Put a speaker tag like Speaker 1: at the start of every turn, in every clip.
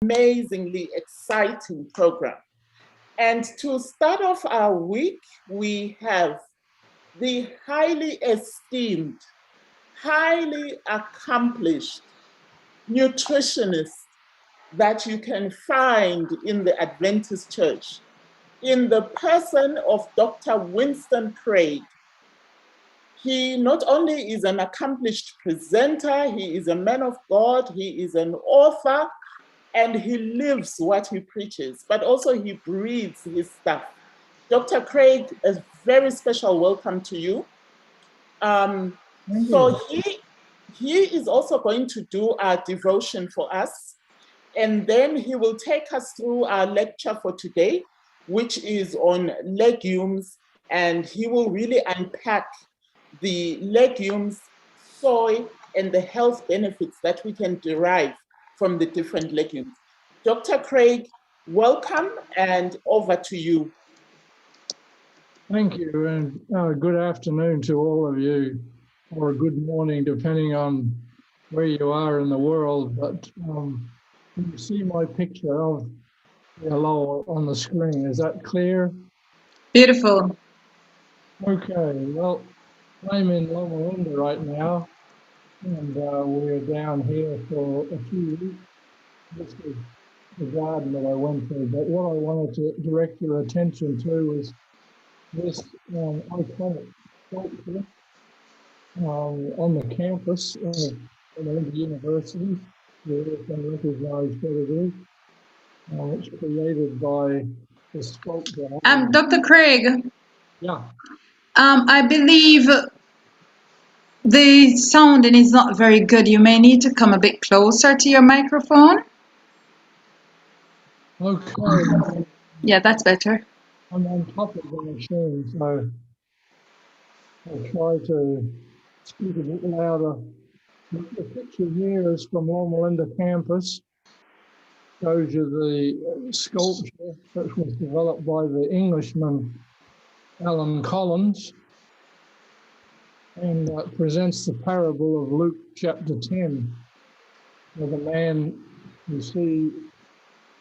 Speaker 1: amazingly exciting program. And to start off our week, we have the highly esteemed, highly accomplished nutritionist that you can find in the Adventist Church, in the person of Dr. Winston Craig. He not only is an accomplished presenter, he is a man of God, he is an author, and he lives what he preaches, but also he breathes his stuff. Dr. Craig, a very special welcome to you. So he is also going to do our devotion for us, and then he will take us through our lecture for today, which is on legumes, and he will really unpack the legumes, soy, and the health benefits that we can derive from the different legumes. Dr. Craig, welcome, and over to you.
Speaker 2: Thank you, and good afternoon to all of you, or good morning, depending on where you are in the world. But you see my picture of hello on the screen. Is that clear?
Speaker 3: Beautiful.
Speaker 2: Okay, well, I'm in Loma Linda right now, and we're down here for a few weeks. This is the garden that I went to, but what I wanted to direct your attention to is this iconic sculpture on the campus of Loma University. You can recognize what it is. It's created by the sculptor.
Speaker 3: Dr. Craig.
Speaker 2: Yeah.
Speaker 3: I believe the sounding is not very good. You may need to come a bit closer to your microphone.
Speaker 2: Okay.
Speaker 3: Yeah, that's better.
Speaker 2: I'm on top of the machine, so I'll try to speak a bit louder. The picture here is from Loma Linda campus. Shows you the sculpture that was developed by the Englishman Alan Collins, and presents the parable of Luke chapter 10, where the man you see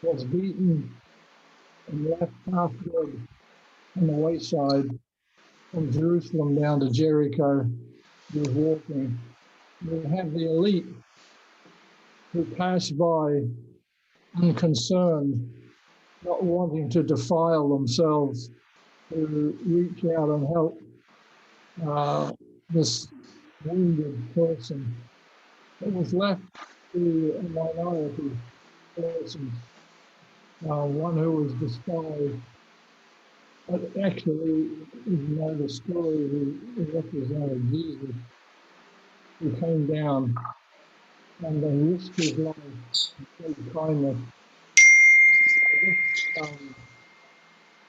Speaker 2: was beaten and left half dead on the wayside from Jerusalem down to Jericho. He was walking. You have the elite who pass by unconcerned, not wanting to defile themselves, to reach out and help this wounded person. It was left to a minority person, one who was despised. But actually, you know the story, who represented Jesus, who came down and then risked his life and showed kindness.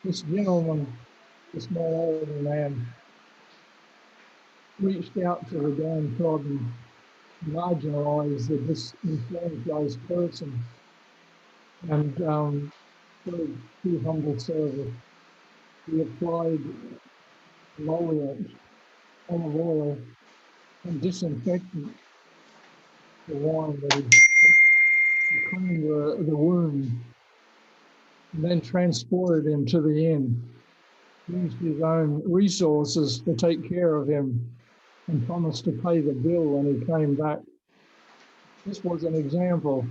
Speaker 2: This gentleman, this elderly man, reached out to the downtrodden, marginalized, the disenfranchised person, and through humble service, he applied emollient, olive oil, and disinfectant to wine that he cleaned the wound, and then transported him to the inn, used his own resources to take care of him, and promised to pay the bill when he came back. This was an example,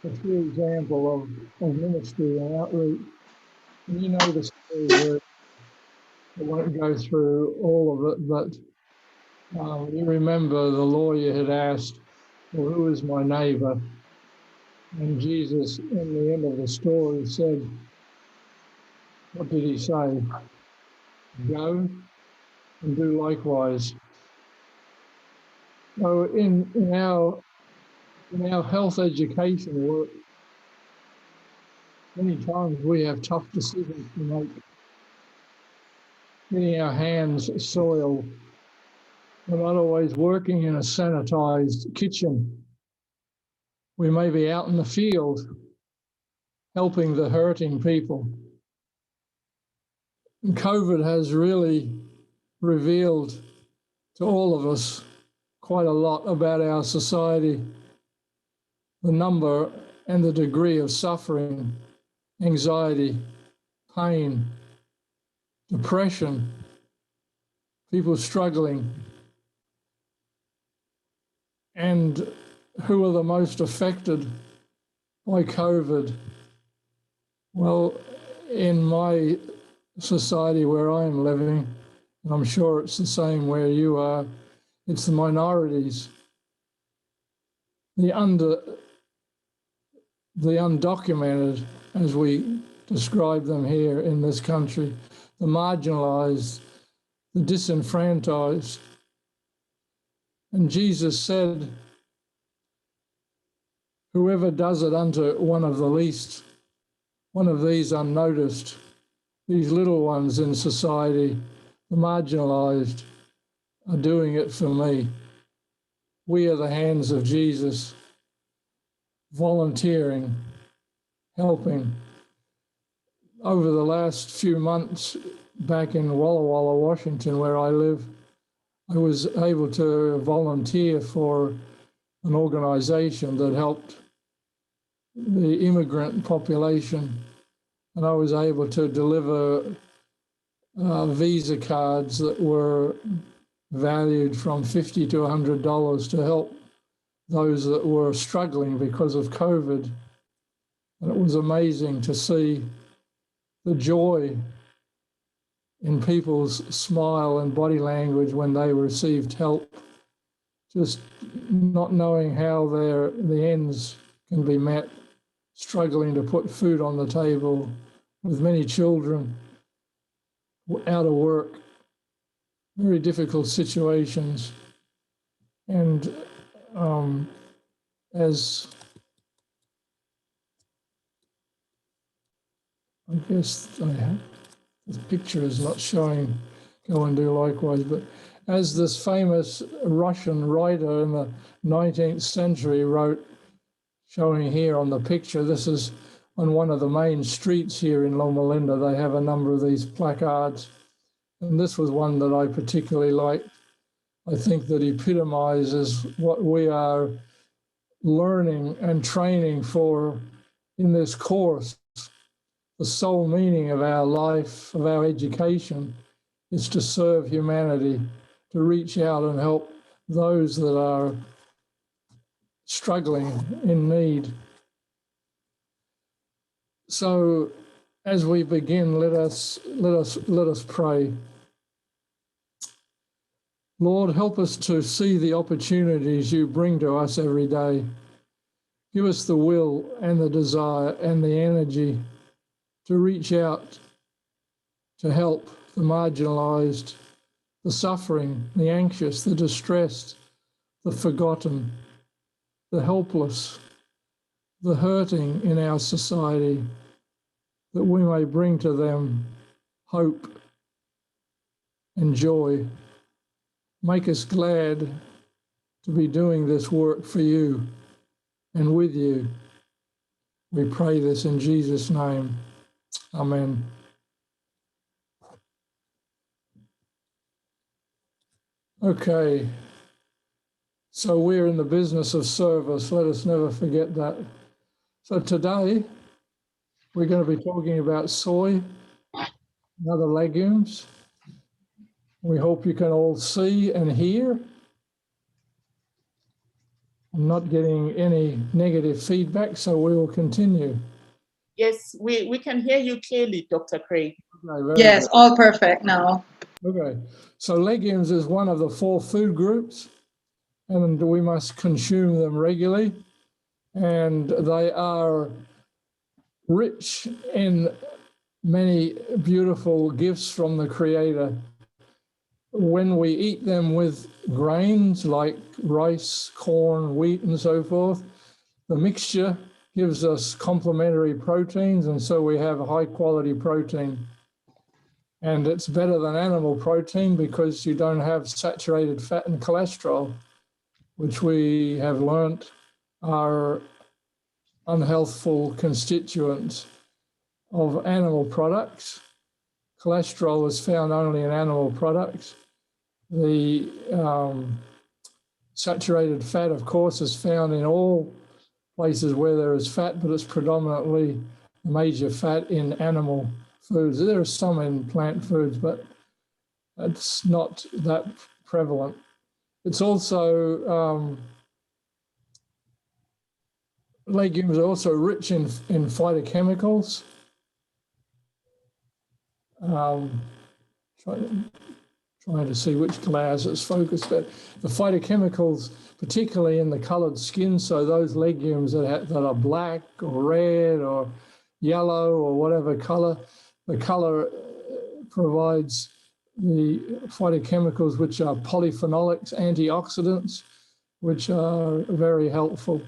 Speaker 2: a true example of ministry and outreach. And you know the story there. I won't go through all of it, but you remember the lawyer had asked, well, who is my neighbor? And Jesus, in the end of the story, said, what did he say? Go and do likewise. So in our health education work, many times we have tough decisions to make. Getting our hands soiled. We're not always working in a sanitized kitchen. We may be out in the field helping the hurting people. And COVID has really revealed to all of us quite a lot about our society. The number and the degree of suffering, anxiety, pain, depression, people struggling, and who are the most affected by COVID? Well, in my society where I am living, and I'm sure it's the same where you are, it's the minorities, the undocumented, as we describe them here in this country, the marginalized, the disenfranchised. And Jesus said, whoever does it unto one of the least, one of these unnoticed, these little ones in society, the marginalized, are doing it for me. We are the hands of Jesus, volunteering, helping. Over the last few months back in Walla Walla, Washington, where I live, I was able to volunteer for an organization that helped the immigrant population, and I was able to deliver visa cards that were valued from $50 to $100 to help those that were struggling because of COVID. And it was amazing to see the joy in people's smile and body language when they received help, just not knowing how the ends can be met, struggling to put food on the table, with many children out of work, very difficult situations. And as I guess the picture is not showing, go and do likewise, but as this famous Russian writer in the 19th century wrote, showing here on the picture, this is on one of the main streets here in Loma Linda. They have a number of these placards, and this was one that I particularly liked. I think that epitomizes what we are learning and training for in this course. The sole meaning of our life, of our education, is to serve humanity, to reach out and help those that are struggling in need. So as we begin, let us pray. Lord, help us to see the opportunities you bring to us every day. Give us the will and the desire and the energy to reach out, to help the marginalized, the suffering, the anxious, the distressed, the forgotten, the helpless, the hurting in our society, that we may bring to them hope and joy. Make us glad to be doing this work for you and with you. We pray this in Jesus' name. Amen. Okay, so we're in the business of service. Let us never forget that. So today, we're going to be talking about soy and other legumes. We hope you can all see and hear. I'm not getting any negative feedback, so we will continue.
Speaker 1: Yes, we can hear you clearly, Dr. Craig.
Speaker 2: Okay,
Speaker 3: Yes, all perfect now.
Speaker 2: Okay, so legumes is one of the 4 food groups, and we must consume them regularly. And they are rich in many beautiful gifts from the Creator. When we eat them with grains like rice, corn, wheat, and so forth, the mixture gives us complementary proteins, and so we have a high-quality protein. And it's better than animal protein because you don't have saturated fat and cholesterol, which we have learnt are unhealthful constituents of animal products. Cholesterol is found only in animal products. The saturated fat, of course, is found in all places where there is fat, but it's predominantly major fat in animal foods. There are some in plant foods, but it's not that prevalent. It's also, legumes are also rich in phytochemicals. Trying to see which glass it's focused, but the phytochemicals, particularly in the coloured skin, so those legumes that are black or red or yellow or whatever colour, the colour provides the phytochemicals which are polyphenolics, antioxidants, which are very helpful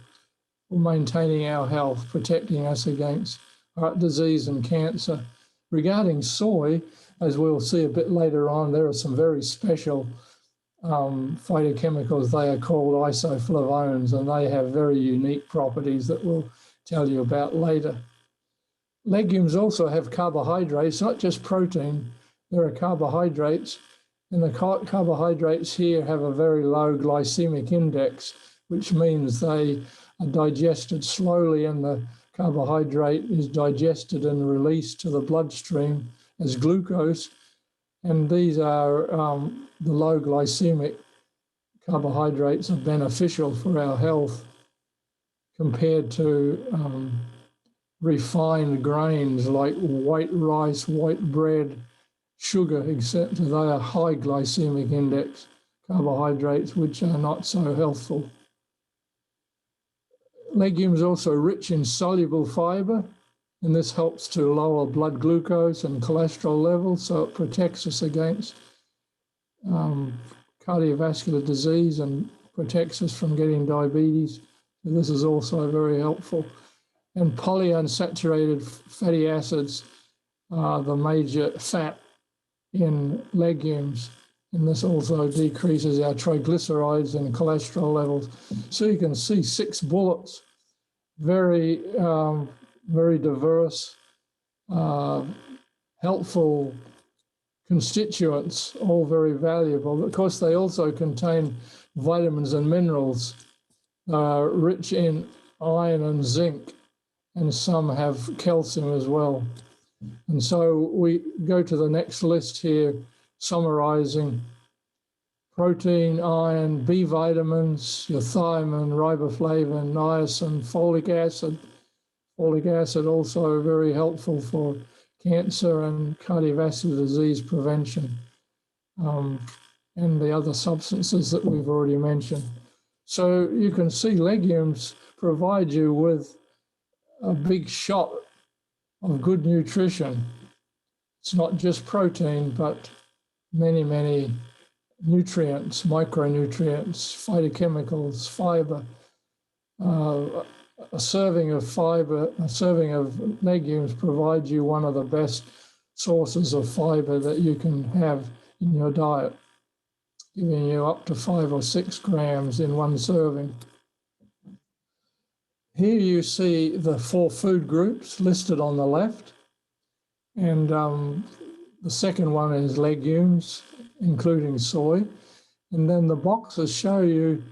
Speaker 2: for maintaining our health, protecting us against heart disease and cancer. Regarding soy, as we'll see a bit later on, there are some very special phytochemicals. They are called isoflavones, and they have very unique properties that we'll tell you about later. Legumes also have carbohydrates, not just protein. There are carbohydrates, and the carbohydrates here have a very low glycemic index, which means they are digested slowly, and the carbohydrate is digested and released to the bloodstream as glucose, and these are the low glycemic carbohydrates are beneficial for our health compared to refined grains like white rice, white bread, sugar, etc. They are high glycemic index carbohydrates, which are not so healthful. Legumes are also rich in soluble fibre, and this helps to lower blood glucose and cholesterol levels, so it protects us against cardiovascular disease and protects us from getting diabetes. So this is also very helpful. And polyunsaturated fatty acids are the major fat in legumes, and this also decreases our triglycerides and cholesterol levels. So you can see 6 bullets, very diverse, helpful constituents, all very valuable. Of course, they also contain vitamins and minerals, rich in iron and zinc, and some have calcium as well. And so we go to the next list here, summarizing protein, iron, B vitamins, your thiamine, riboflavin, niacin, folic acid. Folic acid also very helpful for cancer and cardiovascular disease prevention, and the other substances that we've already mentioned. So you can see legumes provide you with a big shot of good nutrition. It's not just protein, but many, many nutrients, micronutrients, phytochemicals, fiber. A serving of fiber, a serving of legumes provides you one of the best sources of fiber that you can have in your diet, giving you up to 5 or 6 grams in one serving. Here you see the 4 food groups listed on the left, and the second one is legumes, including soy, and then the boxes show you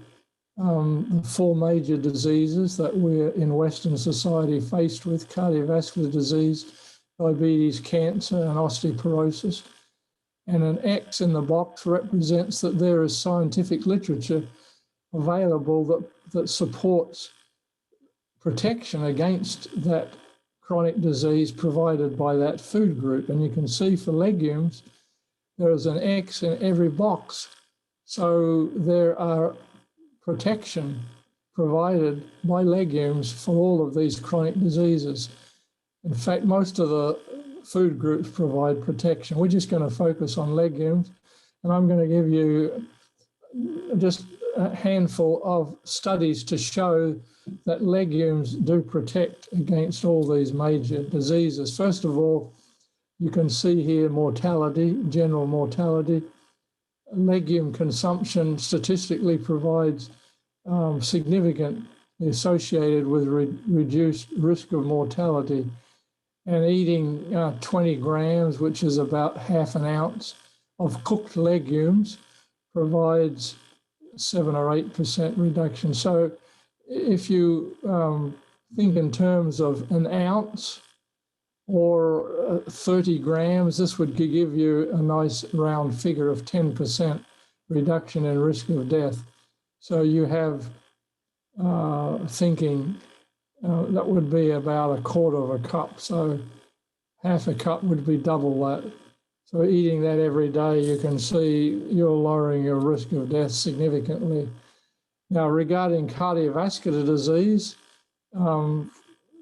Speaker 2: the 4 major diseases that we're in Western society faced with: cardiovascular disease, diabetes, cancer, and osteoporosis. And an X in the box represents that there is scientific literature available that supports protection against that chronic disease provided by that food group. And you can see for legumes, there is an X in every box. So there are protection provided by legumes for all of these chronic diseases. In fact, most of the food groups provide protection. We're just going to focus on legumes, and I'm going to give you just a handful of studies to show that legumes do protect against all these major diseases. First of all, you can see here mortality, general mortality. Legume consumption statistically provides significantly associated with reduced risk of mortality. And eating 20 grams, which is about half an ounce, of cooked legumes provides 7 or 8% reduction. So if you think in terms of an ounce or 30 grams, this would give you a nice round figure of 10% reduction in risk of death. So you have thinking that would be about a quarter of a cup. So half a cup would be double that. So eating that every day, you can see you're lowering your risk of death significantly. Now, regarding cardiovascular disease,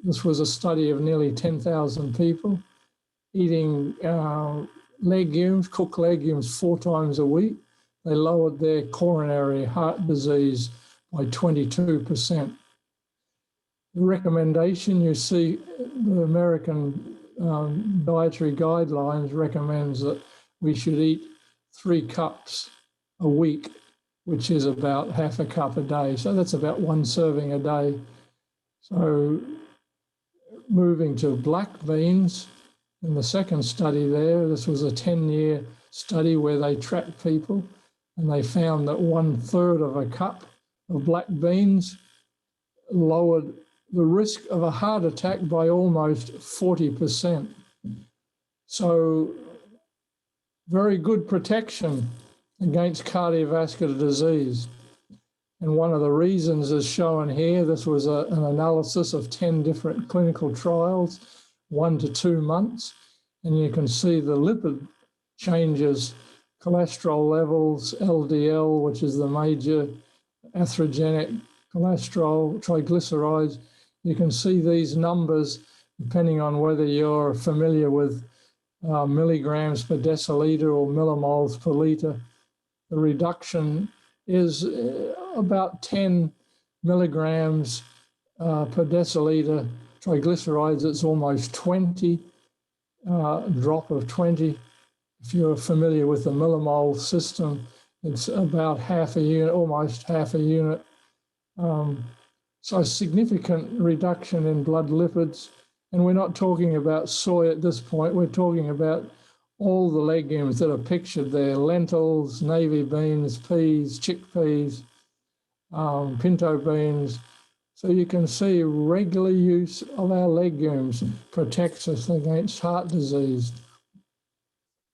Speaker 2: this was a study of nearly 10,000 people eating legumes, cooked legumes 4 times a week. They lowered their coronary heart disease by 22%. The recommendation, you see, the American dietary guidelines recommends that we should eat 3 cups a week, which is about half a cup a day. So that's about 1 serving a day. So moving to black beans, in the second study there, this was a 10-year study where they tracked people, and they found that 1/3 of a cup of black beans lowered the risk of a heart attack by almost 40%. So very good protection against cardiovascular disease. And one of the reasons is shown here. This was an analysis of 10 different clinical trials, 1 to 2 months. And you can see the lipid changes, cholesterol levels, LDL, which is the major atherogenic cholesterol, triglycerides. You can see these numbers, depending on whether you're familiar with milligrams per deciliter or millimoles per liter. The reduction is about 10 milligrams per deciliter. Triglycerides, it's almost 20, drop of 20. If you're familiar with the millimole system, it's about half a unit, almost half a unit. So significant reduction in blood lipids. And we're not talking about soy at this point. We're talking about all the legumes that are pictured there: lentils, navy beans, peas, chickpeas, pinto beans. So you can see regular use of our legumes protects us against heart disease.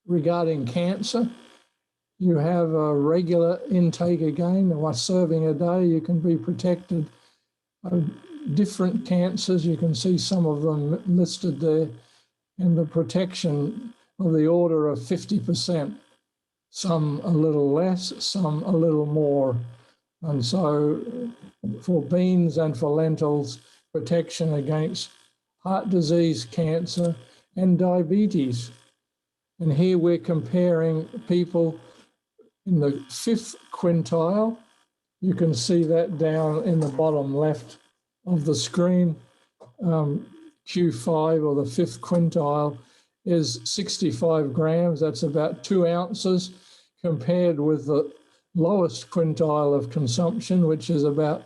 Speaker 2: Regarding cancer, you have a regular intake again, 1 serving a day, you can be protected. Different cancers, you can see some of them listed there, and the protection of the order of 50%, some a little less, some a little more. And so for beans and for lentils, protection against heart disease, cancer, and diabetes. And here we're comparing people in the 5th quintile. You can see that down in the bottom left of the screen. Q5, or the 5th quintile, is 65 grams. That's about 2 ounces, compared with the lowest quintile of consumption, which is about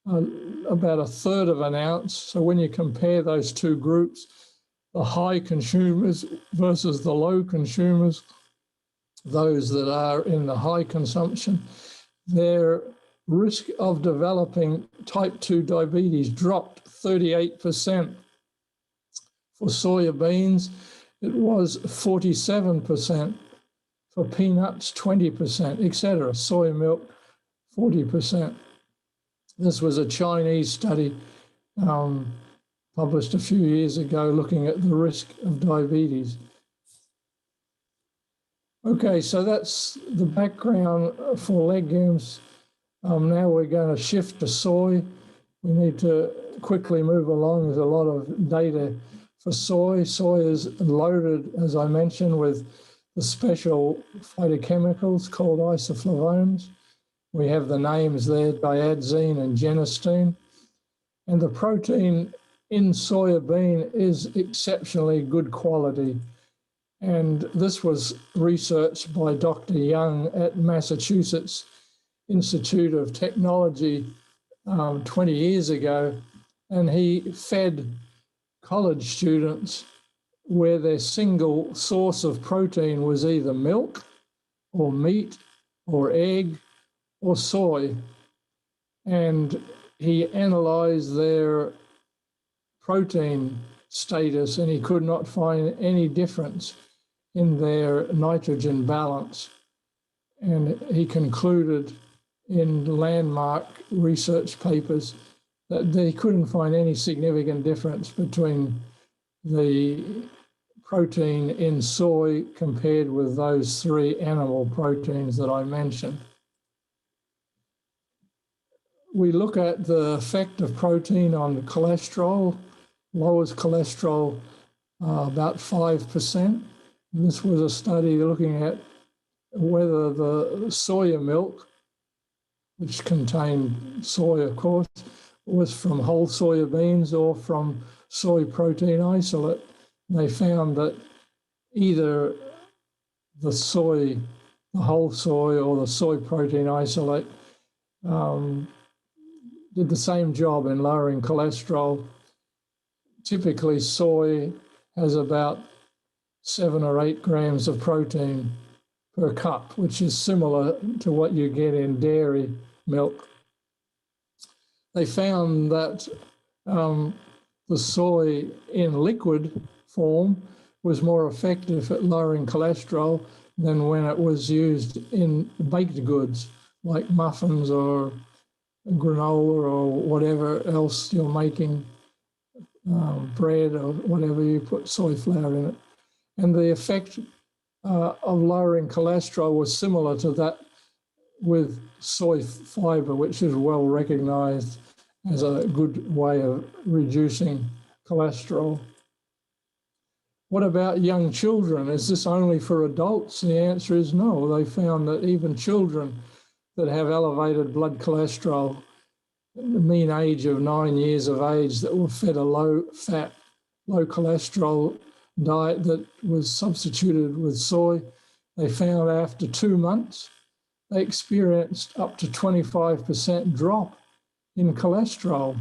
Speaker 2: 1/3 of an ounce. So when you compare those 2 groups, the high consumers versus the low consumers, those that are in the high consumption, their risk of developing type 2 diabetes dropped 38%. For soya beans, it was 47%. For peanuts, 20%, etc. Soy milk, 40%. This was a Chinese study published a few years ago looking at the risk of diabetes. Okay, so that's the background for legumes. Now we're going to shift to soy. We need to quickly move along. There's a lot of data for soy. Soy is loaded, as I mentioned, with the special phytochemicals called isoflavones. We have the names there, diadzine and genistein. And the protein in soya bean is exceptionally good quality. And this was researched by Dr. Young at Massachusetts Institute of Technology 20 years ago. And he fed college students where their single source of protein was either milk or meat or egg or soy. And he analysed their protein status, and he could not find any difference in their nitrogen balance. And he concluded in landmark research papers that they couldn't find any significant difference between the protein in soy compared with those 3 animal proteins that I mentioned. We look at the effect of protein on cholesterol, lowers cholesterol about 5%. This was a study looking at whether the soya milk, which contained soy, of course, was from whole soya beans or from soy protein isolate. They found that either the whole soy or the soy protein isolate did the same job in lowering cholesterol. Typically, soy has about 7 or 8 grams of protein per cup, which is similar to what you get in dairy milk. They found that the soy in liquid form was more effective at lowering cholesterol than when it was used in baked goods like muffins or granola or whatever else you're making, bread or whatever, you put soy flour in it. And the effect of lowering cholesterol was similar to that with soy fiber, which is well recognized as a good way of reducing cholesterol. What about young children? Is this only for adults? The answer is no. They found that even children that have elevated blood cholesterol, the mean age of 9 years of age, that were fed a low-fat, low-cholesterol diet that was substituted with soy, they found after 2 months, they experienced up to 25% drop in cholesterol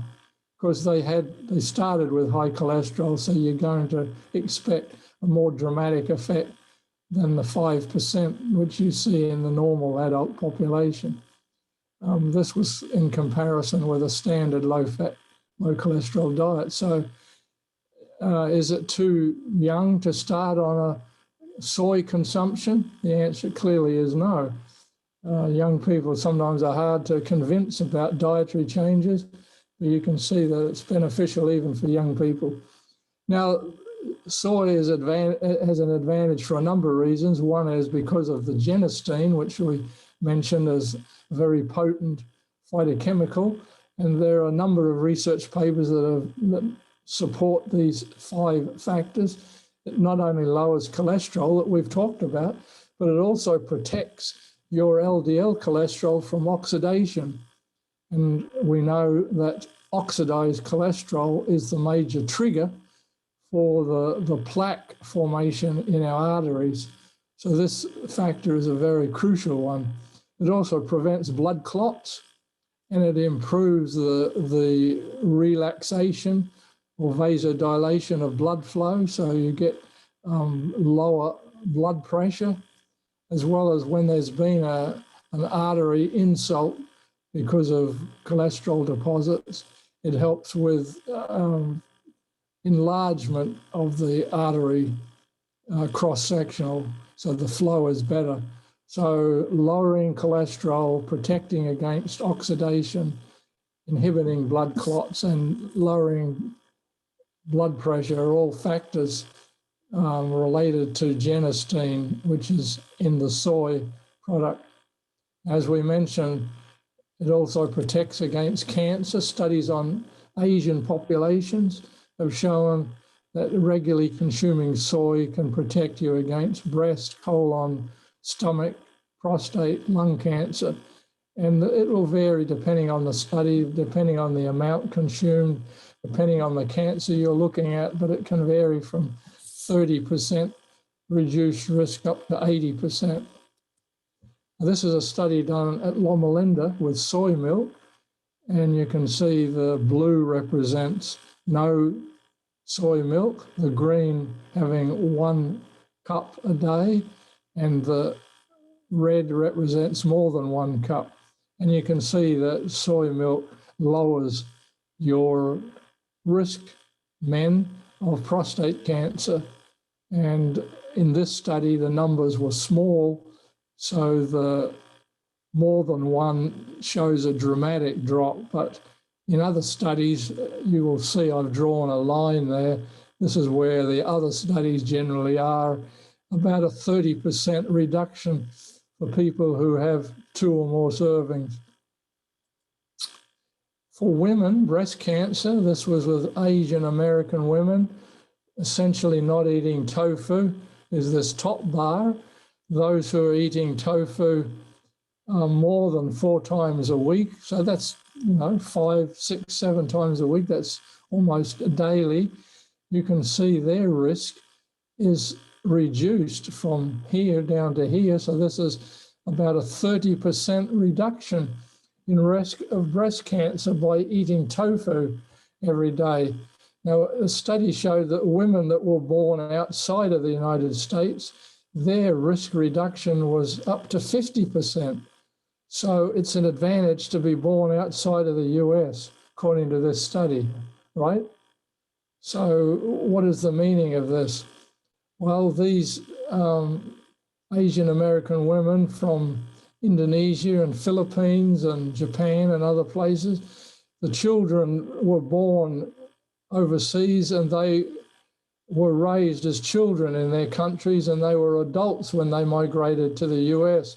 Speaker 2: because they started with high cholesterol, so you're going to expect a more dramatic effect than the 5% which you see in the normal adult population. This was in comparison with a standard low-fat, low-cholesterol diet. So is it too young to start on a soy consumption? The answer clearly is no. Young people sometimes are hard to convince about dietary changes, but you can see that it's beneficial even for young people. Now, soy has an advantage for a number of reasons. One is because of the genistein, which we mentioned as a very potent phytochemical, and there are a number of research papers that support these 5 factors. It not only lowers cholesterol that we've talked about, but it also protects your LDL cholesterol from oxidation. And we know that oxidized cholesterol is the major trigger for the plaque formation in our arteries. So this factor is a very crucial one. It also prevents blood clots, and it improves the relaxation or vasodilation of blood flow, so you get lower blood pressure, as well as when there's been an artery insult because of cholesterol deposits, it helps with enlargement of the artery cross-sectional, so the flow is better. So lowering cholesterol, protecting against oxidation, inhibiting blood clots, and lowering blood pressure are all factors related to genistein, which is in the soy product. As we mentioned, it also protects against cancer. Studies on Asian populations have shown that regularly consuming soy can protect you against breast, colon, stomach, prostate, lung cancer. And it will vary depending on the study, depending on the amount consumed, depending on the cancer you're looking at, but it can vary from 30% reduced risk up to 80%. This is a study done at Loma Linda with soy milk, and you can see the blue represents no soy milk, the green having 1 cup a day, and the red represents more than 1 cup. And you can see that soy milk lowers your risk, men, of prostate cancer. And in this study, the numbers were small, so the more than one shows a dramatic drop. But in other studies, you will see I've drawn a line there. This is where the other studies generally are, about a 30% reduction for people who have 2 or more servings. For women, breast cancer, this was with Asian American women, essentially not eating tofu, is this top bar. Those who are eating tofu more than 4 times a week, so that's 5, 6, 7 times a week, that's almost daily. You can see their risk is reduced from here down to here. So this is about a 30% reduction in risk of breast cancer by eating tofu every day. Now, a study showed that women that were born outside of the United States, their risk reduction was up to 50%. So it's an advantage to be born outside of the US, according to this study, right? So what is the meaning of this? Well, these Asian American women from Indonesia and Philippines and Japan and other places, the children were born overseas and they were raised as children in their countries, and they were adults when they migrated to the US.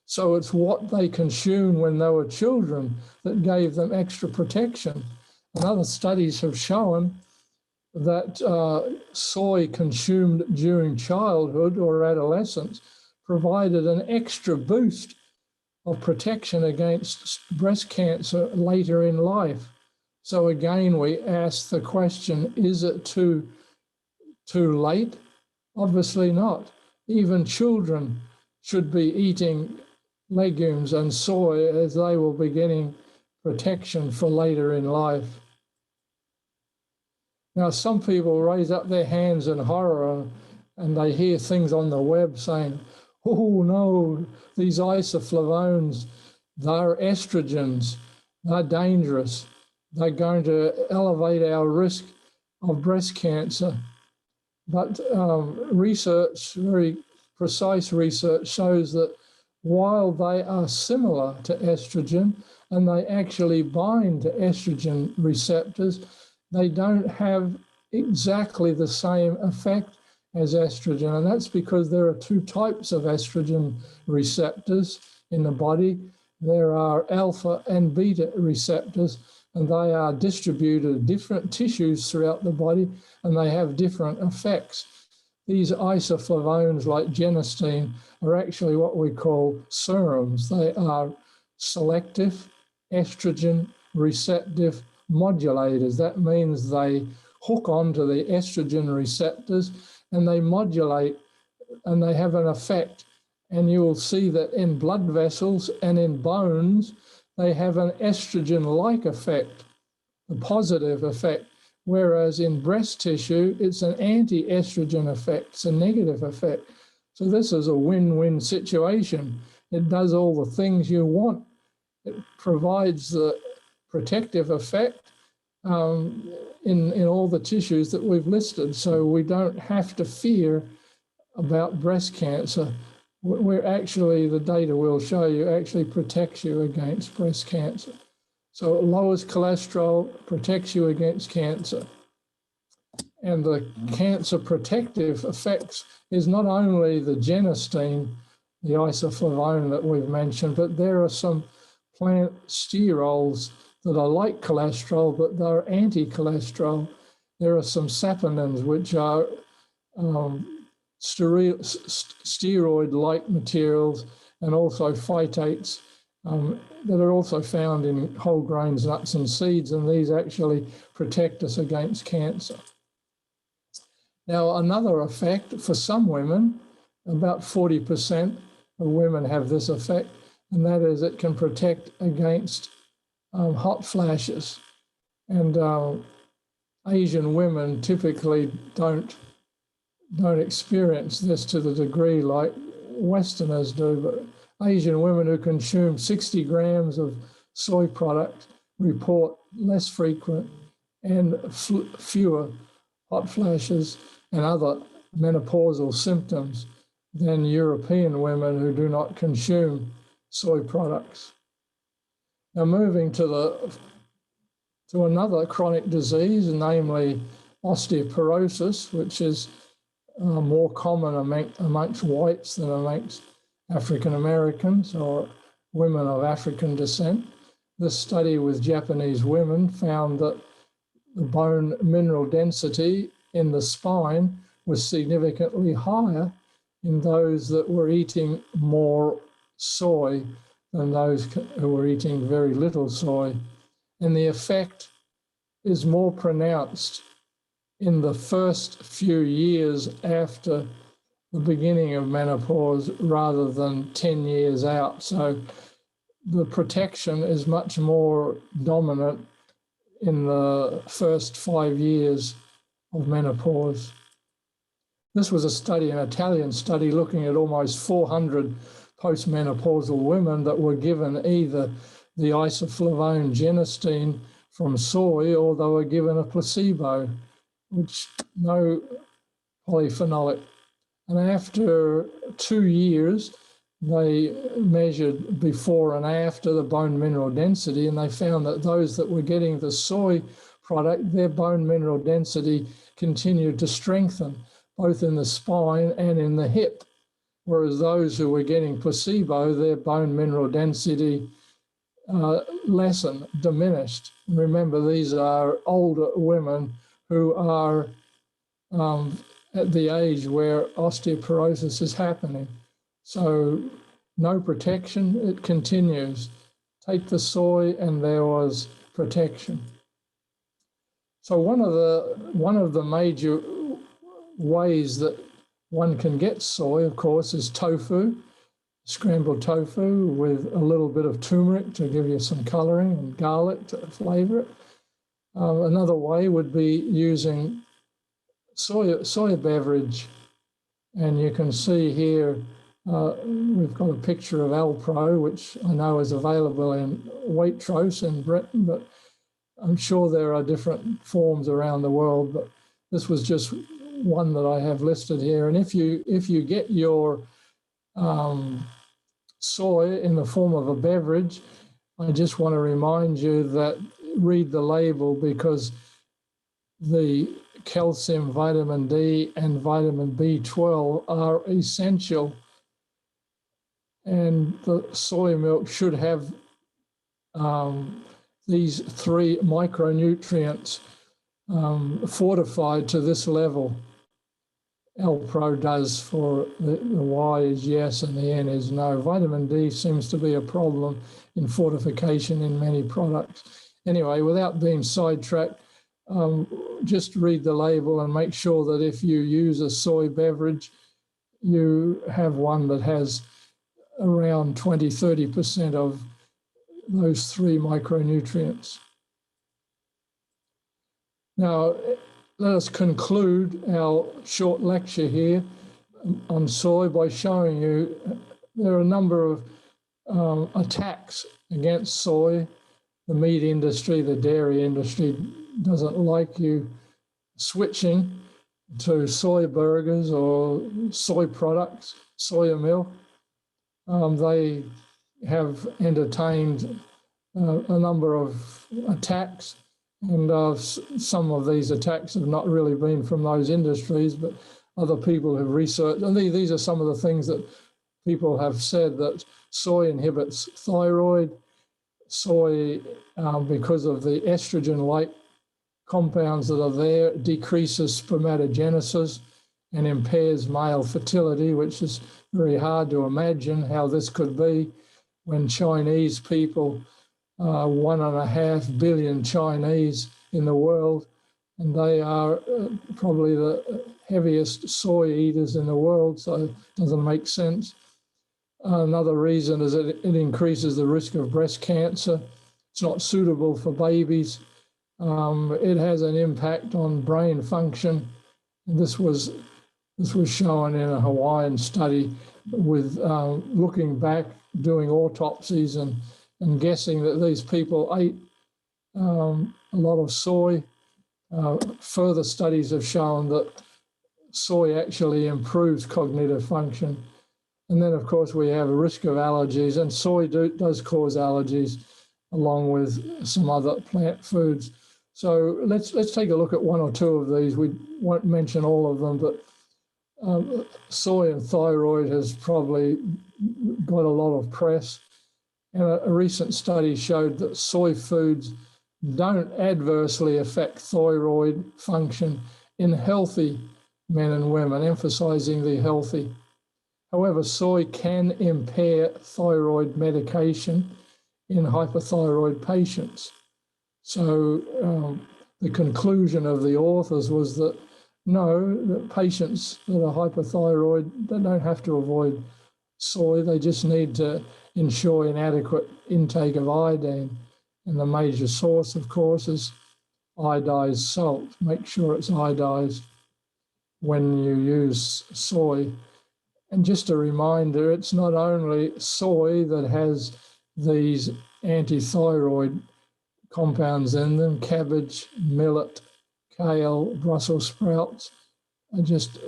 Speaker 2: So it's what they consumed when they were children that gave them extra protection. And other studies have shown that soy consumed during childhood or adolescence provided an extra boost of protection against breast cancer later in life. So again, we ask the question, is it too late? Obviously not. Even children should be eating legumes and soy, as they will be getting protection for later in life. Now, some people raise up their hands in horror and they hear things on the web saying, oh no, these isoflavones, they're estrogens, they're dangerous, they're going to elevate our risk of breast cancer. But research, very precise research, shows that while they are similar to estrogen and they actually bind to estrogen receptors, they don't have exactly the same effect as estrogen. And that's because there are 2 types of estrogen receptors in the body. There are alpha and beta receptors, and they are distributed in different tissues throughout the body, and they have different effects. These isoflavones like genistein are actually what we call serums. They are selective estrogen receptive modulators. That means they hook onto the estrogen receptors and they modulate and they have an effect. And you will see that in blood vessels and in bones, they have an estrogen-like effect, a positive effect. Whereas in breast tissue, it's an anti-estrogen effect, it's a negative effect. So this is a win-win situation. It does all the things you want. It provides the protective effect in all the tissues that we've listed. So we don't have to fear about breast cancer. We're actually, the data will show you, actually protects you against breast cancer. So it lowers cholesterol, protects you against cancer. And the cancer protective effects is not only the genistein, the isoflavone that we've mentioned, but there are some plant sterols that are like cholesterol, but they're anti-cholesterol. There are some saponins, which are steroid-like materials, and also phytates that are also found in whole grains, nuts, and seeds, and these actually protect us against cancer. Now, another effect for some women, about 40% of women have this effect, and that is it can protect against hot flashes. And Asian women typically don't experience this to the degree like Westerners do, but Asian women who consume 60 grams of soy product report less frequent and fewer hot flashes and other menopausal symptoms than European women who do not consume soy products. Now, moving to another chronic disease, namely osteoporosis, which is more common amongst whites than amongst African Americans or women of African descent. This study with Japanese women found that the bone mineral density in the spine was significantly higher in those that were eating more soy than those who were eating very little soy. And the effect is more pronounced in the first few years after the beginning of menopause rather than 10 years out. So the protection is much more dominant in the first 5 years of menopause. This was a study, an Italian study, looking at almost 400 postmenopausal women that were given either the isoflavone genistein from soy or they were given a placebo, which no polyphenolic. And after 2 years, they measured before and after the bone mineral density, and they found that those that were getting the soy product, their bone mineral density continued to strengthen, both in the spine and in the hip, whereas those who were getting placebo, their bone mineral density lessened, diminished. Remember, these are older women who are at the age where osteoporosis is happening. So no protection, it continues. Take the soy and there was protection. So one of the major ways that one can get soy, of course, is tofu, scrambled tofu with a little bit of turmeric to give you some coloring and garlic to flavor it. Another way would be using soya beverage. And you can see here, we've got a picture of Alpro, which I know is available in Waitrose in Britain, but I'm sure there are different forms around the world, but this was just one that I have listed here. And if you get your soy in the form of a beverage, I just want to remind you that read the label, because the calcium, vitamin D, and vitamin B12 are essential. And the soy milk should have these 3 micronutrients fortified to this level. Alpro does for the Y is yes and the N is no. Vitamin D seems to be a problem in fortification in many products. Anyway, without being sidetracked, just read the label and make sure that if you use a soy beverage, you have one that has around 20–30% of those 3 micronutrients. Now, let us conclude our short lecture here on soy by showing you there are a number of attacks against soy. The meat industry, the dairy industry doesn't like you switching to soy burgers or soy products, soya milk. They have entertained a number of attacks, and some of these attacks have not really been from those industries, but other people have researched. And these are some of the things that people have said, that soy inhibits thyroid, soy, because of the estrogen-like compounds that are there, decreases spermatogenesis and impairs male fertility, which is very hard to imagine how this could be when Chinese people, 1.5 billion Chinese in the world, and they are probably the heaviest soy eaters in the world, so it doesn't make sense. Another reason is that it increases the risk of breast cancer. It's not suitable for babies. It has an impact on brain function. And this was shown in a Hawaiian study with looking back, doing autopsies and guessing that these people ate a lot of soy. Further studies have shown that soy actually improves cognitive function. And then, of course, we have a risk of allergies, and soy does cause allergies along with some other plant foods. So let's take a look at one or two of these. We won't mention all of them, but soy and thyroid has probably got a lot of press. And a recent study showed that soy foods don't adversely affect thyroid function in healthy men and women, emphasizing the healthy. However, soy can impair thyroid medication in hypothyroid patients. So the conclusion of the authors was that no, that patients that are hypothyroid, they don't have to avoid soy, they just need to ensure an adequate intake of iodine. And the major source, of course, is iodized salt. Make sure it's iodized when you use soy. And just a reminder, it's not only soy that has these anti-thyroid compounds in them. Cabbage, millet, kale, Brussels sprouts are just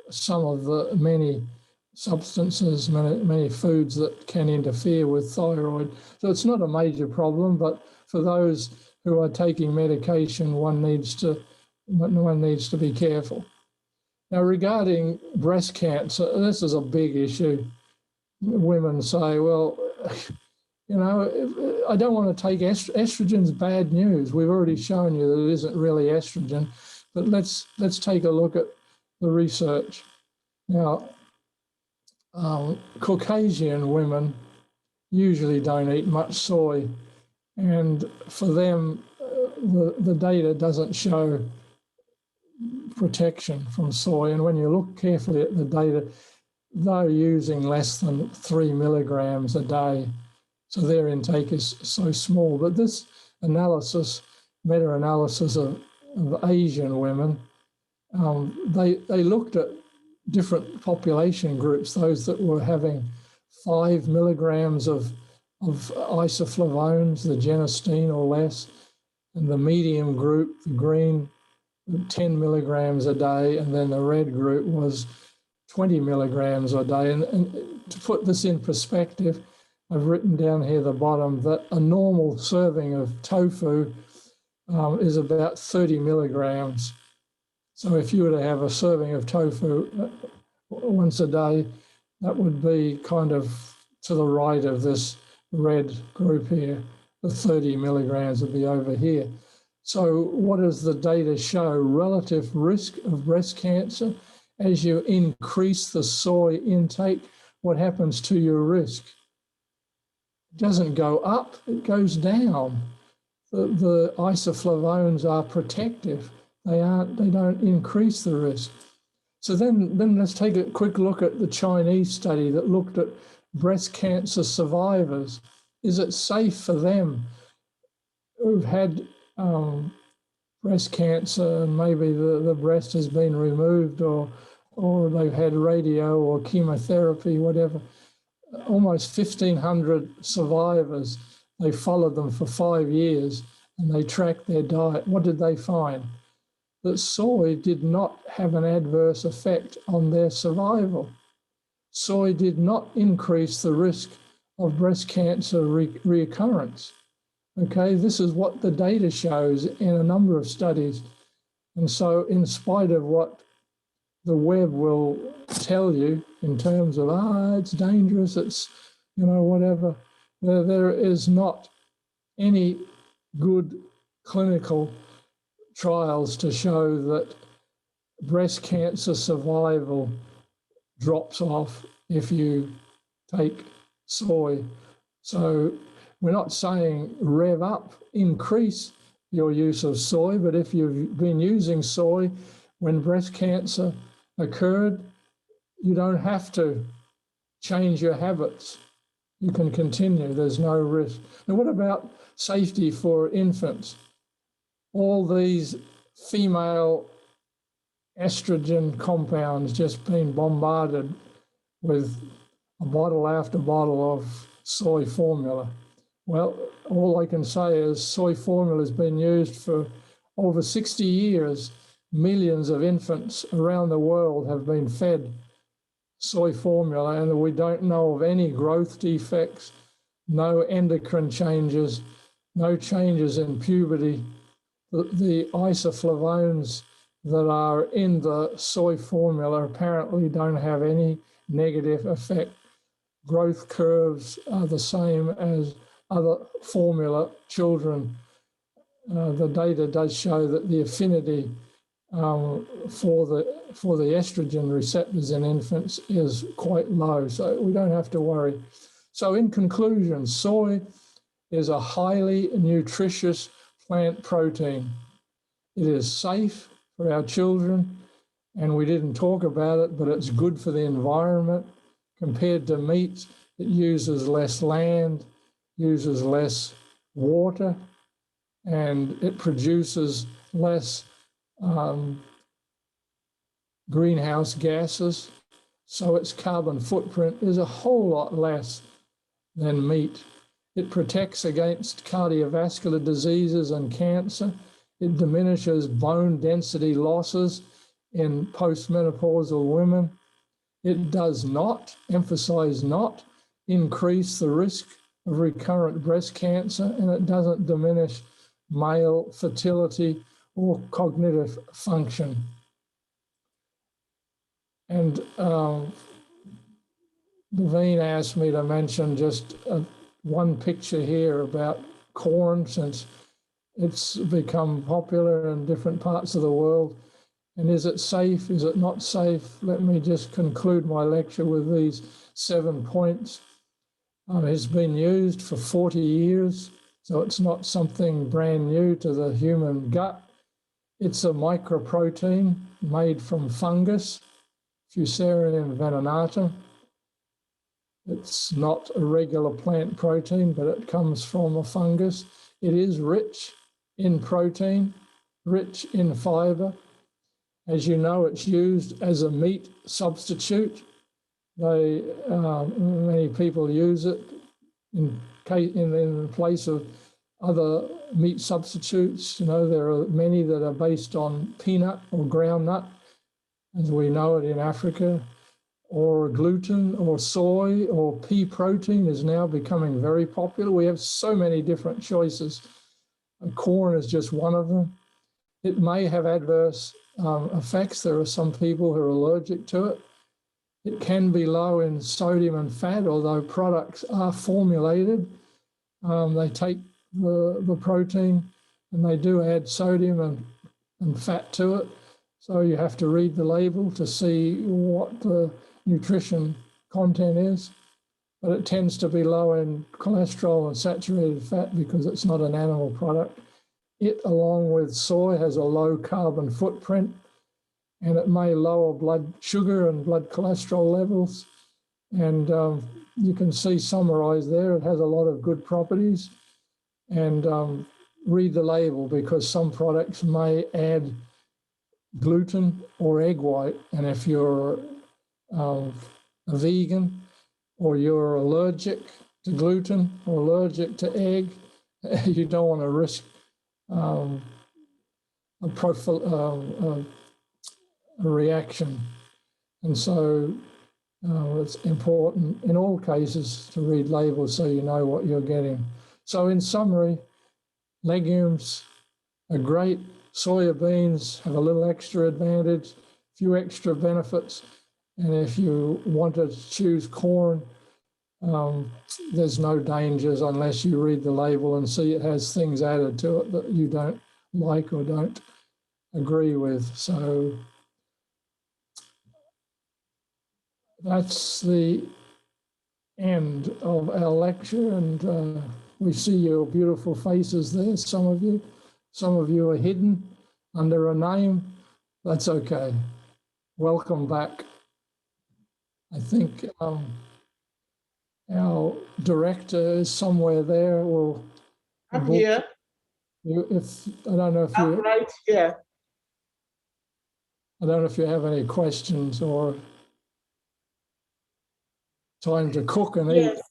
Speaker 2: some of the many substances, many foods that can interfere with thyroid. So it's not a major problem, but for those who are taking medication, one needs to be careful. Now, regarding breast cancer, this is a big issue. Women say, well, you know, I don't want to take estrogen's bad news. We've already shown you that it isn't really estrogen, but let's take a look at the research. Now, Caucasian women usually don't eat much soy, and for them, the data doesn't show protection from soy. And when you look carefully at the data, they're using less than 3 milligrams a day. So their intake is so small. But this analysis, meta-analysis of Asian women, they looked at different population groups, those that were having 5 milligrams of isoflavones, the genistein or less, and the medium group, the green, 10 milligrams a day, and then the red group was 20 milligrams a day. And to put this in perspective, I've written down here at the bottom that a normal serving of tofu is about 30 milligrams. So if you were to have a serving of tofu once a day, that would be kind of to the right of this red group here. The 30 milligrams would be over here. So what does the data show? Relative risk of breast cancer. As you increase the soy intake, what happens to your risk? It doesn't go up, it goes down. The isoflavones are protective. They don't increase the risk. So then let's take a quick look at the Chinese study that looked at breast cancer survivors. Is it safe for them who've had breast cancer and maybe the breast has been removed or they've had radio or chemotherapy, whatever? Almost 1,500 survivors, they followed them for 5 years and they tracked their diet. What did they find? That soy did not have an adverse effect on their survival. Soy did not increase the risk of breast cancer reoccurrence. Okay, this is what the data shows in a number of studies. And so in spite of what the web will tell you in terms of, it's dangerous, it's, whatever, there is not any good clinical trials to show that breast cancer survival drops off if you take soy. So we're not saying rev up, increase your use of soy, but if you've been using soy when breast cancer occurred, you don't have to change your habits. You can continue, there's no risk. Now, what about safety for infants? All these female estrogen compounds just being bombarded with a bottle after bottle of soy formula. Well, all I can say is soy formula has been used for over 60 years. Millions of infants around the world have been fed soy formula, and we don't know of any growth defects, no endocrine changes, no changes in puberty. The isoflavones that are in the soy formula apparently don't have any negative effect. Growth curves are the same as other formula children. The data does show that the affinity for the estrogen receptors in infants is quite low, so we don't have to worry. So in conclusion, soy is a highly nutritious plant protein. It is safe for our children, and we didn't talk about it, but it's good for the environment. Compared to meat, it uses less land, uses less water, and it produces less greenhouse gases. So its carbon footprint is a whole lot less than meat. It protects against cardiovascular diseases and cancer. It diminishes bone density losses in postmenopausal women. It does not, emphasize not, increase the risk of recurrent breast cancer, and it doesn't diminish male fertility or cognitive function. And Naveen asked me to mention just one picture here about corn, since it's become popular in different parts of the world. And is it safe? Is it not safe? Let me just conclude my lecture with these 7 points. It's been used for 40 years, so it's not something brand new to the human gut. It's a microprotein made from fungus, Fusarium venenatum. It's not a regular plant protein, but it comes from a fungus. It is rich in protein, rich in fiber. As you know, it's used as a meat substitute. Many people use it in place of other meat substitutes. You know, there are many that are based on peanut or groundnut, as we know it in Africa, or gluten or soy or pea protein is now becoming very popular. We have so many different choices. And corn is just one of them. It may have adverse effects. There are some people who are allergic to it. It can be low in sodium and fat, although products are formulated. They take the protein and they do add sodium and fat to it. So you have to read the label to see what the nutrition content is. But it tends to be low in cholesterol and saturated fat because it's not an animal product. It, along with soy, has a low carbon footprint, and it may lower blood sugar and blood cholesterol levels. And you can see summarized there, it has a lot of good properties. And read the label, because some products may add gluten or egg white. And if you're a vegan, or you're allergic to gluten or allergic to egg, you don't want to risk a reaction. And so it's important in all cases to read labels so you know what you're getting. So in summary, legumes are great. Soya beans have a little extra advantage, a few extra benefits. And if you want to choose corn, there's no dangers unless you read the label and see it has things added to it that you don't like or don't agree with. So that's the end of our lecture, and we see your beautiful faces there, some of you. Some of you are hidden under a name. That's okay. Welcome back. I think our director is somewhere there. Or
Speaker 1: I'm here.
Speaker 2: I don't know if
Speaker 1: I'm right here.
Speaker 2: I don't know if you have any questions or time to cook and eat.
Speaker 1: Yes.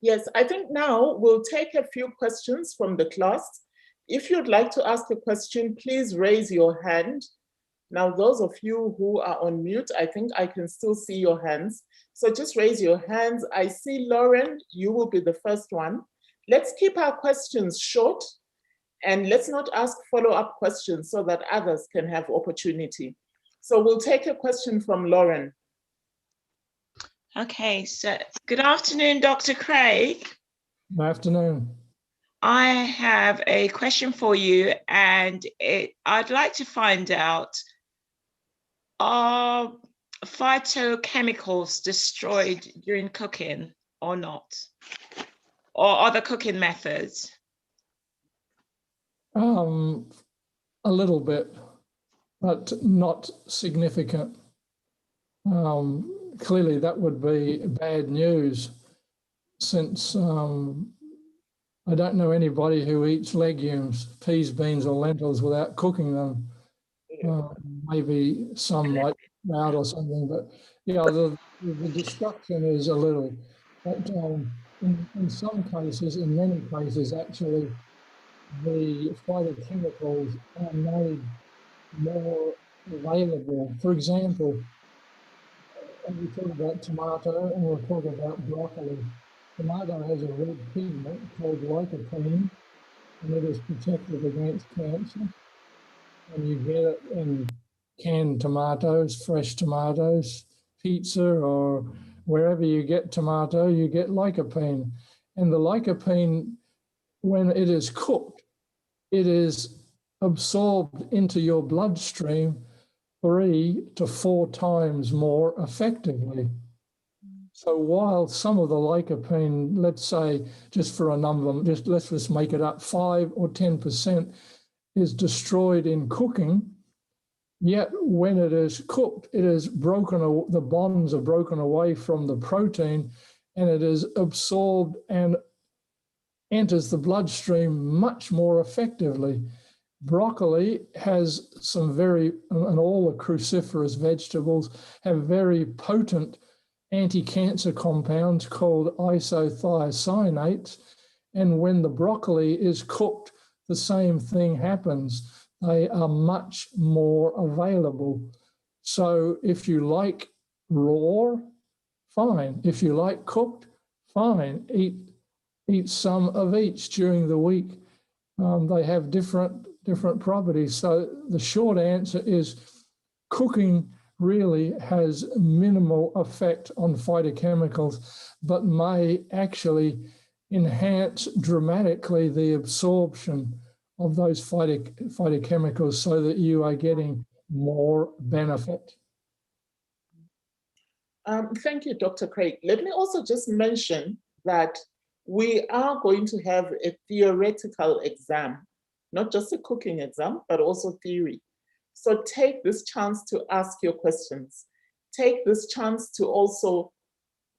Speaker 1: Yes, I think now we'll take a few questions from the class. If you'd like to ask a question, please raise your hand. Now, those of you who are on mute, I think I can still see your hands. So just raise your hands. I see Lauren, you will be the first one. Let's keep our questions short and let's not ask follow-up questions so that others can have opportunity. So we'll take a question from Lauren.
Speaker 4: Okay, so good afternoon, Dr. Craig.
Speaker 2: Good afternoon.
Speaker 4: I have a question for you, and I'd like to find out, are phytochemicals destroyed during cooking or not? Or other cooking methods?
Speaker 2: A little bit, but not significant. Clearly that would be bad news, since I don't know anybody who eats legumes, peas, beans, or lentils without cooking them. Maybe some like sprout or something, but yeah, the destruction is a little. But in some cases, in many cases, actually, the phytochemicals are made more available. For example, we talk about tomato and we'll talk about broccoli. Tomato has a red pigment called lycopene, and it is protective against cancer. And you get it in canned tomatoes, fresh tomatoes, pizza, or wherever you get tomato, you get lycopene. And the lycopene, when it is cooked, it is absorbed into your bloodstream 3 to 4 times more effectively. So while some of the lycopene, let's say, just for a number, let's just make it up, 5 or 10% is destroyed in cooking, yet when it is cooked, it is broken, the bonds are broken away from the protein, and it is absorbed and enters the bloodstream much more effectively. Broccoli has some and all the cruciferous vegetables have very potent anti-cancer compounds called isothiocyanates. And when the broccoli is cooked, the same thing happens. They are much more available. So if you like raw, fine. If you like cooked, fine. Eat some of each during the week. They have different properties. So the short answer is cooking really has minimal effect on phytochemicals, but may actually enhance dramatically the absorption of those phytochemicals so that you are getting more benefit.
Speaker 1: Thank you, Dr. Craig. Let me also just mention that we are going to have a theoretical exam, not just a cooking exam, but also theory. So take this chance to ask your questions. Take this chance to also,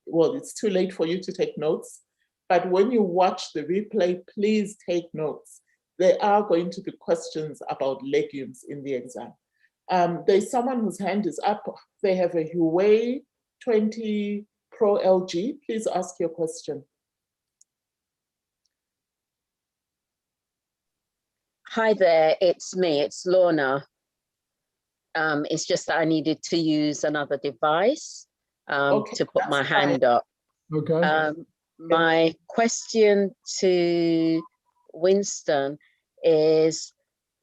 Speaker 1: well, it's too late for you to take notes, but when you watch the replay, please take notes. There are going to be questions about legumes in the exam. There's someone whose hand is up. They have a Huawei 20 Pro LG. Please ask your question.
Speaker 5: Hi there, it's me, it's Lorna. It's just that I needed to use another device to put my hand up.
Speaker 2: Okay.
Speaker 5: My question to Winston is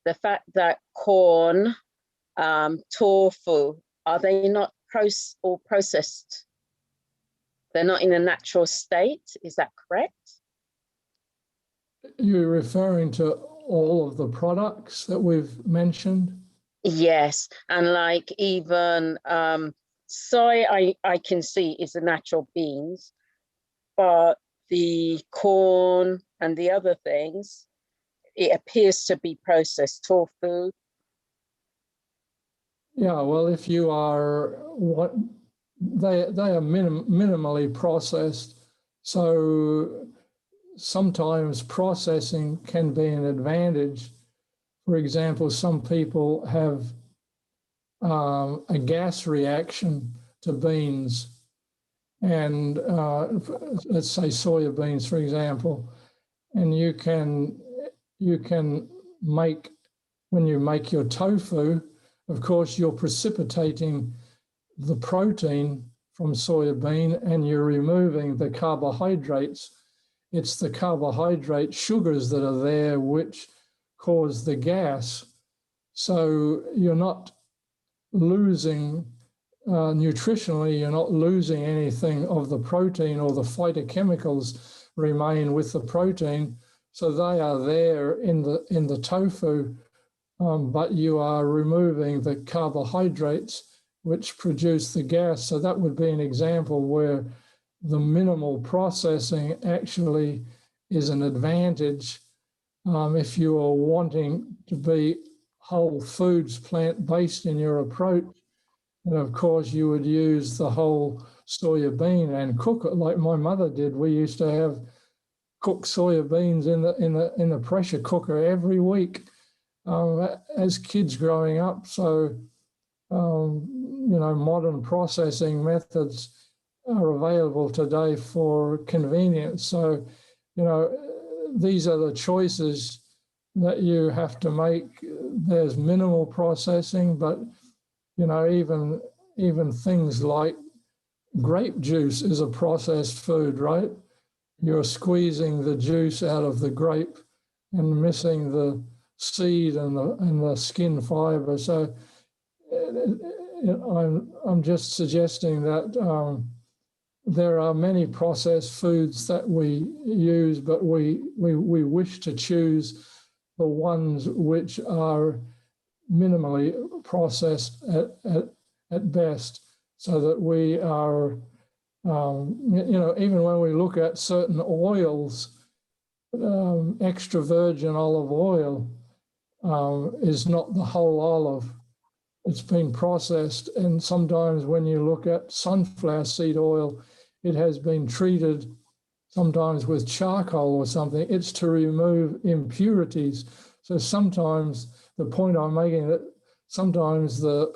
Speaker 5: the fact that corn, tofu, are they not processed? They're not in a natural state, is that correct?
Speaker 2: You're referring to all of the products that we've mentioned?
Speaker 5: Yes, and like even soy, I can see is the natural beans, but the corn and the other things, it appears to be processed tofu.
Speaker 2: Yeah, well, if you are they are minimally processed, so sometimes processing can be an advantage. For example, some people have a gas reaction to beans, and let's say soya beans, for example, and you can make, when you make your tofu, of course, you're precipitating the protein from soya bean and you're removing the carbohydrates. It's the carbohydrate sugars that are there which cause the gas. So you're not losing, nutritionally, you're not losing anything of the protein, or the phytochemicals remain with the protein. So they are there in the tofu, but you are removing the carbohydrates which produce the gas. So that would be an example where the minimal processing actually is an advantage if you are wanting to be whole foods, plant-based in your approach. And of course, you would use the whole soya bean and cook it like my mother did. We used to have cooked soya beans in the pressure cooker every week as kids growing up. So you know, modern processing methods are available today for convenience. So, you know, these are the choices that you have to make. There's minimal processing, but, you know, even things like grape juice is a processed food, right? You're squeezing the juice out of the grape and missing the seed and the skin fiber. So I'm just suggesting that there are many processed foods that we use, but we wish to choose the ones which are minimally processed at best, so that we are, you know, even when we look at certain oils, extra virgin olive oil is not the whole olive. It's been processed, and sometimes when you look at sunflower seed oil, it has been treated sometimes with charcoal or something. It's to remove impurities. So sometimes the point I'm making, that sometimes the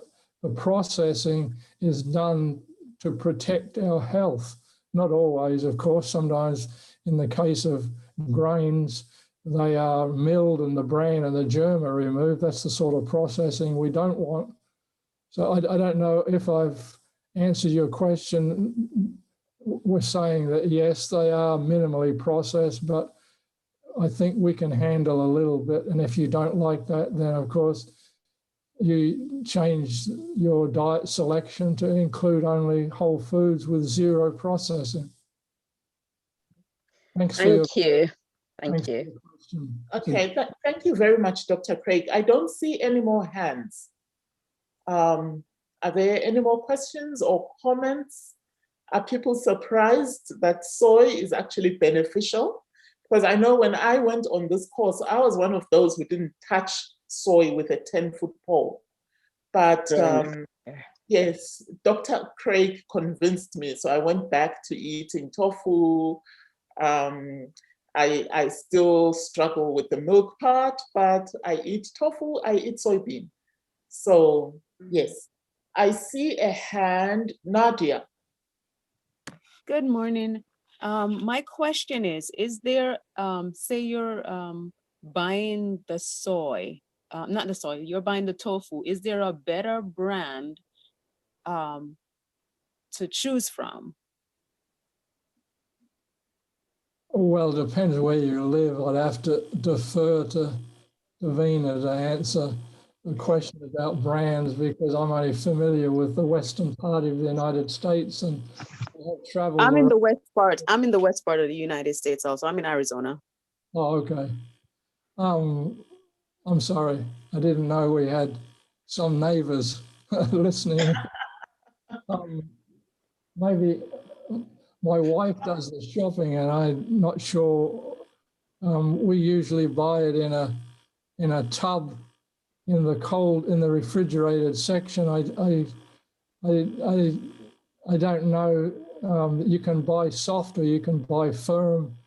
Speaker 2: processing is done to protect our health. Not always, of course. Sometimes in the case of grains, they are milled and the bran and the germ are removed. That's the sort of processing we don't want. So I don't know if I've answered your question. We're saying that, yes, they are minimally processed, but I think we can handle a little bit. And if you don't like that, then of course you change your diet selection to include only whole foods with zero processing. Thanks for your
Speaker 5: Thank
Speaker 2: question.
Speaker 5: you.
Speaker 1: Okay, thank you very much, Dr. Craig. I don't see any more hands. Are there any more questions or comments? Are people surprised that soy is actually beneficial? Because I know when I went on this course, I was one of those who didn't touch soy with a 10-foot pole. But yes, Dr. Craig convinced me. So I went back to eating tofu. I still struggle with the milk part, but I eat tofu, I eat soybean. So yes, I see a hand, Nadia.
Speaker 6: Good morning. My question is there, say you're buying the soy, not the soy, you're buying the tofu, is there a better brand to choose from?
Speaker 2: Well, it depends where you live. I'd have to defer to Davina to answer the question about brands, because I'm only familiar with the western part of the United States, and I have traveled.
Speaker 6: I'm in the west part. I'm in the west part of the United States also. I'm in Arizona.
Speaker 2: Oh, okay. I'm sorry. I didn't know we had some neighbors listening. Maybe my wife does the shopping, and I'm not sure. We usually buy it in a tub in the refrigerated section. I don't know. You can buy soft or you can buy firm,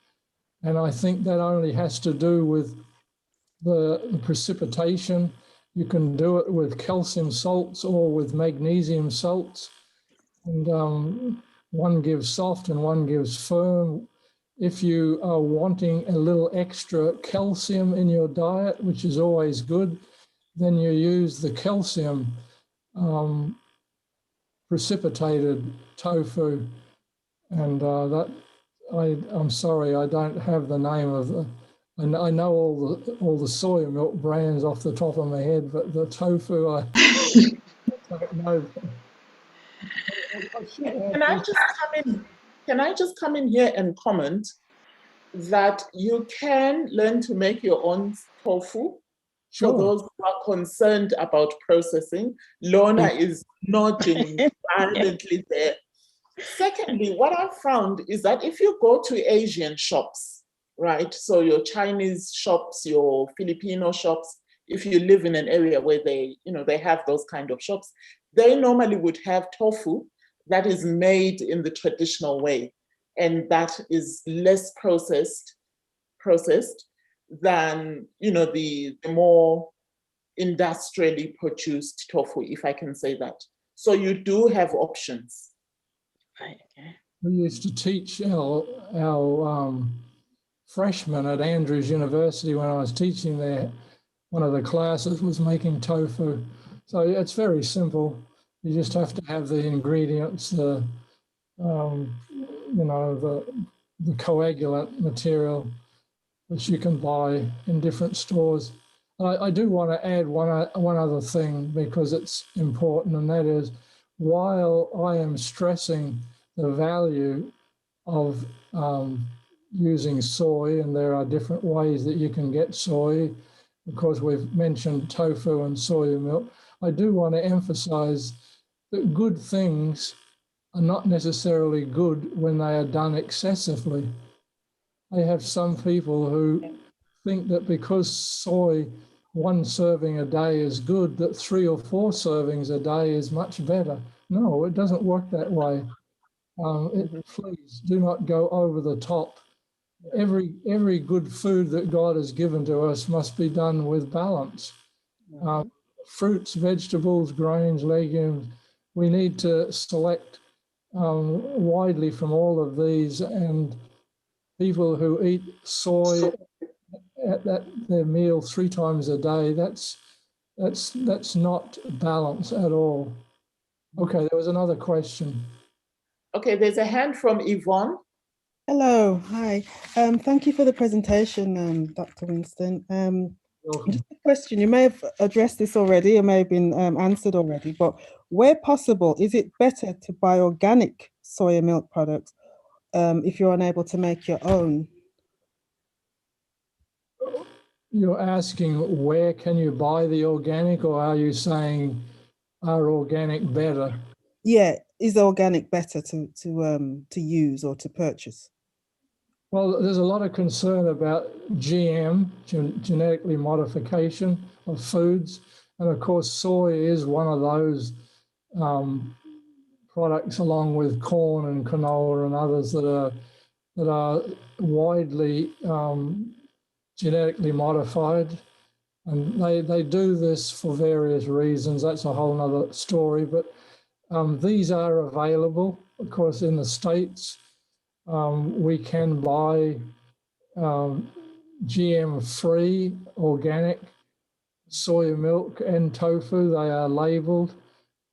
Speaker 2: and I think that only has to do with the precipitation. You can do it with calcium salts or with magnesium salts. And one gives soft and one gives firm. If you are wanting a little extra calcium in your diet, which is always good, then you use the calcium precipitated tofu. And I'm sorry, I don't have the name of the. I know all the soya milk brands off the top of my head, but the tofu I don't know.
Speaker 1: Can I just come in? Can I just come in here and comment that you can learn to make your own tofu?
Speaker 2: Sure.
Speaker 1: For those who are concerned about processing, Lorna is nodding violently there. Secondly, what I've found is that if you go to Asian shops, right, so your Chinese shops, your Filipino shops, if you live in an area where they have those kind of shops, they normally would have tofu that is made in the traditional way, and that is less processed than the more industrially produced tofu, if I can say that. So you do have options.
Speaker 5: Right, okay.
Speaker 2: We used to teach our freshmen at Andrews University when I was teaching there. One of the classes was making tofu. So it's very simple. You just have to have the ingredients, the coagulant material, which you can buy in different stores. I do want to add one other thing because it's important, and that is, while I am stressing the value of using soy, and there are different ways that you can get soy, because we've mentioned tofu and soya milk, I do want to emphasize that good things are not necessarily good when they are done excessively. I have some people who think that because soy, one serving a day is good, that 3 or 4 servings a day is much better. No, it doesn't work that way. Please do not go over the top. Every good food that God has given to us must be done with balance. Fruits, vegetables, grains, legumes, we need to select widely from all of these, and people who eat soy at their meal 3 times a day, that's not balance at all. Okay, there was another question.
Speaker 1: Okay, there's a hand from Yvonne.
Speaker 7: Hello, hi. Thank you for the presentation, Dr. Winston. Just a question, you may have addressed this already, it may have been answered already, but where possible, is it better to buy organic soya milk products if you're unable to make your own?
Speaker 2: You're asking where can you buy the organic, or are you saying are organic better?
Speaker 7: Yeah, is organic better to use or to purchase?
Speaker 2: Well, there's a lot of concern about GM, genetically modification of foods. And of course, soy is one of those products, along with corn and canola and others that are widely genetically modified. And they do this for various reasons. That's a whole nother story. But these are available, of course, in the States. We can buy GM-free organic soya milk and tofu. They are labeled.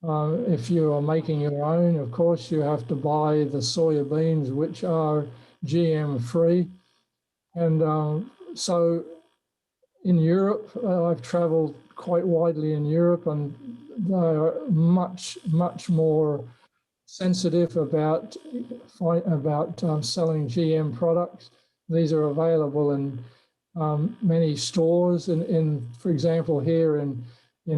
Speaker 2: If you are making your own, of course, you have to buy the soya beans, which are GM-free. And so in Europe, I've traveled quite widely in Europe, and they are much, much more sensitive about selling GM products. These are available in many stores. For example, here in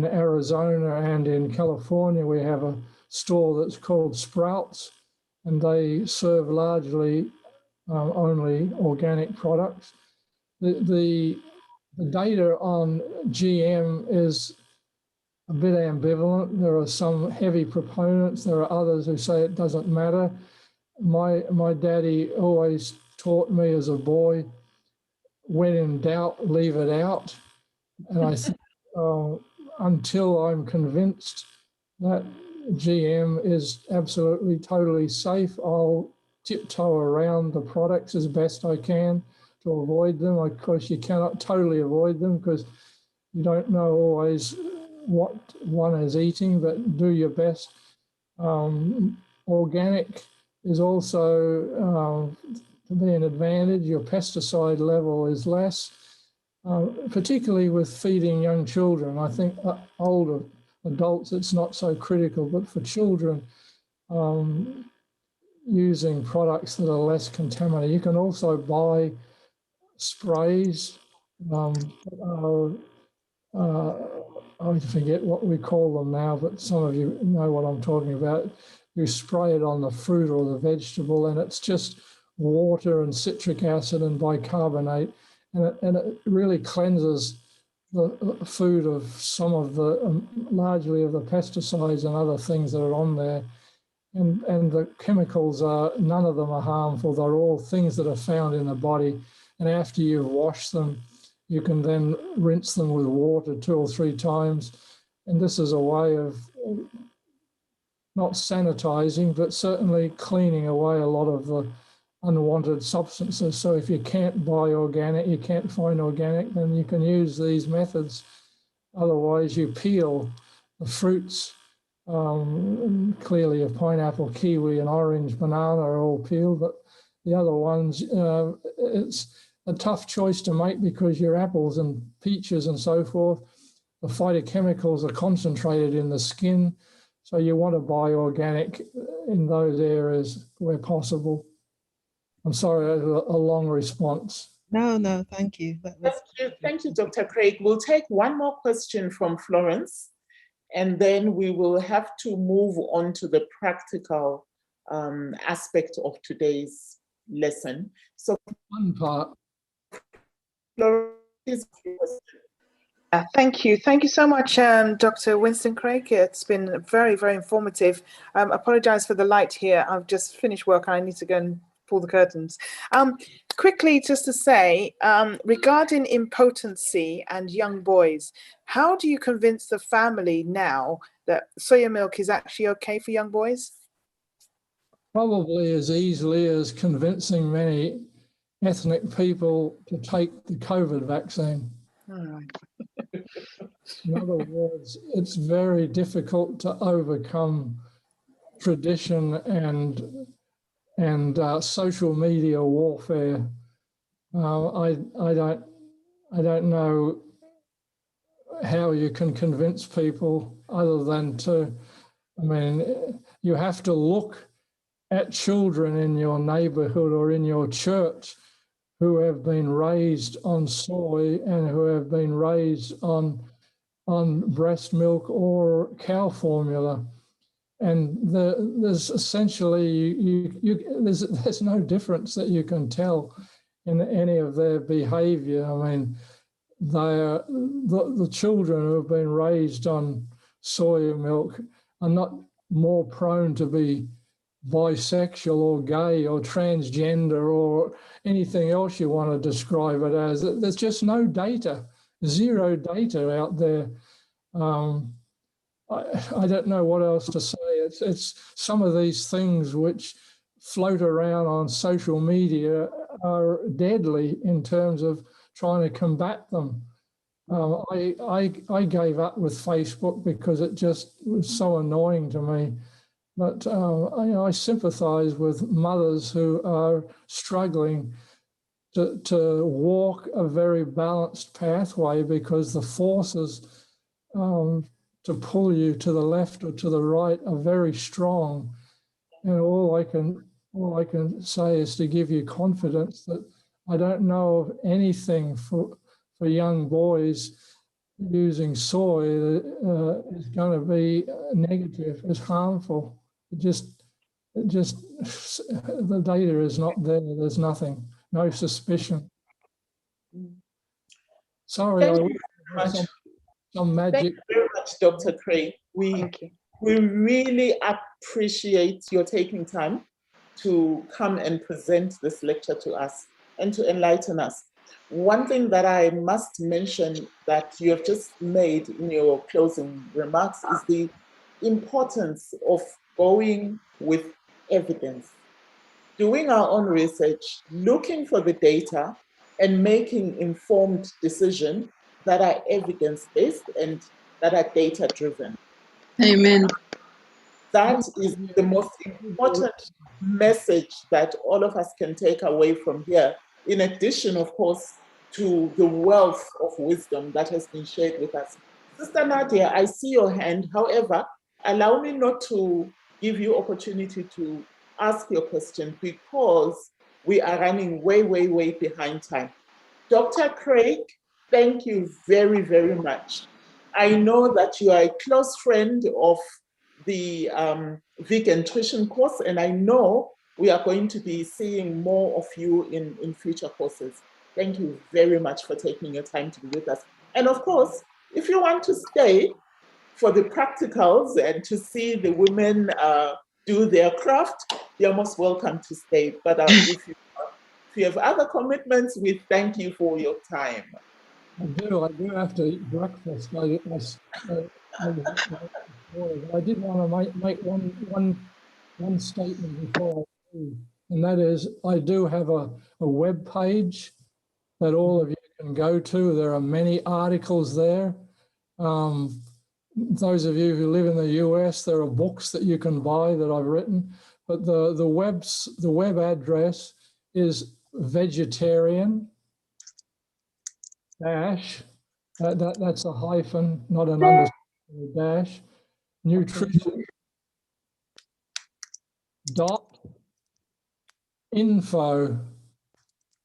Speaker 2: Arizona and in California, we have a store that's called Sprouts, and they serve largely only organic products. The data on GM is a bit ambivalent. There are some heavy proponents. There are others who say it doesn't matter. My daddy always taught me as a boy, when in doubt, leave it out. And I think until I'm convinced that GM is absolutely totally safe. I'll tiptoe around the products as best I can to avoid them. Of course, you cannot totally avoid them because you don't know always what one is eating, but do your best. Organic is also to be an advantage. Your pesticide level is less, particularly with feeding young children. I think older adults, it's not so critical, but for children, using products that are less contaminated. You can also buy sprays. I forget what we call them now, but some of you know what I'm talking about. You spray it on the fruit or the vegetable, and it's just water and citric acid and bicarbonate, and it really cleanses the food of some of the, largely of the pesticides and other things that are on there. And the chemicals are, none of them are harmful. They're all things that are found in the body. And after you wash them, you can then rinse them with water 2 or 3 times. And this is a way of not sanitizing, but certainly cleaning away a lot of the unwanted substances. So if you can't buy organic, you can't find organic, then you can use these methods. Otherwise, you peel the fruits. Clearly, a pineapple, kiwi, and orange, banana are all peeled, but the other ones, it's a tough choice to make because your apples and peaches and so forth, the phytochemicals are concentrated in the skin. So you want to buy organic in those areas where possible. I'm sorry, a long response.
Speaker 7: No, thank you.
Speaker 1: Thank you, Dr. Craig. We'll take one more question from Florence, and then we will have to move on to the practical aspect of today's lesson. So,
Speaker 2: one part.
Speaker 1: Florence,
Speaker 8: thank you. Thank you so much, Dr. Winston Craig. It's been very, very informative. Apologize for the light here. I've just finished work and I need to go and pull the curtains. Quickly, just to say, regarding impotency and young boys, how do you convince the family now that soya milk is actually okay for young boys?
Speaker 2: Probably as easily as convincing many ethnic people to take the COVID vaccine.
Speaker 8: All right.
Speaker 2: In other words, it's very difficult to overcome tradition and social media warfare. I don't know how you can convince people other than to, I mean, you have to look at children in your neighborhood or in your church who have been raised on soy and who have been raised on breast milk or cow formula. And there's essentially, there's no difference that you can tell in any of their behavior. I mean, the children who have been raised on soya milk are not more prone to be bisexual or gay or transgender or anything else you want to describe it as. There's just no data, zero data out there. I don't know what else to say. It's some of these things which float around on social media are deadly in terms of trying to combat them. I gave up with Facebook because it just was so annoying to me. But I sympathise with mothers who are struggling to walk a very balanced pathway because the forces to pull you to the left or to the right are very strong. And all I can say is to give you confidence that I don't know of anything for young boys using soy that is going to be negative, is harmful. It just the data is not there. There's nothing, no suspicion. Sorry,
Speaker 1: thank you very much.
Speaker 2: Some magic.
Speaker 1: Thank you very much, Dr. Craig. We really appreciate your taking time to come and present this lecture to us and to enlighten us. One thing that I must mention that you have just made in your closing remarks is the importance of going with evidence, doing our own research, looking for the data, and making informed decisions that are evidence-based and that are data-driven.
Speaker 3: Amen.
Speaker 1: That is the most important message that all of us can take away from here, in addition, of course, to the wealth of wisdom that has been shared with us. Sister Nadia, I see your hand. However, allow me not to give you opportunity to ask your question because we are running way, way, way behind time. Dr. Craig, thank you very, very much. I know that you are a close friend of the VeganTrition course, and I know we are going to be seeing more of you in future courses. Thank you very much for taking your time to be with us. And of course, if you want to stay for the practicals and to see the women do their craft, you're most welcome to stay. But if you have other commitments, we thank you for your time.
Speaker 2: I do have to eat breakfast. I did want to make one statement before I leave, and that is I do have a web page that all of you can go to. There are many articles there. Those of you who live in the US, there are books that you can buy that I've written, but the web address is vegetarian dash, that's a hyphen, not an underscore, dash, nutrition dot info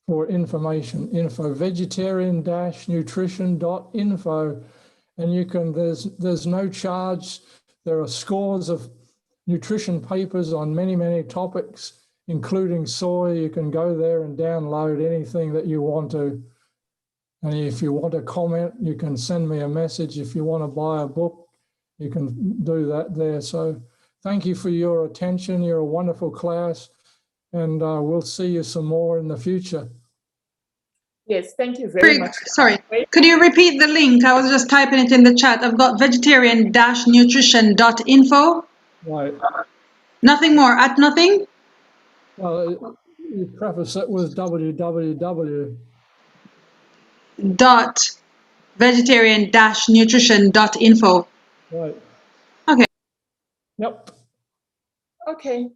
Speaker 2: for information, vegetarian dash nutrition dot info. And you can, there's no charge. There are scores of nutrition papers on many, many topics, including soy. You can go there and download anything that you want to. And if you want to comment, you can send me a message. If you want to buy a book, you can do that there. So thank you for your attention. You're a wonderful class, and we'll see you some more in the future.
Speaker 1: Yes, thank you very much.
Speaker 3: Sorry, could you repeat the link? I was just typing it in the chat. I've got vegetarian-nutrition.info.
Speaker 2: Right.
Speaker 3: Nothing more, at nothing?
Speaker 2: Well, you preface it with www.
Speaker 3: vegetarian-nutrition.info.
Speaker 2: Right.
Speaker 3: Okay.
Speaker 2: Yep.
Speaker 1: Okay.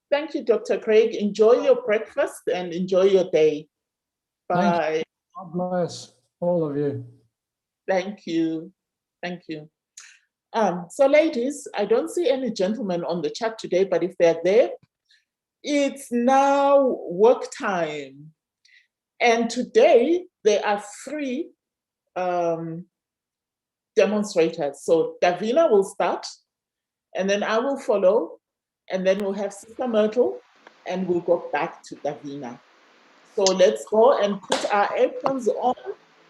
Speaker 1: Thank you, Dr. Craig. Enjoy your breakfast and enjoy your day. Bye.
Speaker 2: God bless all of you.
Speaker 1: Thank you. Thank you. So ladies, I don't see any gentlemen on the chat today, but if they're there, it's now work time. And today there are 3 demonstrators. So Davina will start, and then I will follow, and then we'll have Sister Myrtle, and we'll go back to Davina. So let's go and put our aprons on.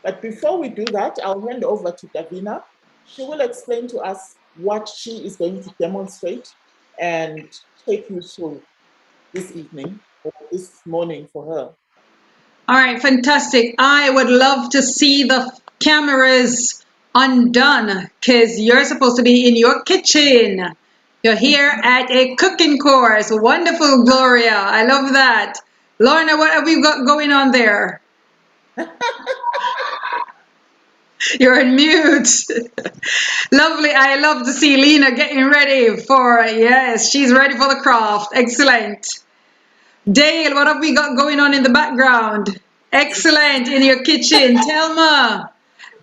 Speaker 1: But before we do that, I'll hand over to Davina. She will explain to us what she is going to demonstrate and take you through this evening or this morning for her.
Speaker 3: All right, fantastic. I would love to see the cameras undone because you're supposed to be in your kitchen. You're here at a cooking course. Wonderful, Gloria. I love that. Lorna, what have we got going on there? You're on mute. Lovely. I love to see Lena getting ready for, yes, she's ready for the craft. Excellent. Dale, what have we got going on in the background? Excellent, in your kitchen. Telma,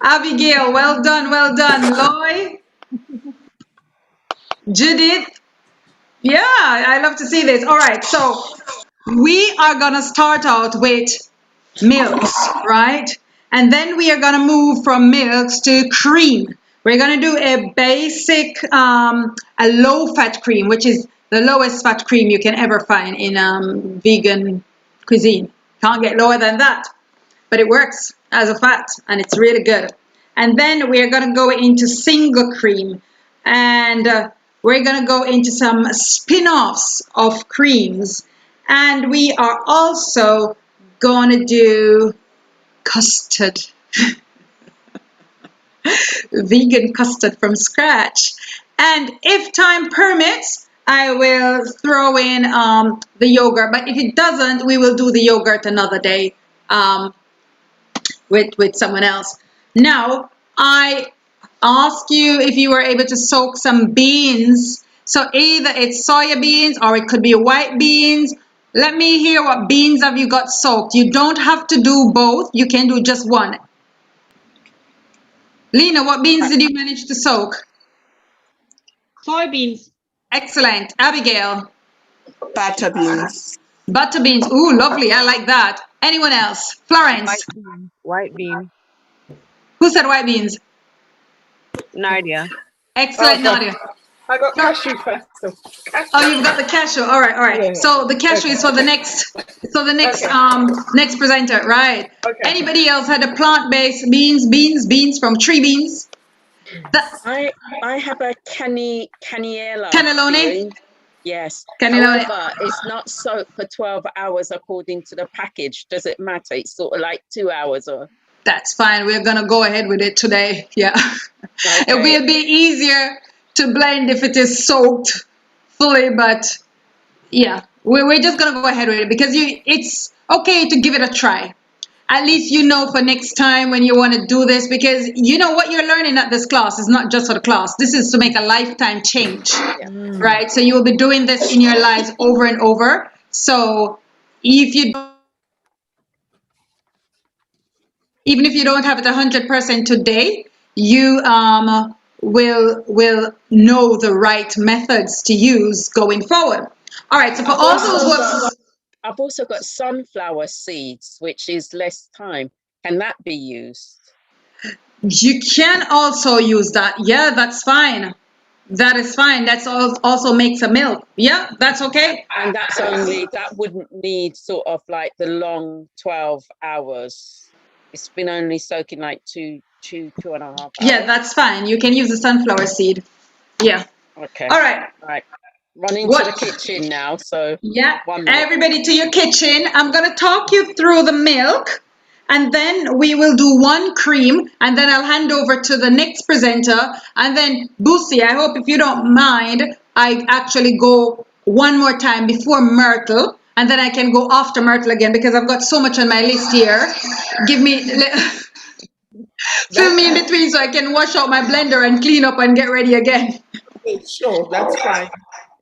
Speaker 3: Abigail, well done, well done. Loy, Judith. Yeah, I love to see this. All right, so we are gonna start out with milks, right? And then we are gonna move from milks to cream. We're gonna do a basic, a low-fat cream, which is the lowest fat cream you can ever find in vegan cuisine. Can't get lower than that, but it works as a fat, and it's really good. And then we're gonna go into single cream, and we're gonna go into some spin-offs of creams, and we are also gonna do custard. Vegan custard from scratch. And if time permits, I will throw in the yogurt. But if it doesn't, we will do the yogurt another day with someone else. Now, I ask you if you were able to soak some beans. So either it's soya beans or it could be white beans. Let me hear what beans have you got soaked. You don't have to do both. You can do just one. Lena, what beans did you manage to soak?
Speaker 4: Soybeans.
Speaker 3: Excellent. Abigail?
Speaker 1: Butter beans.
Speaker 3: Butter beans. Ooh, lovely. I like that. Anyone else? Florence?
Speaker 6: White bean.
Speaker 3: Who said white beans?
Speaker 6: Nadia.
Speaker 3: Excellent, Nadia.
Speaker 8: I got cashew first. So cashew.
Speaker 3: Oh, you've got the cashew. All right, all right.
Speaker 8: Yeah.
Speaker 3: So the cashew is for the next, next presenter, right?
Speaker 8: Okay.
Speaker 3: Anybody else had a plant-based beans from tree beans?
Speaker 5: I have a cannelloni.
Speaker 3: Cannelloni?
Speaker 5: Yes.
Speaker 3: Cannelloni.
Speaker 5: However, it's not soaked for 12 hours according to the package. Does it matter? It's sort of like 2 hours or...
Speaker 3: That's fine. We're going to go ahead with it today. Yeah.
Speaker 5: Okay.
Speaker 3: It will be easier to blend if it is soaked fully, but yeah, we're just going to go ahead with it because it's okay to give it a try. At least you know for next time when you want to do this, because you know what you're learning at this class is not just for the class. This is to make a lifetime change, right? So you will be doing this in your lives over and over. So even if you don't have it 100% today, you will know the right methods to use going forward. All right, so for all those
Speaker 5: I've also got sunflower seeds, which is less time. Can that be used?
Speaker 3: you can also use that. Yeah, that's fine. That is fine. That's also makes a milk. Yeah, that's okay.
Speaker 5: And that wouldn't need sort of like the long 12 hours. It's been only soaking like two and a half hours.
Speaker 3: Yeah, that's fine. You can use the sunflower seed. Yeah.
Speaker 5: Okay.
Speaker 3: All right.
Speaker 5: Running to the kitchen now. So
Speaker 3: yeah,
Speaker 5: 1 minute.
Speaker 3: Everybody to your kitchen. I'm going to talk you through the milk, and then we will do one cream, and then I'll hand over to the next presenter. And then Boosie, I hope if you don't mind, I actually go one more time before Myrtle, and then I can go after Myrtle again because I've got so much on my list here. Give me... Fill me in between so I can wash out my blender and clean up and get ready again.
Speaker 1: Okay, sure, that's fine.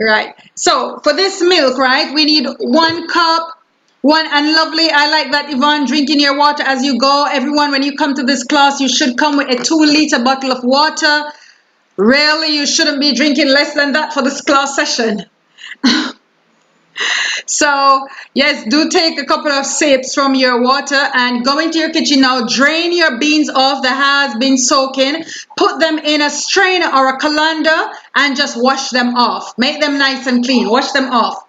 Speaker 3: Right. So for this milk, right, we need 1 cup. And lovely, I like that, Yvonne, drinking your water as you go. Everyone, when you come to this class, you should come with a 2-liter bottle of water. Really, you shouldn't be drinking less than that for this class session. So, yes, do take a couple of sips from your water and go into your kitchen now. Drain your beans off that has been soaking. Put them in a strainer or a colander and just wash them off. Make them nice and clean. Wash them off.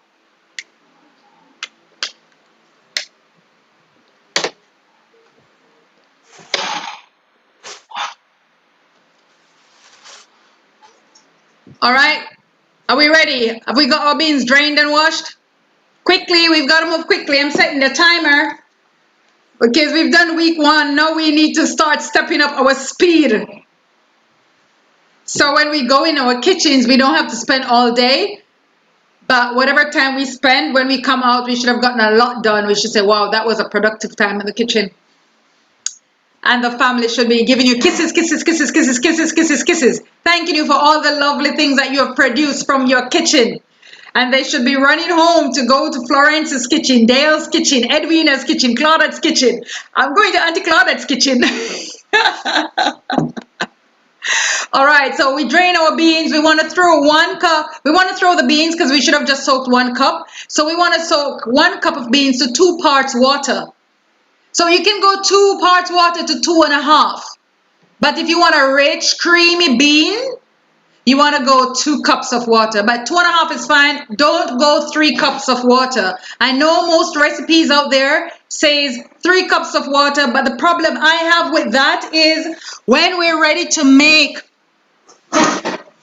Speaker 3: All right. Are we ready? Have we got our beans drained and washed? Quickly, we've got to move quickly. I'm setting the timer because we've done week 1. Now we need to start stepping up our speed. So when we go in our kitchens, we don't have to spend all day. But whatever time we spend, when we come out, we should have gotten a lot done. We should say, wow, that was a productive time in the kitchen. And the family should be giving you kisses, kisses, kisses, kisses, kisses, kisses, kisses. Thanking you for all the lovely things that you have produced from your kitchen. And they should be running home to go to Florence's kitchen, Dale's kitchen, Edwina's kitchen, Claudette's kitchen. I'm going to Auntie Claudette's kitchen. All right, so we drain our beans. We want to throw 1 cup. We want to throw the beans because we should have just soaked 1 cup. So we want to soak 1 cup of beans to 2 parts water. So you can go 2 parts water to 2.5. But if you want a rich, creamy bean, you want to go 2 cups of water, but 2.5 is fine. Don't go 3 cups of water. I know most recipes out there says 3 cups of water, but the problem I have with that is when we're ready to make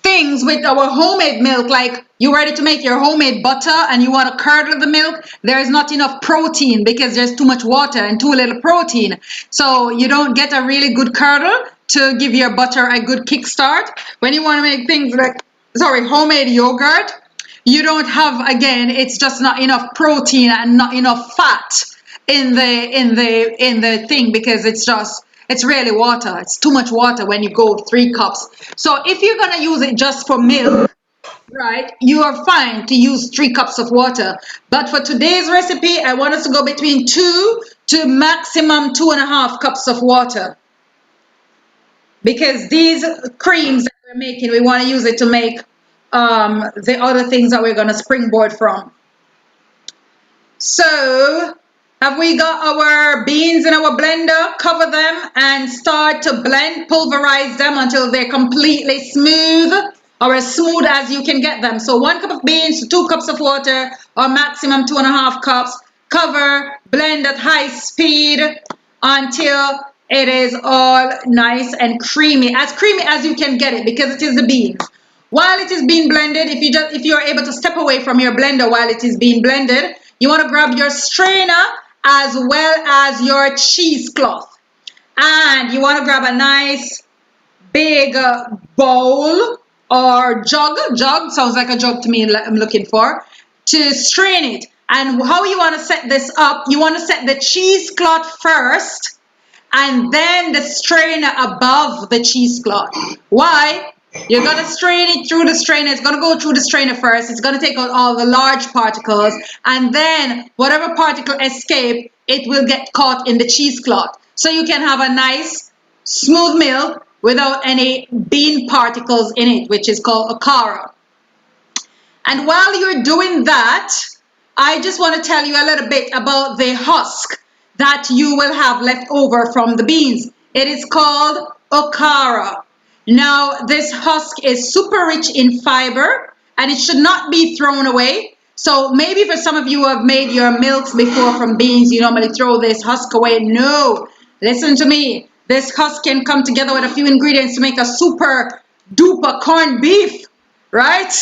Speaker 3: things with our homemade milk, like you're ready to make your homemade butter and you want to curdle the milk, there is not enough protein because there's too much water and too little protein. So you don't get a really good curdle to give your butter a good kickstart. When you want to make things like homemade yogurt, you don't have, again, it's just not enough protein and not enough fat in the thing, because it's really water. It's too much water when you go 3 cups. So if you're gonna use it just for milk, right, you are fine to use 3 cups of water. But for today's recipe, I want us to go between 2 to maximum 2.5 cups of water. Because these creams that we're making, we want to use it to make the other things that we're going to springboard from. So, have we got our beans in our blender? Cover them and start to blend, pulverize them until they're completely smooth, or as smooth as you can get them. So 1 cup of beans to 2 cups of water, or maximum 2.5 cups. Cover, blend at high speed until it is all nice and creamy as you can get it, because it is the beans. While it is being blended, if you are able to step away from your blender while it is being blended, you want to grab your strainer as well as your cheesecloth, and you want to grab a nice big bowl or jug sounds like a jug to me, I'm looking for, to strain it. And how you want to set this up, you want to set the cheesecloth first and then the strainer above the cheesecloth. Why? You're going to strain it through the strainer. It's going to go through the strainer first. It's going to take out all the large particles, and then whatever particle escape, it will get caught in the cheesecloth. So you can have a nice smooth milk without any bean particles in it, which is called okara. And while you're doing that, I just want to tell you a little bit about the husk that you will have left over from the beans. It is called okara. Now, this husk is super rich in fiber, and it should not be thrown away. So maybe for some of you who have made your milks before from beans, you normally throw this husk away. No, listen to me. This husk can come together with a few ingredients to make a super duper corned beef, right?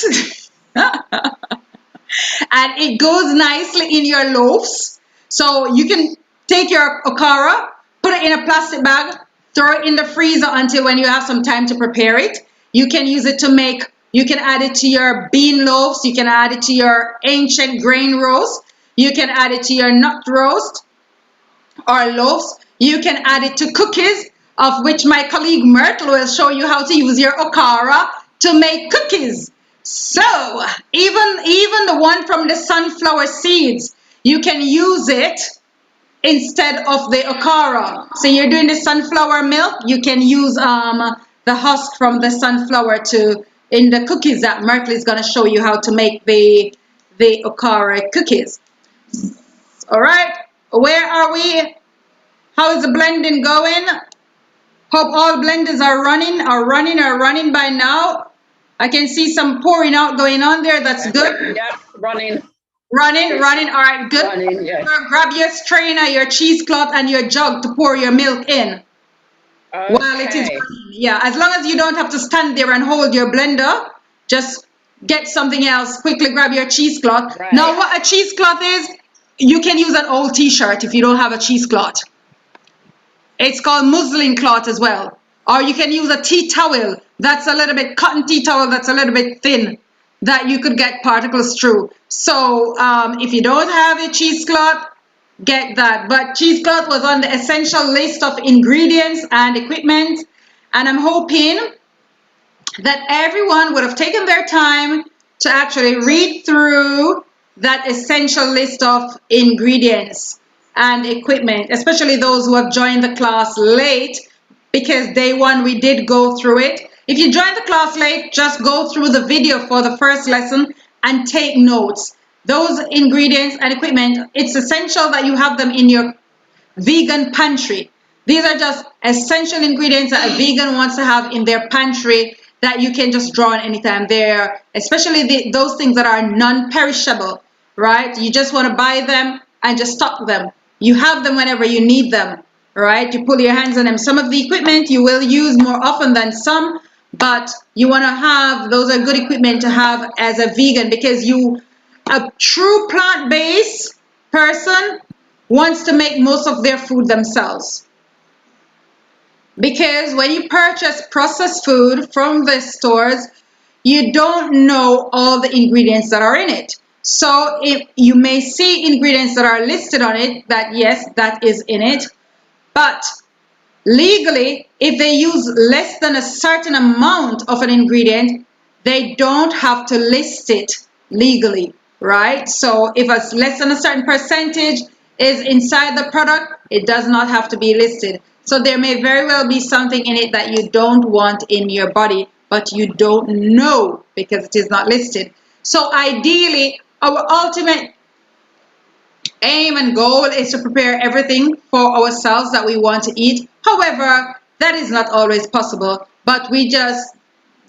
Speaker 3: And it goes nicely in your loaves. So you can take your okara, put it in a plastic bag, throw it in the freezer until when you have some time to prepare it. You can use it to make, you can add it to your bean loaves, you can add it to your ancient grain roast, you can add it to your nut roast or loaves, you can add it to cookies, of which my colleague Myrtle will show you how to use your okara to make cookies. So even the one from the sunflower seeds, you can use it instead of the okara. So you're doing the sunflower milk, you can use the husk from the sunflower in the cookies that Myrtle is going to show you how to make the okara cookies. All right, where are we? How is the blending going? Hope all blenders are running by now. I can see some pouring out going on there. That's good.
Speaker 5: Yeah, running.
Speaker 3: Running. All right, good.
Speaker 5: Running, yes.
Speaker 3: Grab your strainer, your cheesecloth, and your jug to pour your milk in.
Speaker 5: Okay.
Speaker 3: While it is running. Yeah, as long as you don't have to stand there and hold your blender, just get something else. Quickly grab your cheesecloth.
Speaker 5: Right.
Speaker 3: Now, what a cheesecloth is, you can use an old t-shirt if you don't have a cheesecloth. It's called muslin cloth as well. Or you can use a tea towel that's a little bit, cotton tea towel that's a little bit thin, that you could get particles through. So if you don't have a cheesecloth, get that. But cheesecloth was on the essential list of ingredients and equipment. And I'm hoping that everyone would have taken their time to actually read through that essential list of ingredients and equipment, especially those who have joined the class late, because day one we did go through it. If you joined the class late, just go through the video for the first lesson and take notes. Those ingredients and equipment, it's essential that you have them in your vegan pantry. These are just essential ingredients that a vegan wants to have in their pantry that you can just draw on anytime. They're especially those things that are non-perishable, right? You just want to buy them and just stock them. You have them whenever you need them, right? You pull your hands on them. Some of the equipment you will use more often than some, but you want to have, those are good equipment to have as a vegan, because a true plant-based person wants to make most of their food themselves. Because when you purchase processed food from the stores, you don't know all the ingredients that are in it. So if you may see ingredients that are listed on it, that yes, that is in it, but legally, if they use less than a certain amount of an ingredient, they don't have to list it legally, right? So if it's less than a certain percentage is inside the product, it does not have to be listed. So there may very well be something in it that you don't want in your body, but you don't know because it is not listed. So ideally, our ultimate aim and goal is to prepare everything for ourselves that we want to eat. However, that is not always possible, but we just,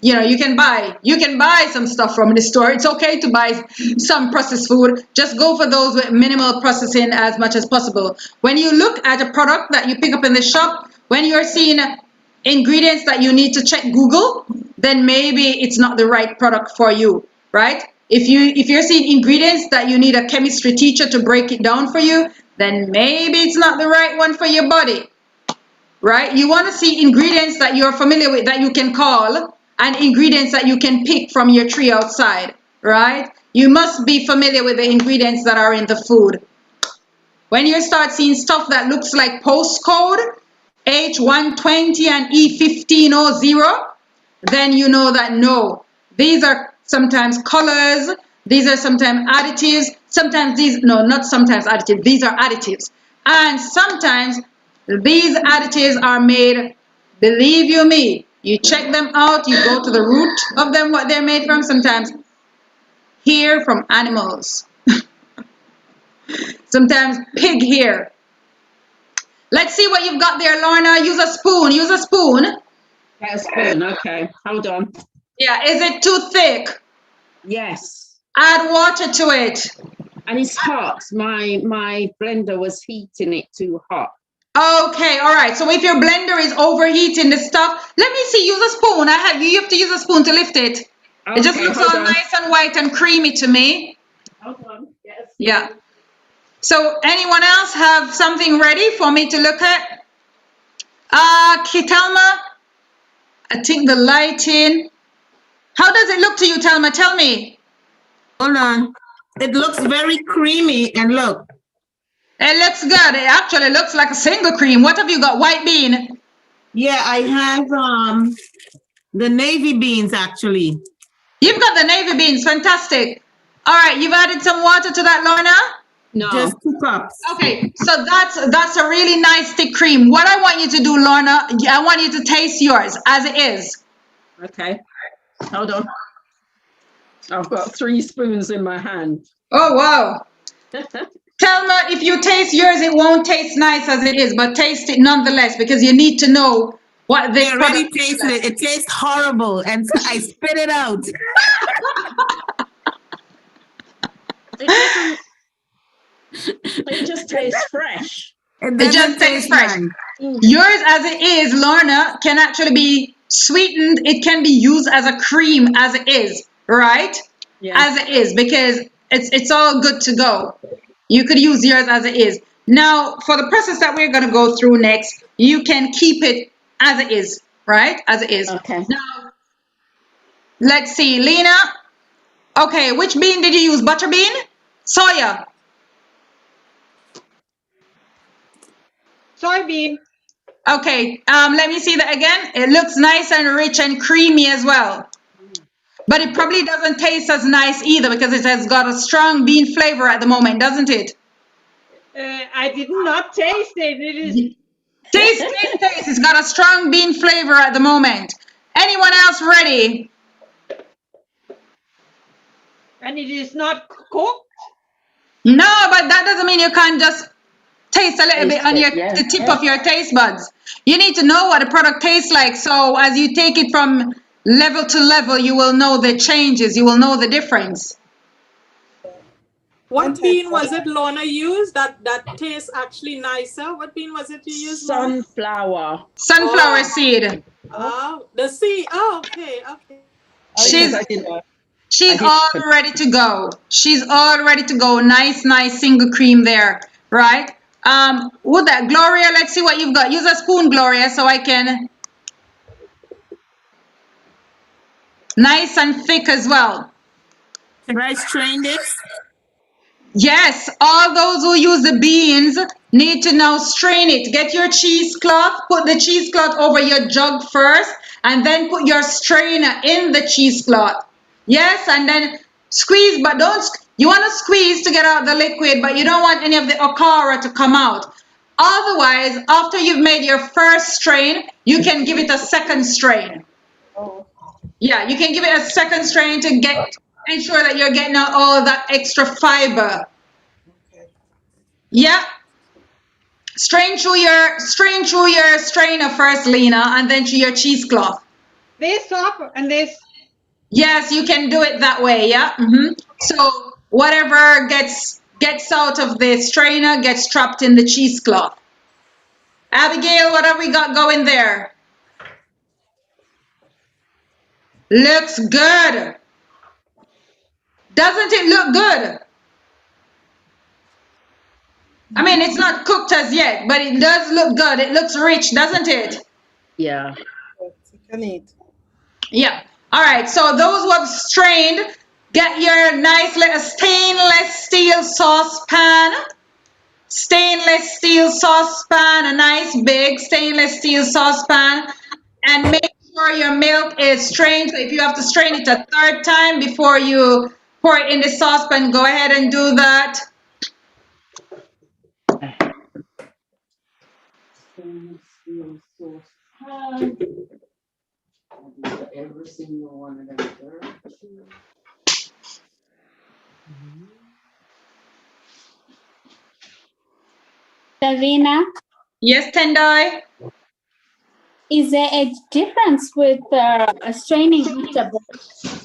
Speaker 3: you know, you can buy some stuff from the store. It's okay to buy some processed food. Just go for those with minimal processing as much as possible. When you look at a product that you pick up in the shop, when you're seeing ingredients that you need to check Google, then maybe it's not the right product for you, right? If you're seeing ingredients that you need a chemistry teacher to break it down for you, then maybe it's not the right one for your body, right? You want to see ingredients that you're familiar with that you can call and ingredients that you can pick from your tree outside, right? You must be familiar with the ingredients that are in the food. When you start seeing stuff that looks like postcode, H120 and E1500, then you know that no, these are sometimes colors, these are sometimes additives, sometimes these, no, not sometimes additives, these are additives. And sometimes these additives are made, believe you me, you check them out, you go to the root of them, what they're made from, sometimes hair from animals, sometimes pig hair. Let's see what you've got there, Lorna. Use a spoon, use a spoon.
Speaker 4: A spoon, okay, hold on.
Speaker 3: Yeah, is it too thick?
Speaker 4: Yes.
Speaker 3: Add water to it.
Speaker 4: And it's hot. My blender was heating it too hot.
Speaker 3: Okay, all right. So if your blender is overheating the stuff, let me see. Use a spoon. You have to use a spoon to lift it. Okay, it just looks all nice and white and creamy to me.
Speaker 4: Hold on. Yes.
Speaker 3: Yeah. So anyone else have something ready for me to look at? Telma, I think the lighting. How does it look to you, Telma? Tell me.
Speaker 1: Hold on. It looks very creamy, and look.
Speaker 3: It looks good. It actually looks like a single cream. What have you got? White bean?
Speaker 1: Yeah, I have the navy beans actually.
Speaker 3: You've got the navy beans. Fantastic. All right, you've added some water to that, Lorna?
Speaker 4: No.
Speaker 1: Just 2 cups.
Speaker 3: Okay, so that's a really nice thick cream. What I want you to do, Lorna, I want you to taste yours as it is.
Speaker 4: Okay. Hold on. I've got 3 spoons in my hand.
Speaker 3: Oh, wow. Telma, if you taste yours, it won't taste nice as it is, but taste it nonetheless because you need to know what this
Speaker 1: product already tasted it. It tastes horrible, and so I spit it out.
Speaker 4: It just tastes fresh.
Speaker 3: It just tastes fresh. Yours as it is, Lorna, can actually be sweetened. It can be used as a cream as it is, right? Yeah. As it is, because it's all good to go. You could use yours as it is. Now, for the process that we're going to go through next, you can keep it as it is, right? As it is. Okay. Now, let's see. Lena, okay, which bean did you use? Butter bean? Soya?
Speaker 1: Soybean.
Speaker 3: Okay, let me see that again. It looks nice and rich and creamy as well. But it probably doesn't taste as nice either because it has got a strong bean flavor at the moment, doesn't it?
Speaker 1: I did not taste it. It is...
Speaker 3: Taste. It's got a strong bean flavor at the moment. Anyone else ready?
Speaker 1: And it is not cooked?
Speaker 3: No, but that doesn't mean you can't just taste a little bit on the tip of your taste buds. You need to know what a product tastes like. So as you take it from level to level, you will know the changes. You will know the difference.
Speaker 9: What bean was it Lorna used that tastes actually nicer? What bean was it you used?
Speaker 4: Sunflower.
Speaker 3: Sunflower seed.
Speaker 9: Oh, the seed. Oh, okay.
Speaker 3: She's all ready to go. She's all ready to go. Nice single cream there, right? With that, Gloria, let's see what you've got. Use a spoon, Gloria, so I can. Nice and thick as well.
Speaker 4: Can I strain this?
Speaker 3: Yes, all those who use the beans need to now strain it. Get your cheesecloth, put the cheesecloth over your jug first, and then put your strainer in the cheesecloth. Yes, and then squeeze, but you want to squeeze to get out the liquid, but you don't want any of the okara to come out. Otherwise, after you've made your first strain, you can give it a second strain.
Speaker 1: Oh.
Speaker 3: Yeah, you can give it a second strain to ensure that you're getting out all that extra fiber.
Speaker 1: Okay.
Speaker 3: Yeah. Strain through your strainer first, Lena, and then through your cheesecloth. This up and this. Yes, you can do it that way. Yeah. So whatever gets out of the strainer gets trapped in the cheesecloth. Abigail, what have we got going there? Looks good. Doesn't it look good? I mean, it's not cooked as yet, but it does look good. It looks rich, doesn't it?
Speaker 5: Yeah.
Speaker 1: You can eat.
Speaker 3: Yeah. All right. So those who have strained, get your nice little stainless steel saucepan. Stainless steel saucepan, a nice big stainless steel saucepan. And make sure your milk is strained. So if you have to strain it a third time before you pour it in the saucepan, go ahead and do that.
Speaker 5: Stainless steel saucepan. Every single one of them.
Speaker 10: Davina,
Speaker 3: Yes, Tendai?
Speaker 10: is there a difference with straining after boiling?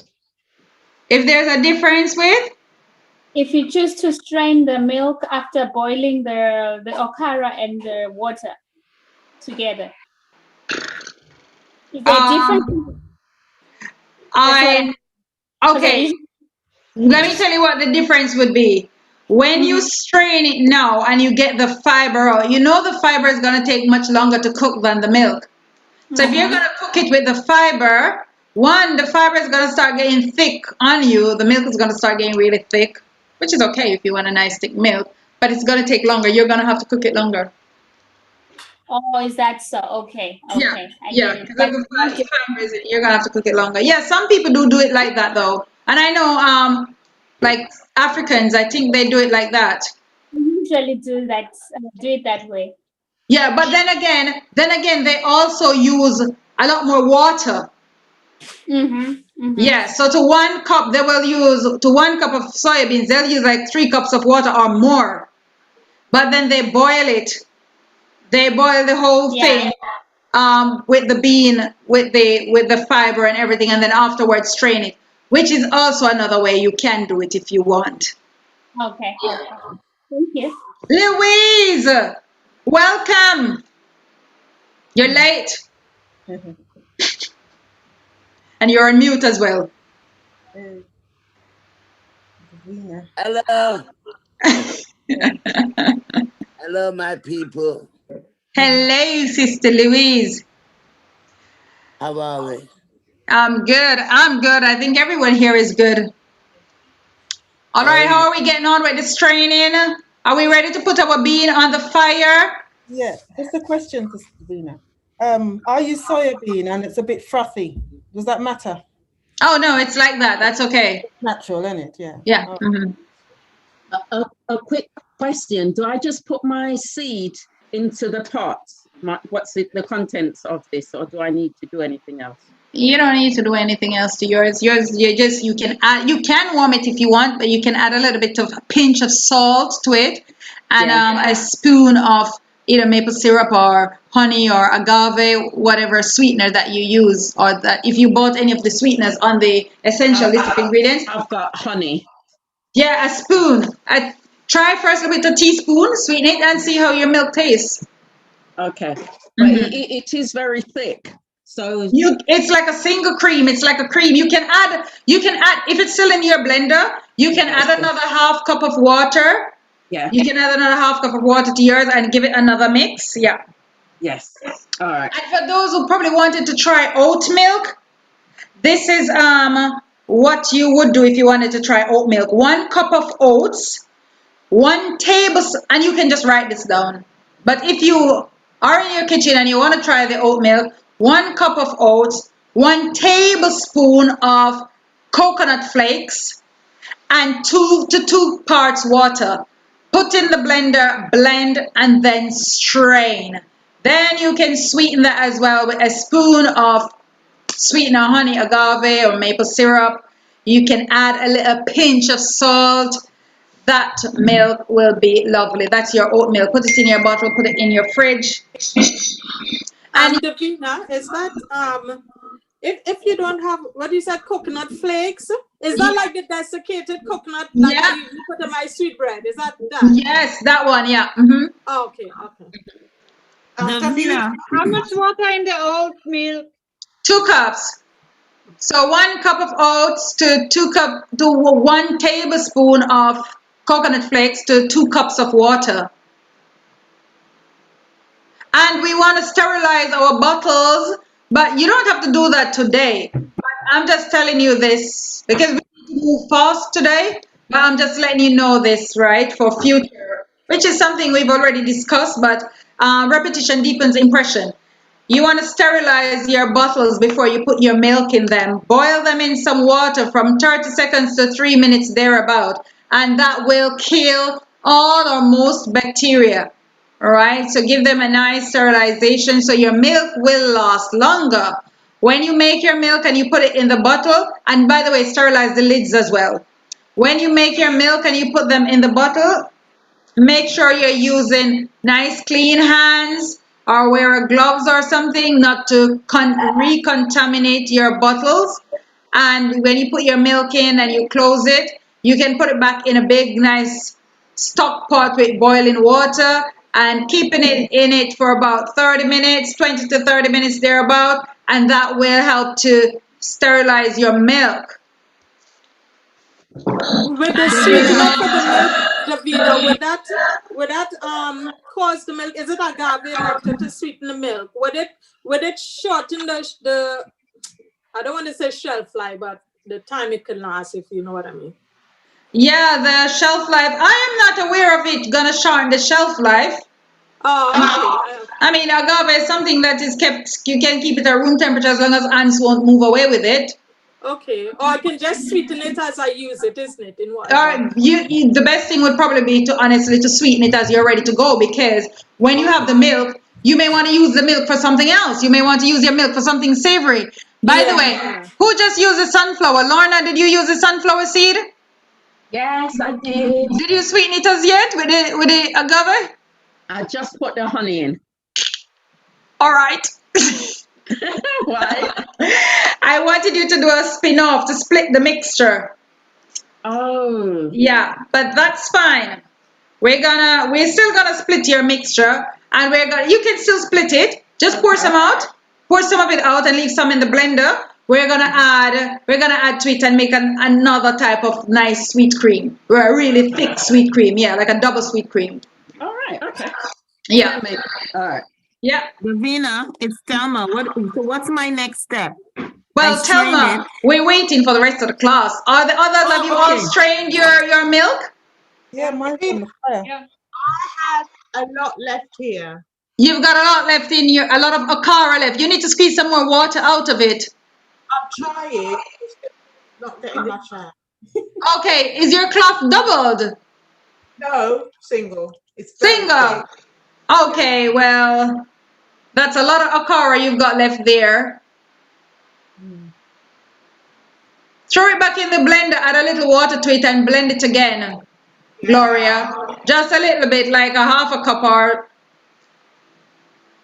Speaker 3: If there's a difference with?
Speaker 10: If you choose to strain the milk after boiling the okara and the water together. Is there a difference?
Speaker 3: Okay. Let me tell you what the difference would be. When you strain it now and you get the fiber out, you know the fiber is going to take much longer to cook than the milk. So if you're going to cook it with the fiber, the fiber is going to start getting thick on you. The milk is going to start getting really thick, which is okay if you want a nice thick milk, but it's going to take longer. You're going to have to cook it longer.
Speaker 10: Oh, is that so? Okay. Okay.
Speaker 3: Yeah, because the fiber is, you're going to have to cook it longer. Yeah, some people do it like that though. And I know, like Africans, I think they do it like that.
Speaker 10: We usually do it that way.
Speaker 3: Yeah, but then again, they also use a lot more water. Yeah, so to 1 cup, to 1 cup of soybeans, they'll use like 3 cups of water or more. But then they boil it. They boil the whole thing with the bean, with the fiber and everything, and then afterwards strain it, which is also another way you can do it if you want.
Speaker 10: Okay. Thank you.
Speaker 3: Louise, welcome. You're late. And you're on mute as well.
Speaker 11: Hello. Hello, my people.
Speaker 3: Hello, Sister Louise.
Speaker 11: How are we?
Speaker 3: I'm good. I think everyone here is good. All right, how are we getting on with the straining? Are we ready to put our bean on the fire?
Speaker 1: Yeah, just a question to Davina. I use soya bean and it's a bit frothy. Does that matter?
Speaker 3: Oh, no, it's like that. That's okay.
Speaker 1: It's natural, isn't it? Yeah.
Speaker 3: Yeah.
Speaker 5: A quick question. Do I just put my seed into the pot? What's the contents of this, or do I need to do anything else?
Speaker 3: You don't need to do anything else to yours. You can add, you can warm it if you want, but you can add a little bit of a pinch of salt to it and a spoon of either maple syrup or honey or agave, whatever sweetener that you use, or that if you bought any of the sweeteners on the essential list of ingredients.
Speaker 5: I've got honey.
Speaker 3: Yeah, a spoon. Try first with a teaspoon, sweeten it, and see how your milk tastes.
Speaker 5: Okay, but it is very thick. So
Speaker 3: it's like a single cream. It's like a cream. You can add if it's still in your blender, you can add another half cup of water.
Speaker 5: Yeah.
Speaker 3: You can add another half cup of water to yours and give it another mix. Yeah.
Speaker 5: Yes. All right.
Speaker 3: And for those who probably wanted to try oat milk, This is what you would do if you wanted to try oat milk. 1 cup of oats, 1 tablespoon, and you can just write this down. But if you are in your kitchen and you want to try the oat milk, 1 cup of oats, 1 tablespoon of coconut flakes, and 2 to 2 parts water. Put in the blender, blend, and then strain. Then you can sweeten that as well with a spoon of sweetener, honey, agave, or maple syrup. You can add a little pinch of salt. That milk will be lovely. That's your oat milk. Put it in your bottle, put it in your fridge.
Speaker 9: And Davina, is that if you don't have what you said, coconut flakes, is that like the desiccated coconut like I usually put in my sweet bread? Is that that?
Speaker 3: Yes, that one, yeah. Mm-hmm.
Speaker 9: Oh, okay, okay.
Speaker 12: Davina, how much water in the oat milk?
Speaker 3: 2 cups. So 1 cup of oats to 1 tablespoon of coconut flakes to 2 cups of water. And we want to sterilize our bottles, but you don't have to do that today. I'm just telling you this because we need to move fast today, but I'm just letting you know this, right, for future, which is something we've already discussed, but repetition deepens impression. You want to sterilize your bottles before you put your milk in them. Boil them in some water from 30 seconds to 3 minutes thereabout, and that will kill all or most bacteria. All right, so give them a nice sterilization so your milk will last longer. When you make your milk and you put it in the bottle, and by the way, sterilize the lids as well. When you make your milk and you put them in the bottle, make sure you're using nice clean hands or wear gloves or something not to recontaminate your bottles. And when you put your milk in and you close it, you can put it back in a big nice stock pot with boiling water and keeping it in it for about 30 minutes, 20 to 30 minutes thereabout, and that will help to sterilize your milk.
Speaker 9: With the sweetener for the milk, Davina, would that cause the milk? Is it agave nectar to sweeten the milk? Would it shorten the I don't want to say shelf life, but the time it can last, if you know what I mean?
Speaker 3: Yeah, the shelf life. I am not aware of it gonna shorten the shelf life.
Speaker 9: Oh, okay.
Speaker 3: I mean, agave is something that is kept. You can keep it at room temperature as long as ants won't move away with it.
Speaker 9: Okay, or I can just sweeten it as I use it, isn't it? In what?
Speaker 3: The best thing would probably be to honestly to sweeten it as you're ready to go, because when you have the milk, you may want to use the milk for something else. You may want to use your milk for something savory. By the way, who just used the sunflower? Lorna, did you use the sunflower seed?
Speaker 5: Yes, I did.
Speaker 3: Did you sweeten it as yet with the agave?
Speaker 5: I just put the honey in.
Speaker 3: All right.
Speaker 5: Why?
Speaker 3: I wanted you to do a spin-off to split the mixture.
Speaker 5: Oh.
Speaker 3: Yeah, but that's fine. We're still gonna split your mixture, and you can still split it. Just pour some out, pour some of it out, and leave some in the blender. We're gonna add to it and make another type of nice sweet cream, a really thick sweet cream. Yeah, like a double sweet cream.
Speaker 5: All right. Okay.
Speaker 3: Yeah.
Speaker 5: All right.
Speaker 3: Yeah.
Speaker 12: Davina, it's Thelma. What's my next step?
Speaker 3: Well, Thelma, we're waiting for the rest of the class. Are the others, have you all strained your milk?
Speaker 7: Yeah, mine's on the fire.
Speaker 1: I have a lot left here.
Speaker 3: You've got a lot left in a lot of akara left. You need to squeeze some more water out of it.
Speaker 1: I'm trying. It's not getting much out.
Speaker 3: Okay, is your cloth doubled?
Speaker 1: No, single. It's
Speaker 3: single. Okay, well, that's a lot of akara you've got left there. Throw it back in the blender, add a little water to it and blend it again, Gloria. Just a little bit, like a half a cup or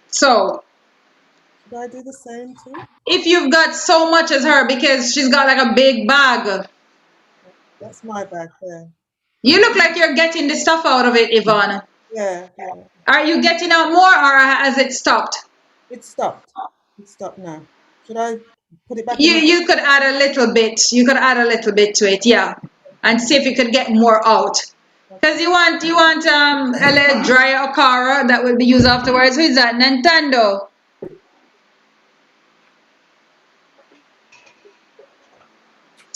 Speaker 3: so.
Speaker 7: Should I do the same too?
Speaker 3: If you've got so much as her, because she's got like a big bag.
Speaker 7: That's my bag there.
Speaker 3: You look like you're getting the stuff out of it, Yvonne.
Speaker 7: Yeah.
Speaker 3: Are you getting out more, or has it stopped?
Speaker 7: It stopped. It stopped now. Should I put it back?
Speaker 3: You could add a little bit. You could add a little bit to it, yeah, and see if you could get more out. Because you want a little drier akara that will be used afterwards. Who is that? Nintendo.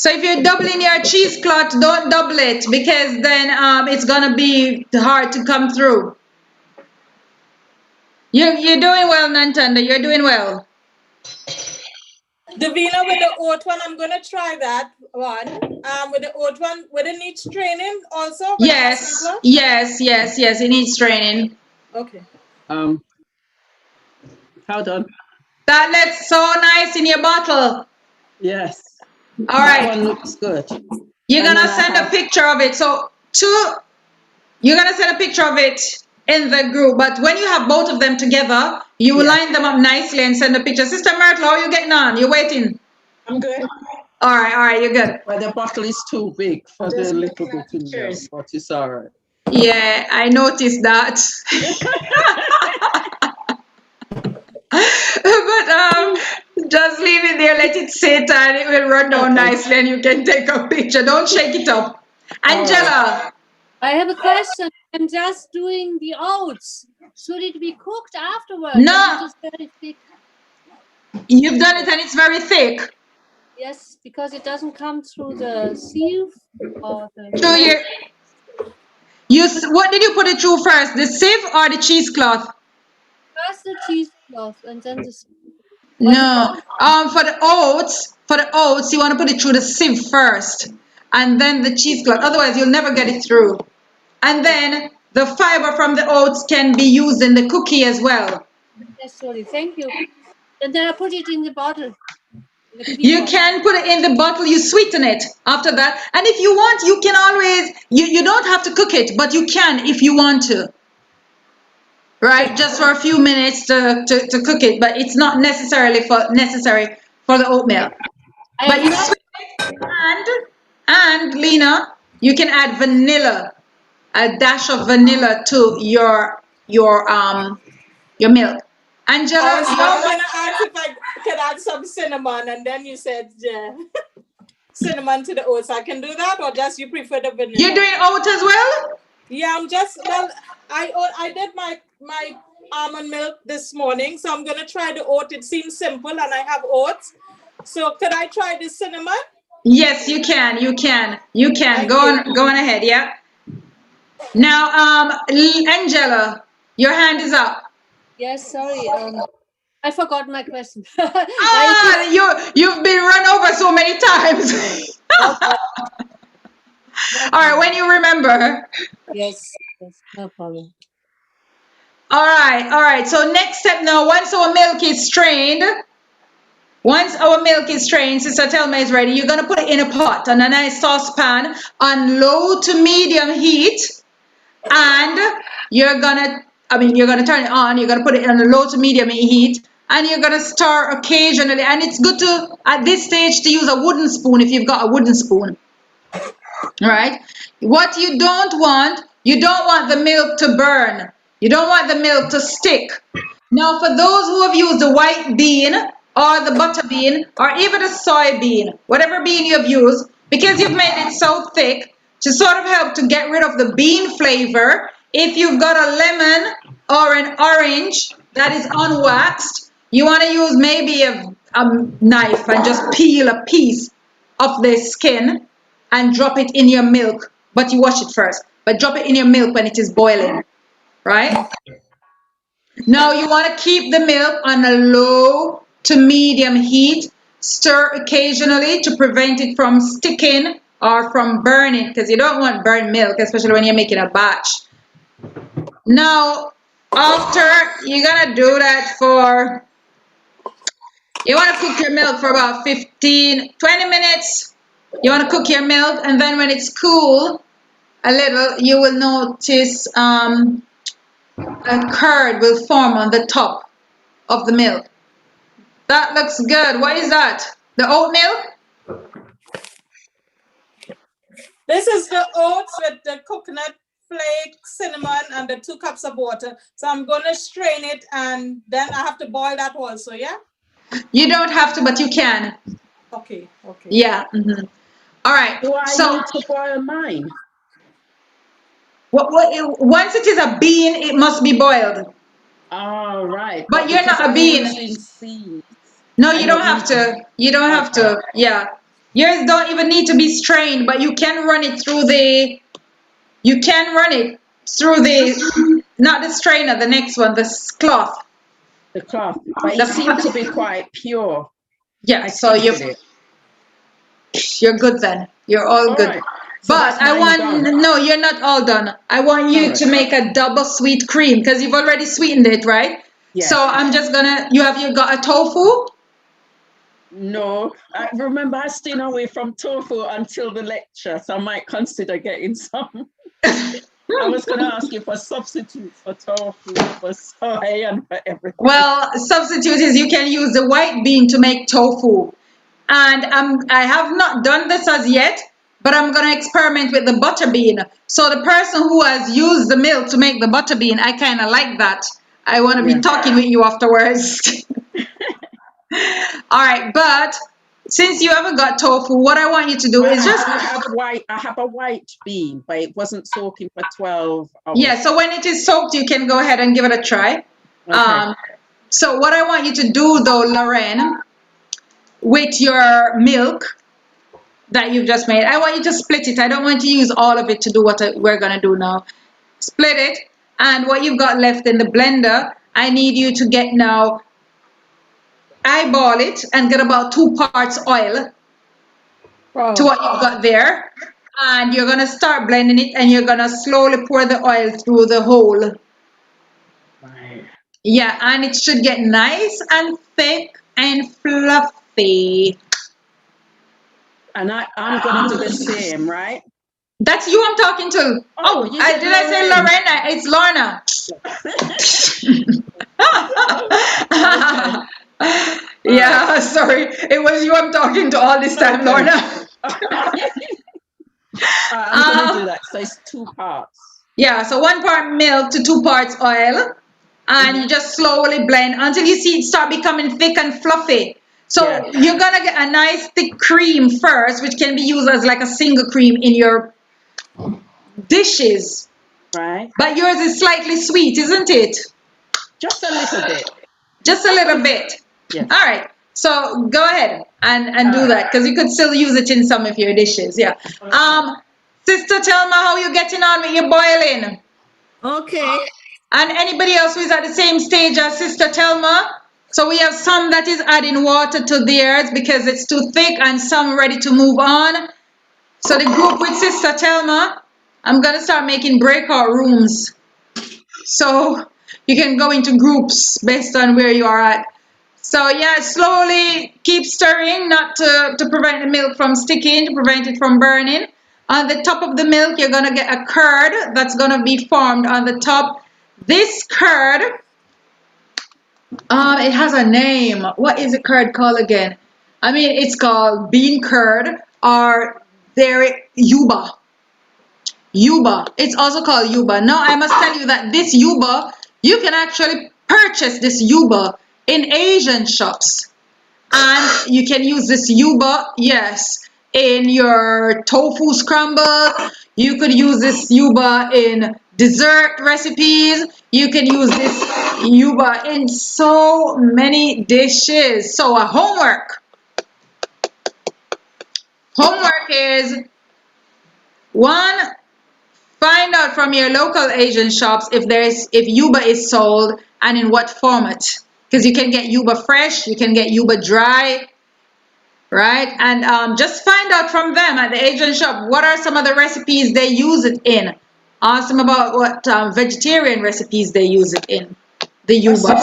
Speaker 3: So if you're doubling your cheesecloth, don't double it because then it's gonna be hard to come through. You're doing well, Nantanda. You're doing well.
Speaker 9: Davina, with the oat one, I'm gonna try that one. With the oat one, would it need training also?
Speaker 3: Yes, yes, yes, yes. It needs training.
Speaker 9: Okay.
Speaker 13: Hold on.
Speaker 3: That looks so nice in your bottle.
Speaker 13: Yes.
Speaker 3: All right.
Speaker 13: That one looks good.
Speaker 3: You're
Speaker 13: And
Speaker 3: gonna
Speaker 13: then I
Speaker 3: send a
Speaker 13: have-
Speaker 3: picture of it. So you're gonna send a picture of it in the group. But when you have both of them together, you will line them up nicely and send a picture. Sister Myrtle, how are you getting on? You're waiting.
Speaker 13: I'm good.
Speaker 3: All right, you're good.
Speaker 13: But the bottle is too big for the little bit in there, but it's all right.
Speaker 3: Yeah, I noticed that. But just leave it there, let it sit, and it will run down nicely, and you can take a picture. Don't shake it up. Angela.
Speaker 14: I have a question. I'm just doing the oats. Should it be cooked afterwards?
Speaker 3: No.
Speaker 14: It is very thick.
Speaker 3: You've done it and it's very thick.
Speaker 14: Yes, because it doesn't come through the sieve or the.
Speaker 3: So what did you put it through first, the sieve or the cheesecloth?
Speaker 14: First the cheesecloth and then the.
Speaker 3: No. For the oats, you want to put it through the sieve first, and then the cheesecloth. Otherwise, you'll never get it through. And then the fiber from the oats can be used in the cookie as well.
Speaker 14: Yes, sorry. Thank you. And then I put it in the bottle.
Speaker 3: You can put it in the bottle, you sweeten it after that. And if you want, you can always, you don't have to cook it, but you can if you want to. Right? Just for a few minutes to cook it, but it's not necessary for the oatmeal. But you sweeten it, and Lena, you can add vanilla, a dash of vanilla to your milk. Angela,
Speaker 9: I was gonna ask if I could add some cinnamon, and then you said cinnamon to the oats. I can do that, or just you prefer the vanilla?
Speaker 3: You're doing oats as well?
Speaker 9: Yeah, I did my almond milk this morning, so I'm gonna try the oat. It seems simple, and I have oats. So could I try the cinnamon?
Speaker 3: Yes, you can. Go on ahead, yeah. Now, Angela, your hand is up.
Speaker 14: Yes, sorry. I forgot my question.
Speaker 3: You've been run over so many times. All right, when you remember.
Speaker 14: Yes, no problem.
Speaker 3: All right. So next step now, once our milk is strained, Sister Thelma is ready, you're gonna put it in a pot on a nice saucepan on low to medium heat, and you're gonna turn it on. You're gonna put it on a low to medium heat, and you're gonna stir occasionally. And it's good to, at this stage, to use a wooden spoon if you've got a wooden spoon. All right. What you don't want the milk to burn. You don't want the milk to stick. Now, for those who have used the white bean or the butter bean or even a soy bean, whatever bean you have used, because you've made it so thick, to sort of help to get rid of the bean flavor, if you've got a lemon or an orange that is unwaxed, you want to use maybe a knife and just peel a piece of the skin and drop it in your milk, but you wash it first. But drop it in your milk when it is boiling, right? Now you want to keep the milk on a low to medium heat. Stir occasionally to prevent it from sticking or from burning, because you don't want burnt milk, especially when you're making a batch. Now, after you're going to do that you want to cook your milk for about 15, 20 minutes. You want to cook your milk, and then when it's cool a little, you will notice a curd will form on the top of the milk. That looks good. What is that? The oat milk?
Speaker 9: This is the oats with the coconut flake, cinnamon, and the 2 cups of water. So I'm going to strain it, and then I have to boil that also, yeah?
Speaker 3: You don't have to, but you can.
Speaker 9: Okay.
Speaker 3: Yeah. Mm-hmm. All right.
Speaker 13: Do I need to boil mine?
Speaker 3: Once it is a bean, it must be boiled.
Speaker 13: All right.
Speaker 3: But you're not a bean. No, you don't have to. You don't have to. Yeah. Yours don't even need to be strained, but you can run it through the, not the strainer, the next one, the cloth.
Speaker 4: The cloth, but it seemed to be quite pure.
Speaker 3: Yeah, so you're good then. You're all good.
Speaker 4: Right. So
Speaker 3: but I want, no, you're not all done. I want you to make a double sweet cream because you've already sweetened it, right?
Speaker 4: Yes.
Speaker 3: So I'm just gonna, you got a tofu?
Speaker 4: No, I remember I stayed away from tofu until the lecture, so I might consider getting some. I was going to ask you for substitutes for tofu, for soy, and for everything.
Speaker 3: Well, substitute is you can use the white bean to make tofu. And I have not done this as yet, but I'm going to experiment with the butter bean. So the person who has used the milk to make the butter bean, I kind of like that. I want to be talking with you afterwards. All right, but since you haven't got tofu, what I want you to do is just...
Speaker 4: I have a white bean, but it wasn't soaking for 12 hours.
Speaker 3: Yeah, so when it is soaked, you can go ahead and give it a try. Okay. So what I want you to do, though, Lorraine, with your milk that you've just made, I want you to split it. I don't want you to use all of it to do what we're going to do now. Split it, and what you've got left in the blender, I need you to get now... eyeball it and get about 2 parts oil to what you've got there, and you're gonna start blending it, and you're gonna slowly pour the oil through the hole.
Speaker 4: Right.
Speaker 3: Yeah, and it should get nice and thick and fluffy.
Speaker 4: And I'm gonna do the same, right?
Speaker 3: That's you I'm talking to. Oh, did I say Lorena? It's Lorna. Yeah, sorry. It was you I'm talking to all this time, Lorna.
Speaker 4: I'm going to do that. So it's 2 parts.
Speaker 3: Yeah, so 1 part milk to 2 parts oil. And you just slowly blend until you see it start becoming thick and fluffy. So you're going to get a nice thick cream first, which can be used as like a single cream in your dishes.
Speaker 4: Right.
Speaker 3: But yours is slightly sweet, isn't it?
Speaker 4: Just a little bit.
Speaker 3: Just a little bit.
Speaker 4: Yes.
Speaker 3: All right. So go ahead and do that, because you could still use it in some of your dishes. Yeah. Sister Telma, how you getting on with your boiling?
Speaker 15: Okay.
Speaker 3: And anybody else who is at the same stage as Sister Telma? So we have some that is adding water to theirs because it's too thick, and some ready to move on. So the group with Sister Telma, I'm going to start making breakout rooms. So you can go into groups based on where you are at. So yeah, slowly keep stirring, not to prevent the milk from sticking, to prevent it from burning. On the top of the milk, you're going to get a curd that's going to be formed on the top. This curd, it has a name. What is the curd called again? I mean, it's called bean curd or yuba. Yuba. It's also called yuba. Now, I must tell you that this yuba, you can actually purchase this yuba in Asian shops. And you can use this yuba, yes, in your tofu scramble. You could use this yuba in dessert recipes. You can use this yuba in so many dishes. So a homework is 1, find out from your local Asian shops if yuba is sold and in what format. Because you can get yuba fresh, you can get yuba dry, right? And just find out from them at the Asian shop what are some of the recipes they use it in. Ask them about what vegetarian recipes they use it in. The yuba.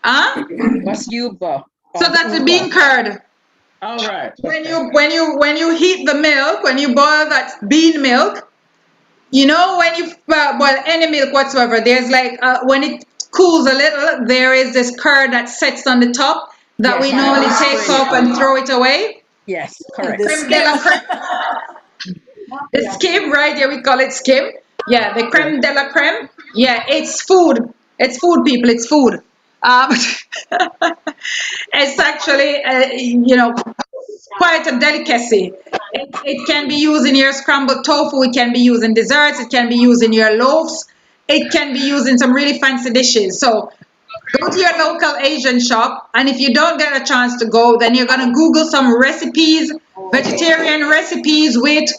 Speaker 3: Huh?
Speaker 4: What's yuba?
Speaker 3: So that's the bean curd.
Speaker 4: All right.
Speaker 3: When you heat the milk, when you boil that bean milk, you know, when you boil any milk whatsoever, there's like when it cools a little, there is this curd that sets on the top that we normally take off and throw it away.
Speaker 4: Yes, correct.
Speaker 3: Creme de la creme. The skim, right? Yeah, we call it skim. Yeah, the creme de la creme. Yeah, it's food. It's food, people. It's food. It's actually, you know, quite a delicacy. It can be used in your scrambled tofu. It can be used in desserts. It can be used in your loaves. It can be used in some really fancy dishes. So Go to your local Asian shop, and if you don't get a chance to go, then you're gonna Google some recipes, vegetarian recipes with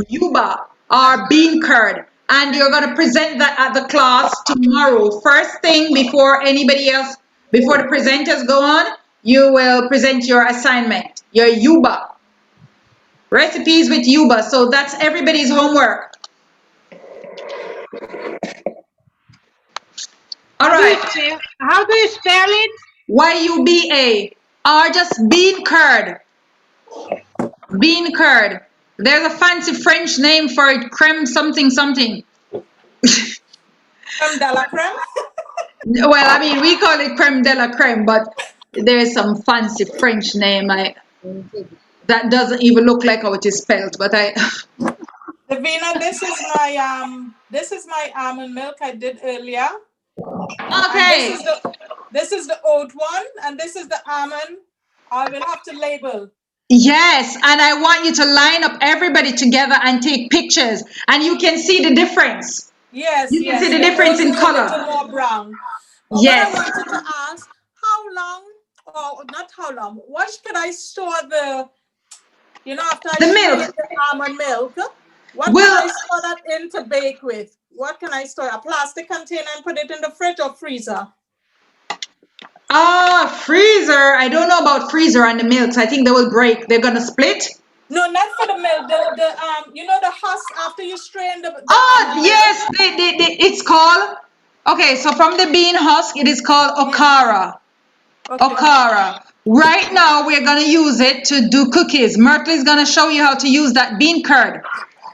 Speaker 3: yuba or bean curd, and you're gonna present that at the class tomorrow. First thing before anybody else, before the presenters go on, you will present your assignment, your yuba. Recipes with yuba. So that's everybody's homework. All right.
Speaker 12: How do you spell it?
Speaker 3: YUBA, or just bean curd. Bean curd. There's a fancy French name for it, creme something something.
Speaker 8: Creme de la creme?
Speaker 3: Well, I mean, we call it creme de la creme, but there's some fancy French name that doesn't even look like how it is spelled, but I...
Speaker 8: Davina, this is my almond milk I did earlier.
Speaker 3: Okay.
Speaker 8: This is the oat one, and this is the almond. I will have to label.
Speaker 3: Yes, and I want you to line up everybody together and take pictures, and you can see the difference.
Speaker 8: Yes,
Speaker 3: you can see the difference in color.
Speaker 8: A little more brown. But
Speaker 3: yes.
Speaker 8: What I wanted to ask, how long, or not how long, what should I store after I
Speaker 3: milk.
Speaker 8: The almond milk? What can I store that in to bake with? What can I store? A plastic container and put it in the fridge or freezer?
Speaker 3: Freezer. I don't know about freezer and the milks. I think they will break. They're gonna split.
Speaker 8: No, not for the milk. The husk after you strain the
Speaker 3: yes, it's called. Okay, so from the bean husk, it is called okara. Okay. Okara. Right now, we're gonna use it to do cookies. Myrtle is gonna show you how to use that bean curd,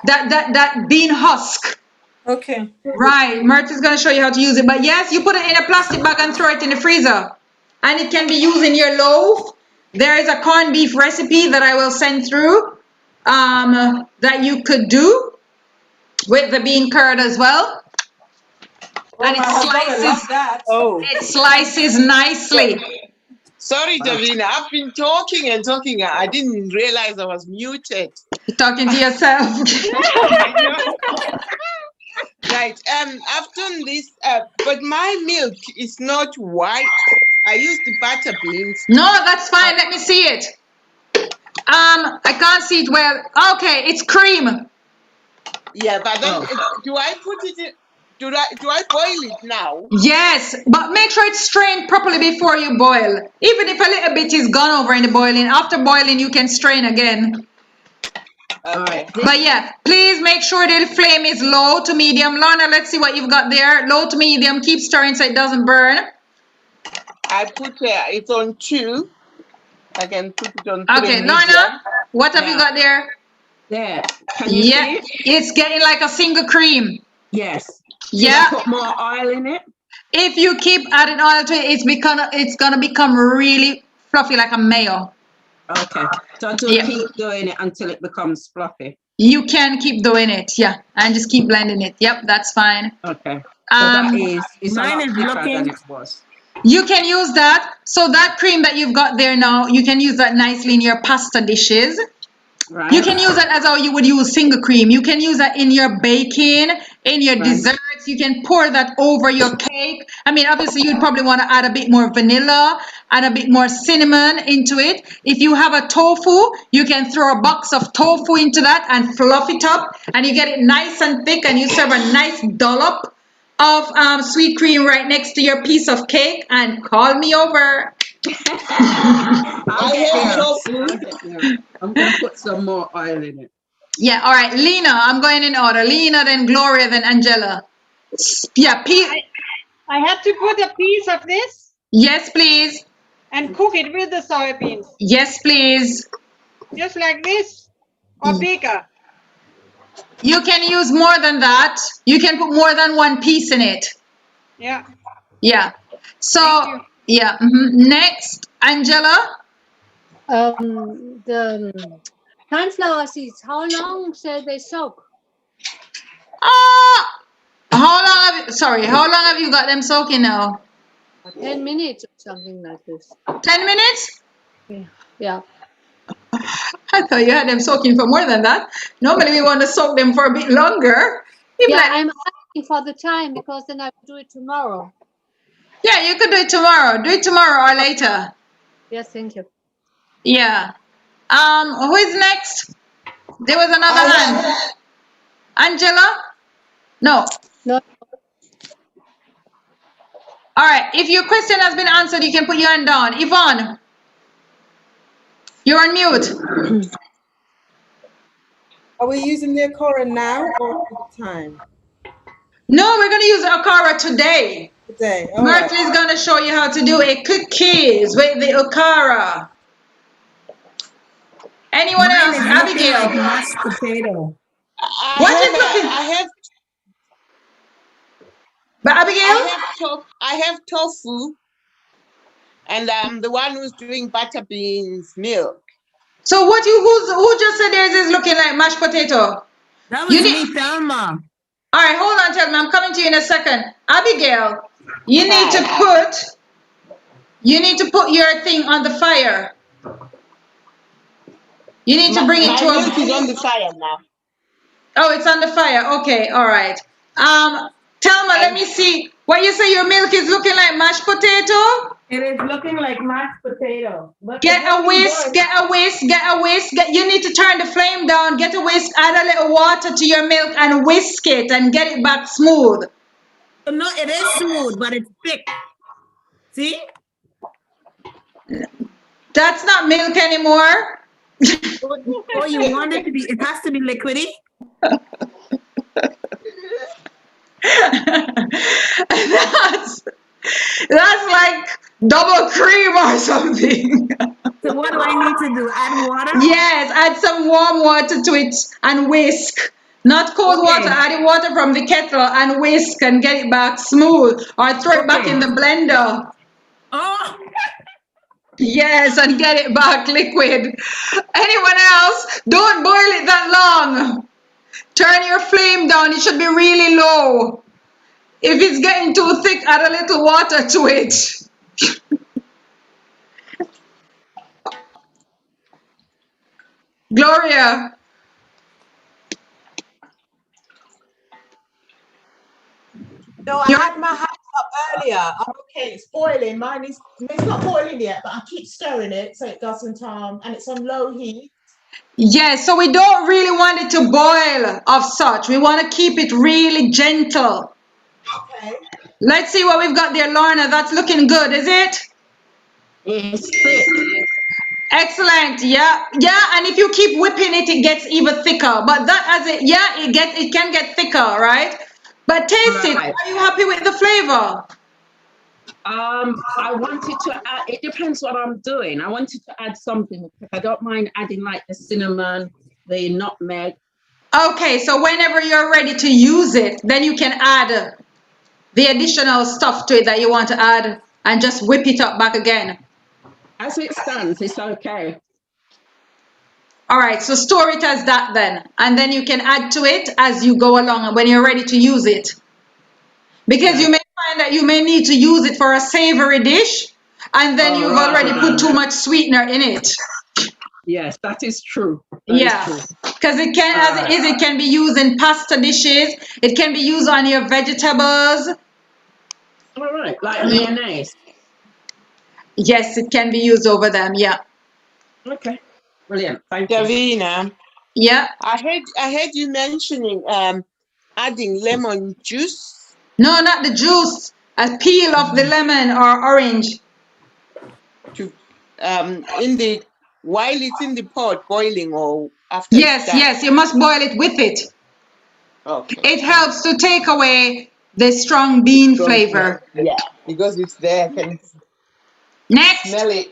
Speaker 3: that bean husk.
Speaker 8: Okay.
Speaker 3: Right, Myrtle is gonna show you how to use it. But yes, you put it in a plastic bag and throw it in the freezer, and it can be used in your loaf. There is a corned beef recipe that I will send through that you could do with the bean curd as well. And it slices nicely.
Speaker 15: Sorry, Davina, I've been talking and talking. I didn't realize I was muted.
Speaker 3: You're talking to yourself.
Speaker 15: Right, I've done this, but my milk is not white. I use the butter beans.
Speaker 3: No, that's fine. Let me see it. I can't see it well. Okay, it's cream.
Speaker 15: Yeah, but then do I put it in? Do I boil it now?
Speaker 3: Yes, but make sure it's strained properly before you boil. Even if a little bit is gone over in the boiling, after boiling you can strain again.
Speaker 15: Okay.
Speaker 3: But yeah, please make sure the flame is low to medium. Lorna, let's see what you've got there. Low to medium. Keep stirring so it doesn't burn.
Speaker 15: I put it on 2. I can put it on 3.
Speaker 3: Okay, Lorna, what have you got there?
Speaker 4: There. Can you see it?
Speaker 3: It's getting like a single cream.
Speaker 4: Yes.
Speaker 3: Yeah.
Speaker 4: Put more oil in it.
Speaker 3: If you keep adding oil to it, it's gonna become really fluffy like a mayo.
Speaker 4: Okay. So to keep doing it until it becomes fluffy.
Speaker 3: You can keep doing it, yeah, and just keep blending it. Yep, that's fine.
Speaker 4: Okay. So that is
Speaker 13: mine is looking.
Speaker 4: Than it was.
Speaker 3: You can use that. So that cream that you've got there now, you can use that nicely in your pasta dishes.
Speaker 4: Right.
Speaker 3: You can use that as how you would use single cream. You can use that in your baking, in your desserts. You can pour that over your cake. I mean, obviously, you'd probably want to add a bit more vanilla and a bit more cinnamon into it. If you have a tofu, you can throw a box of tofu into that and fluff it up, and you get it nice and thick, and you serve a nice dollop of sweet cream right next to your piece of cake, and call me over.
Speaker 4: I'm going to put some more oil in it.
Speaker 3: Yeah, all right. Lena, I'm going in order. Lena, then Gloria, then Angela. Yeah,
Speaker 12: I have to put a piece of this?
Speaker 3: Yes, please.
Speaker 12: And cook it with the soybeans?
Speaker 3: Yes, please.
Speaker 12: Just like this? Or bigger?
Speaker 3: You can use more than that. You can put more than one piece in it.
Speaker 12: Yeah.
Speaker 3: Yeah. So, yeah. Next, Angela.
Speaker 14: The sunflower seeds, how long shall they soak?
Speaker 3: How long have you got them soaking now?
Speaker 14: 10 minutes or something like this.
Speaker 3: 10 minutes?
Speaker 14: Yeah.
Speaker 3: I thought you had them soaking for more than that. Normally we want to soak them for a bit longer.
Speaker 14: I'm asking for the time because then I will do it tomorrow.
Speaker 3: Yeah, you could do it tomorrow. Do it tomorrow or later.
Speaker 14: Yes, thank you.
Speaker 3: Yeah. Who is next? There was another hand. Angela? No.
Speaker 14: No.
Speaker 3: All right. If your question has been answered, you can put your hand down. Yvonne, you're on mute.
Speaker 7: Are we using the Akora now or at the time?
Speaker 3: No, we're going to use Okara today.
Speaker 7: Today, all
Speaker 3: Myrtle
Speaker 7: right.
Speaker 3: is going to show you how to do a cookies with the Okara. Anyone
Speaker 16: Mine
Speaker 3: else?
Speaker 16: is looking
Speaker 3: Abigail.
Speaker 16: like mashed potato.
Speaker 3: What is looking? But Abigail?
Speaker 15: I have tofu, and I'm the one who's doing butter beans milk.
Speaker 3: So what who just said theirs is looking like mashed potato?
Speaker 16: That was me, Thelma.
Speaker 3: All right, hold on, Thelma. I'm coming to you in a second. Abigail, you need to put your thing on the fire. You need to bring it to
Speaker 15: my milk is on the fire now.
Speaker 3: Oh, it's on the fire. Okay, all right. Thelma, let me see. What you say your milk is looking like mashed potato?
Speaker 16: It is looking like mashed potato. But
Speaker 3: Get a whisk. You need to turn the flame down. Get a whisk. Add a little water to your milk and whisk it and get it back smooth.
Speaker 16: No, it is smooth, but it's thick. See?
Speaker 3: That's not milk anymore.
Speaker 16: Oh, you want it to be? It has to be liquidy.
Speaker 3: That's like double cream or something.
Speaker 16: So what do I need to do? Add water?
Speaker 3: Yes, add some warm water to it and whisk. Not cold water, add the water from the kettle and whisk and get it back smooth. Or throw it back in the blender.
Speaker 16: Oh!
Speaker 3: Yes, and get it back liquid. Anyone else? Don't boil it that long. Turn your flame down. It should be really low. If it's getting too thick, add a little water to it. Gloria.
Speaker 17: No, I had my hands up earlier. I'm okay. It's boiling. It's not boiling yet, but I keep stirring it so it doesn't and it's on low heat.
Speaker 3: Yes, so we don't really want it to boil of such. We want to keep it really gentle.
Speaker 17: Okay.
Speaker 3: Let's see what we've got there, Lorna. That's looking good, is it?
Speaker 16: It's thick.
Speaker 3: Excellent. Yeah, and if you keep whipping it, it gets even thicker. But that it can get thicker, right? But taste it. Are you happy with the flavor?
Speaker 4: I wanted to add, it depends what I'm doing. I wanted to add something. I don't mind adding like the cinnamon, the nutmeg.
Speaker 3: Okay, so whenever you're ready to use it, then you can add the additional stuff to it that you want to add and just whip it up back again.
Speaker 4: As it stands, it's okay.
Speaker 3: All right, so store it as that then. And then you can add to it as you go along when you're ready to use it. Because you may find that you may need to use it for a savory dish, and then you've already put too much sweetener in it.
Speaker 4: Yes, that is true.
Speaker 3: Because it can be used in pasta dishes. It can be used on your vegetables.
Speaker 4: All right, like mayonnaise.
Speaker 3: Yes, it can be used over them. Yeah.
Speaker 4: Okay. Brilliant. Thank you.
Speaker 15: Davina.
Speaker 3: Yeah.
Speaker 15: I heard you mentioning adding lemon juice.
Speaker 3: No, not the juice. A peel of the lemon or orange.
Speaker 15: To while it's in the pot boiling or after.
Speaker 3: Yes, you must boil it with it.
Speaker 15: Okay.
Speaker 3: It helps to take away the strong bean flavor.
Speaker 15: Yeah, because it's there. I can smell it.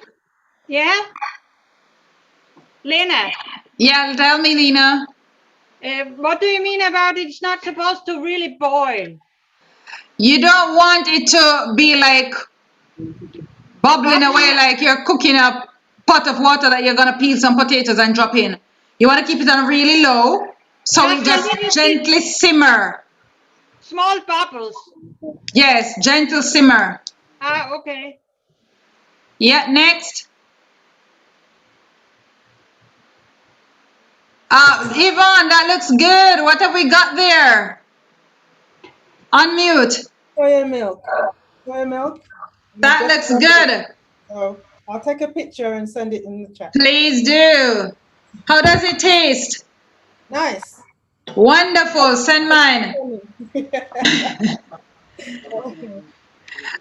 Speaker 12: Yeah? Lena?
Speaker 3: Yeah, tell me, Lena.
Speaker 12: What do you mean about it's not supposed to really boil?
Speaker 3: You don't want it to be like bubbling away like you're cooking a pot of water that you're going to peel some potatoes and drop in. You want to keep it on really low so it just gently simmer.
Speaker 12: Small bubbles.
Speaker 3: Yes, gentle simmer.
Speaker 12: Ah, okay.
Speaker 3: Yeah, next. Yvonne, that looks good. What have we got there? Unmute.
Speaker 7: Soya milk. Soya milk.
Speaker 3: That looks good.
Speaker 7: So I'll take a picture and send it in the chat.
Speaker 3: Please do. How does it taste?
Speaker 7: Nice.
Speaker 3: Wonderful. Send mine.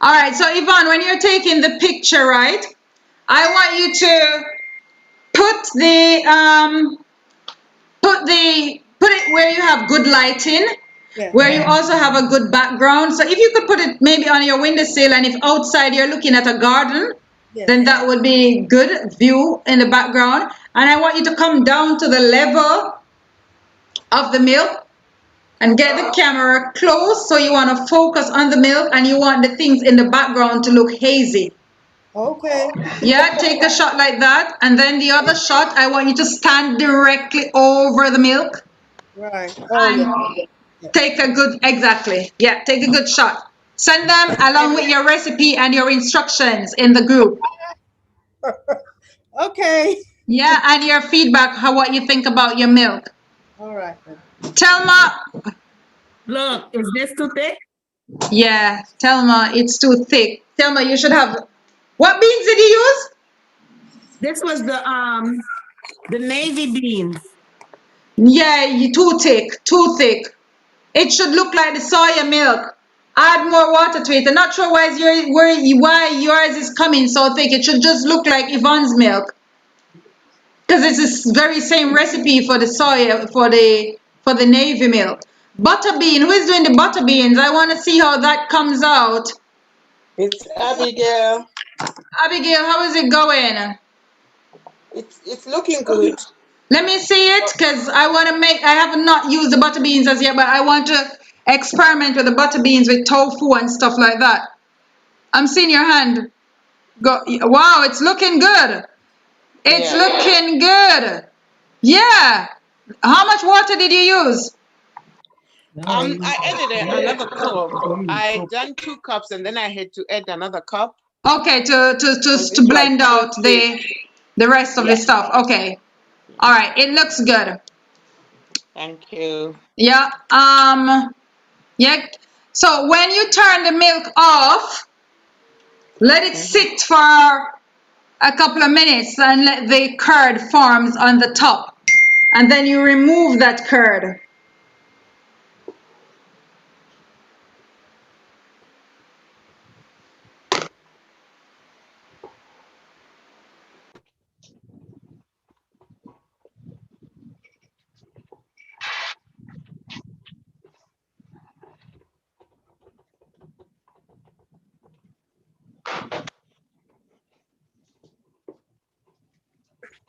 Speaker 3: All right. So Yvonne, when you're taking the picture, right? I want you to put it where you have good lighting, where you also have a good background. So if you could put it maybe on your windowsill, and if outside you're looking at a garden, then that would be good view in the background. And I want you to come down to the level of the milk and get the camera close. So you want to focus on the milk, and you want the things in the background to look hazy.
Speaker 7: Okay.
Speaker 3: Yeah, take a shot like that. And then the other shot, I want you to stand directly over the milk.
Speaker 7: Right.
Speaker 3: Take a good, exactly. Yeah, take a good shot. Send them along with your recipe and your instructions in the group.
Speaker 7: Okay.
Speaker 3: Yeah, and your feedback, what you think about your milk.
Speaker 7: All right then.
Speaker 3: Telma.
Speaker 16: Look, is this too thick?
Speaker 3: Yeah, Telma, it's too thick. Telma, you should have. What beans did you use?
Speaker 16: This was the navy beans.
Speaker 3: Yeah, too thick, too thick. It should look like the soya milk. Add more water to it. I'm not sure why yours is coming so thick. It should just look like Yvonne's milk, because it's the very same recipe for the soya, for the navy milk. Butter bean. Who is doing the butter beans? I want to see how that comes out.
Speaker 15: It's Abigail.
Speaker 3: Abigail, how is it going?
Speaker 15: It's looking good.
Speaker 3: Let me see it, because I want to I have not used the butter beans as yet, but I want to experiment with the butter beans with tofu and stuff like that. I'm seeing your hand. Go. Wow, it's looking good. It's looking good. Yeah. How much water did you use?
Speaker 15: I added another cup. I done 2 cups, and then I had to add another cup.
Speaker 3: Okay, to blend out the rest of the stuff. Okay. All right. It looks good.
Speaker 15: Thank you.
Speaker 3: Yeah. Yeah. So when you turn the milk off, let it sit for a couple of minutes and let the curd forms on the top. And then you remove that curd.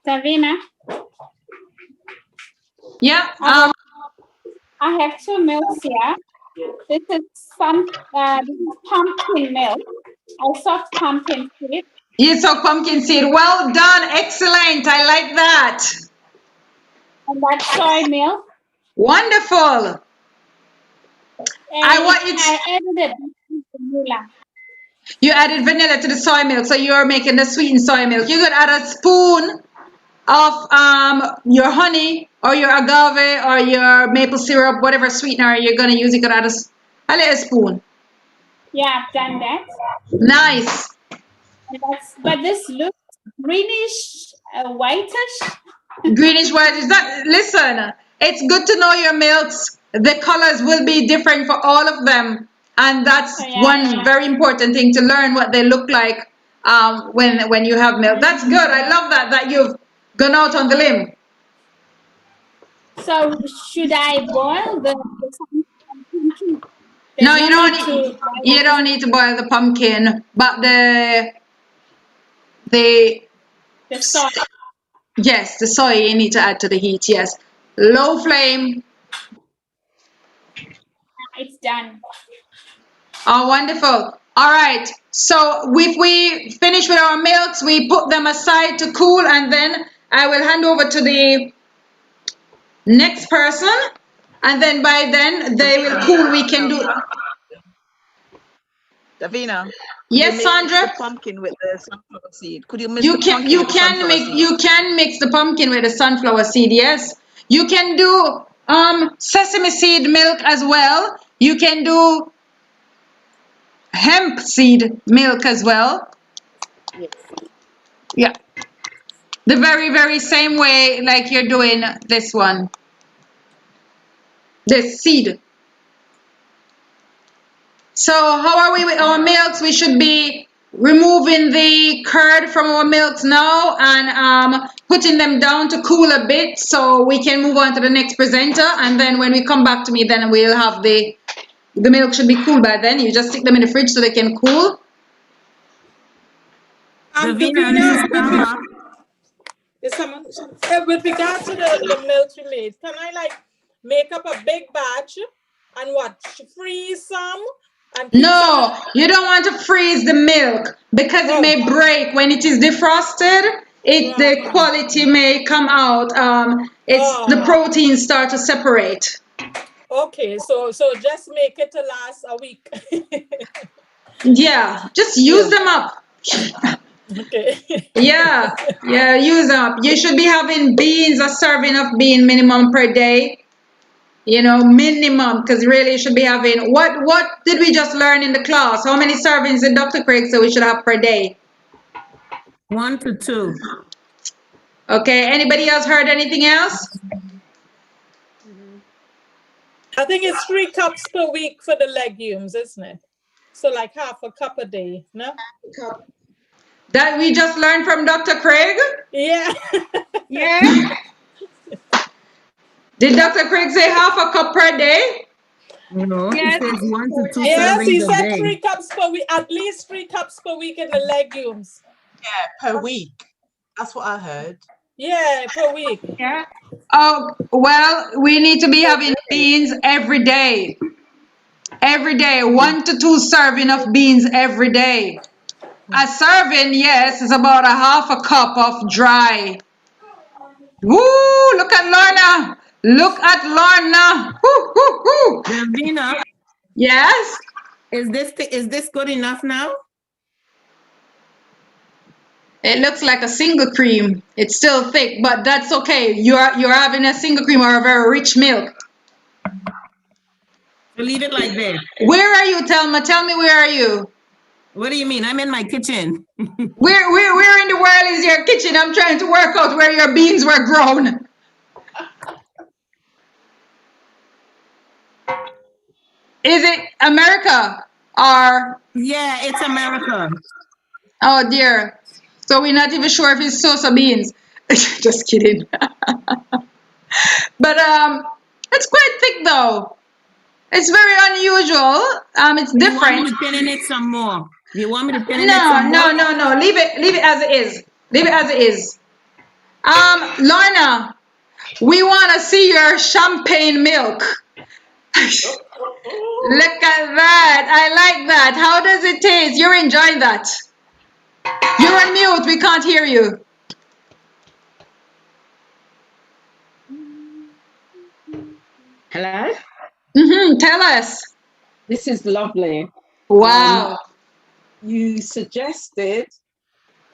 Speaker 10: Davina?
Speaker 3: Yeah.
Speaker 10: I have 2 milks here. This is pumpkin milk. I soaked pumpkin seed.
Speaker 3: You soak pumpkin seed. Well done. Excellent. I like that.
Speaker 10: And that's soy milk.
Speaker 3: Wonderful.
Speaker 10: And I added vanilla.
Speaker 3: You added vanilla to the soy milk, so you're making the sweetened soy milk. You could add a spoon of your honey or your agave or your maple syrup, whatever sweetener you're gonna use. You could add a little spoon.
Speaker 10: Yeah, I've done that.
Speaker 3: Nice.
Speaker 10: But this looks greenish, whitish.
Speaker 3: Greenish whitish. Listen, it's good to know your milks. The colors will be different for all of them, and that's one very important thing to learn what they look like when you have milk. That's good. I love that you've gone out on the limb.
Speaker 10: So should I boil the pumpkin?
Speaker 3: No, you don't need to boil the pumpkin, but the
Speaker 10: soy.
Speaker 3: Yes, the soy you need to add to the heat. Yes, low flame.
Speaker 10: It's done.
Speaker 3: Oh, wonderful. All right. So if we finish with our milks, we put them aside to cool, and then I will hand over to the next person, and then by then they will cool. We can do.
Speaker 18: Davina.
Speaker 3: Yes, Sandra.
Speaker 18: The pumpkin with the sunflower seed. Could you mix
Speaker 3: You
Speaker 18: the pumpkin with the sunflower seed?
Speaker 3: You can mix the pumpkin with the sunflower seed. Yes. You can do sesame seed milk as well. You can do hemp seed milk as well.
Speaker 1: Yes.
Speaker 3: Yeah. The very, very same way like you're doing this one. This seed. So how are we with our milks? We should be removing the curd from our milks now and putting them down to cool a bit so we can move on to the next presenter. And then when we come back to me, then we'll have the milk should be cool by then. You just stick them in the fridge so they can cool.
Speaker 9: Davina, is someone, with regard to the milk we made, can I like make up a big batch and what, freeze some? And
Speaker 3: No, you don't want to freeze the milk because it may break when it is defrosted. The quality may come out. The proteins start to separate.
Speaker 9: Okay, so just make it to last a week.
Speaker 3: Yeah, just use them up.
Speaker 9: Okay.
Speaker 3: Yeah, use them up. You should be having beans, a serving of bean minimum per day. You know, minimum, because really you should be having, what did we just learn in the class? How many servings did Dr. Craig say we should have per day?
Speaker 16: 1 to 2.
Speaker 3: Okay, anybody else heard anything else?
Speaker 9: I think it's 3 cups per week for the legumes, isn't it? So like half a cup a day, no?
Speaker 3: That we just learned from Dr. Craig?
Speaker 9: Yeah.
Speaker 12: Yeah.
Speaker 3: Did Dr. Craig say half a cup per day?
Speaker 16: No,
Speaker 12: Yes.
Speaker 16: he says 1 to 2
Speaker 9: Yes, he
Speaker 16: servings a
Speaker 9: said
Speaker 16: day.
Speaker 9: 3 cups per week, at least 3 cups per week in the legumes.
Speaker 17: Yeah, per week. That's what I heard.
Speaker 9: Yeah, per week.
Speaker 12: Yeah.
Speaker 3: Oh, well, we need to be having beans every day. Every day, 1 to 2 serving of beans every day. A serving, yes, is about a half a cup of dry. Woo! Look at Lorna. Look at Lorna. Woo, woo, woo.
Speaker 16: Davina,
Speaker 3: Yes.
Speaker 16: is this good enough now?
Speaker 3: It looks like a single cream. It's still thick, but that's okay. You're having a single cream or a very rich milk.
Speaker 16: So leave it like this.
Speaker 3: Where are you, Thelma? Tell me, where are you?
Speaker 16: What do you mean? I'm in my kitchen.
Speaker 3: Where in the world is your kitchen? I'm trying to work out where your beans were grown. Is it America or?
Speaker 16: Yeah, it's America.
Speaker 3: Oh dear. So we're not even sure if it's Sosa beans. Just kidding. But it's quite thick though. It's very unusual. It's different.
Speaker 16: You want me to pin in it some more? You want me to pin in it some more?
Speaker 3: No. Leave it as it is. Leave it as it is. Lorna, we want to see your champagne milk. Look at that. I like that. How does it taste? You're enjoying that. You're on mute. We can't hear you.
Speaker 4: Hello?
Speaker 3: Tell us.
Speaker 4: This is lovely.
Speaker 3: Wow.
Speaker 4: You suggested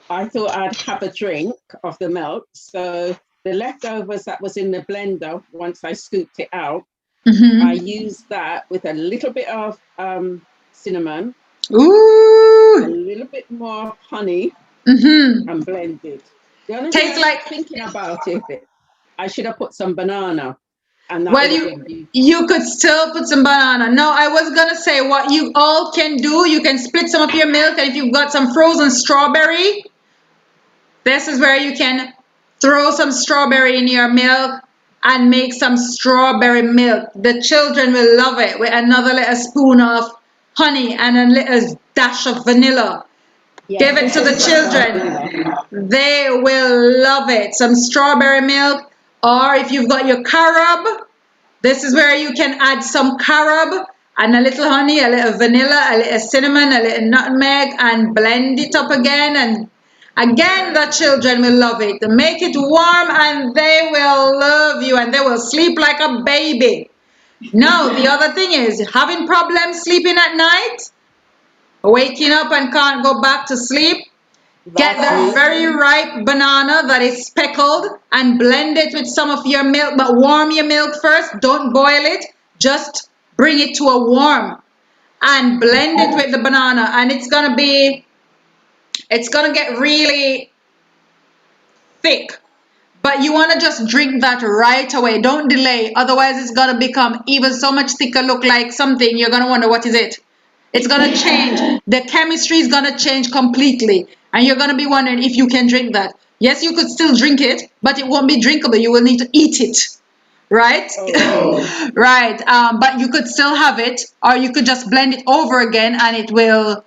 Speaker 4: I thought I'd have a drink of the milk. So the leftovers that was in the blender, once I scooped it out, I used that with a little bit of cinnamon,
Speaker 3: ooh,
Speaker 4: a little bit more honey, and blended. The only thing I was thinking about it, I should have put some banana. And that
Speaker 3: well, you could still put some banana. No, I was gonna say what you all can do. You can split some of your milk, and if you've got some frozen strawberry, this is where you can throw some strawberry in your milk and make some strawberry milk. The children will love it with another little spoon of honey and a little dash of vanilla.
Speaker 4: Yeah,
Speaker 3: give it to the children. They will love it. Some strawberry milk, or if you've got your carob, this is where you can add some carob and a little honey, a little vanilla, a little cinnamon, a little nutmeg, and blend it up again. And again, the children will love it. Make it warm and they will love you and they will sleep like a baby. Now, the other thing is, having problems sleeping at night, waking up and can't go back to sleep, get the very ripe banana that is speckled and blend it with some of your milk, but warm your milk first. Don't boil it. Just bring it to a warm. and blend it with the banana, and it's gonna get really thick. But you want to just drink that right away. Don't delay. Otherwise, it's going to become even so much thicker, look like something. You're going to wonder, what is it? It's going to change. The chemistry is going to change completely. And you're going to be wondering if you can drink that. Yes, you could still drink it, but it won't be drinkable. You will need to eat it. Right? Right. But you could still have it, or you could just blend it over again, and it will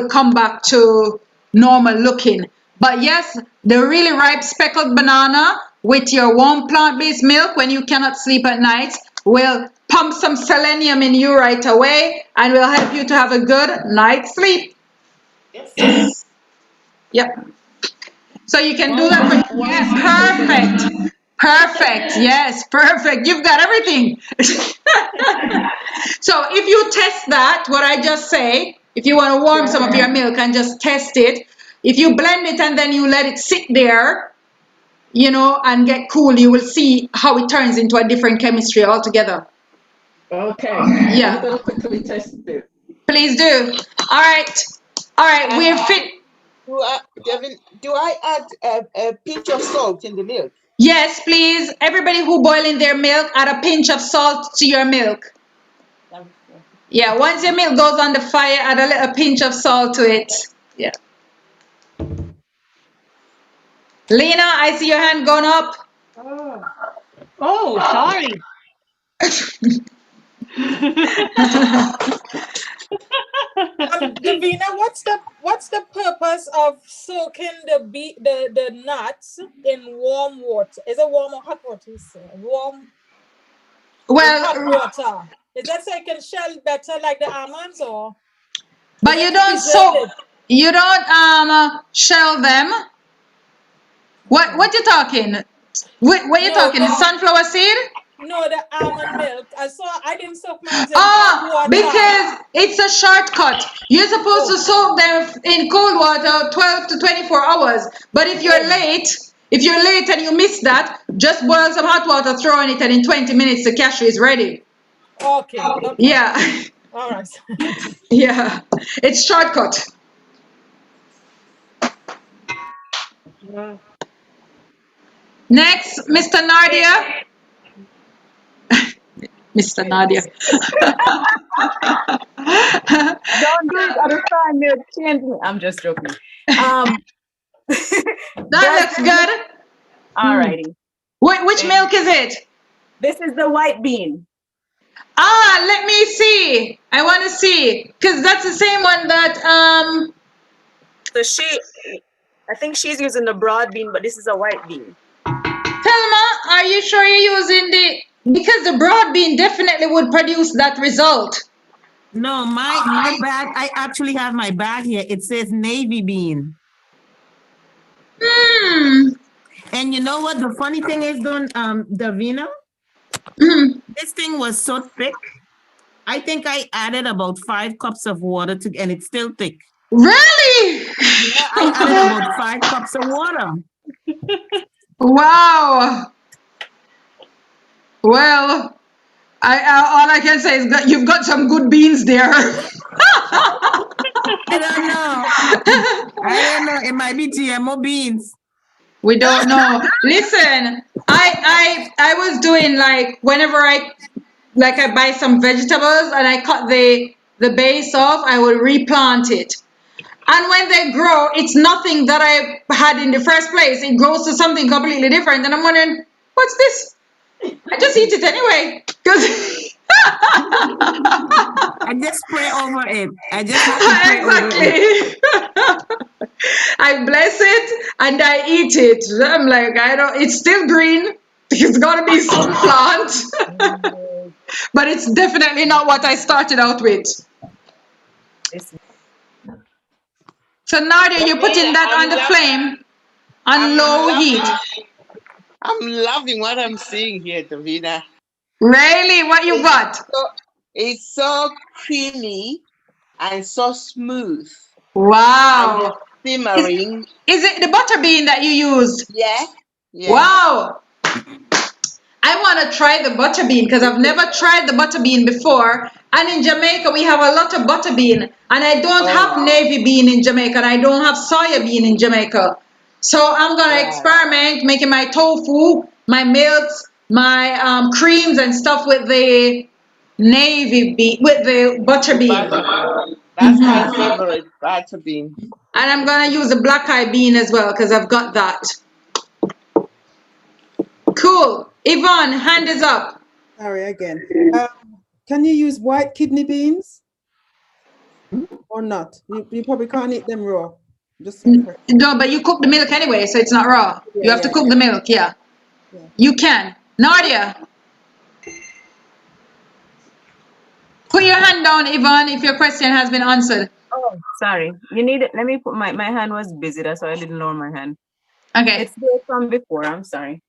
Speaker 3: come back to normal looking. But yes, the really ripe speckled banana with your warm plant-based milk when you cannot sleep at night will pump some selenium in you right away and will help you to have a good night's sleep.
Speaker 1: Yes.
Speaker 3: Yep. So you can do that. Yes, perfect. Perfect. Yes, perfect. You've got everything. So if you test that, what I just say, if you want to warm some of your milk and just test it, if you blend it and then you let it sit there, you know, and get cool, you will see how it turns into a different chemistry altogether.
Speaker 4: Okay.
Speaker 3: Yeah.
Speaker 4: I'm going to quickly test it.
Speaker 3: Please do. All right. All right. We're fit.
Speaker 15: Devin, do I add a pinch of salt in the milk?
Speaker 3: Yes, please. Everybody who boiling their milk, add a pinch of salt to your milk. Yeah, once your milk goes on the fire, add a little pinch of salt to it. Yeah. Lena, I see your hand going up.
Speaker 12: Oh, sorry.
Speaker 9: Davina, what's the purpose of soaking the nuts in warm water? Is it warm or hot water? Warm.
Speaker 3: Well,
Speaker 9: hot water. Is that so it can shell better like the almonds, or?
Speaker 3: But you don't soak. You don't shell them. What you talking? What you talking? The sunflower seed?
Speaker 9: No, the almond milk. I didn't soak mine in hot water.
Speaker 3: Because it's a shortcut. You're supposed to soak them in cold water 12 to 24 hours. But if you're late, and you miss that, just boil some hot water, throw in it, and in 20 minutes the cashew is ready.
Speaker 9: Okay.
Speaker 3: Yeah.
Speaker 9: All right.
Speaker 3: Yeah. It's shortcut. Next, Mr. Nadia. Mr. Nadia.
Speaker 19: Don't do it at the time they're changing. I'm just joking.
Speaker 3: That looks good.
Speaker 19: Alrighty.
Speaker 3: Which milk is it?
Speaker 19: This is the white bean.
Speaker 3: Let me see. I want to see, because that's the same one that
Speaker 19: So I think she's using the broad bean, but this is a white bean.
Speaker 3: Thelma, are you sure you're using because the broad bean definitely would produce that result.
Speaker 16: No, my bag, I actually have my bag here. It says navy bean. And you know what the funny thing is, Davina? This thing was so thick. I think I added about 5 cups of water and it's still thick.
Speaker 3: Really?
Speaker 16: Yeah, I added about 5 cups of water.
Speaker 3: Wow. Well, all I can say is that you've got some good beans there.
Speaker 16: I don't know. It might be GMO beans.
Speaker 3: We don't know. Listen, I was doing like whenever I buy some vegetables and I cut the base off, I will replant it. And when they grow, it's nothing that I had in the first place. It grows to something completely different. And I'm wondering, what's this? I just eat it anyway.
Speaker 16: I just spray over it. I just have to spray over it.
Speaker 3: I bless it and I eat it. I'm like, it's still green. It's gonna be some plant. But it's definitely not what I started out with. So Nadia, you're putting that on the flame on low heat.
Speaker 15: I'm loving what I'm seeing here, Davina.
Speaker 3: Really? What you got?
Speaker 15: It's so creamy and so smooth.
Speaker 3: Wow.
Speaker 15: Simmering.
Speaker 3: Is it the butter bean that you used?
Speaker 15: Yeah.
Speaker 3: Wow. I want to try the butter bean because I've never tried the butter bean before. And in Jamaica, we have a lot of butter bean. And I don't have navy bean in Jamaica. And I don't have soya bean in Jamaica. So I'm going to experiment making my tofu, my milks, my creams and stuff with the navy bean, with the butter bean.
Speaker 15: That's my favorite, butter bean.
Speaker 3: And I'm going to use the black eye bean as well because I've got that. Cool. Yvonne, hand is up.
Speaker 7: Sorry again. Can you use white kidney beans or not? You probably can't eat them raw. Just
Speaker 3: no, but you cook the milk anyway, so it's not raw. You have to cook the milk, yeah. You can. Nadia. Put your hand down, Yvonne, if your question has been answered.
Speaker 19: Oh, sorry. You need it. Let me put my hand was busy, that's why I didn't lower my hand.
Speaker 3: Okay.
Speaker 19: It's there from before. I'm sorry.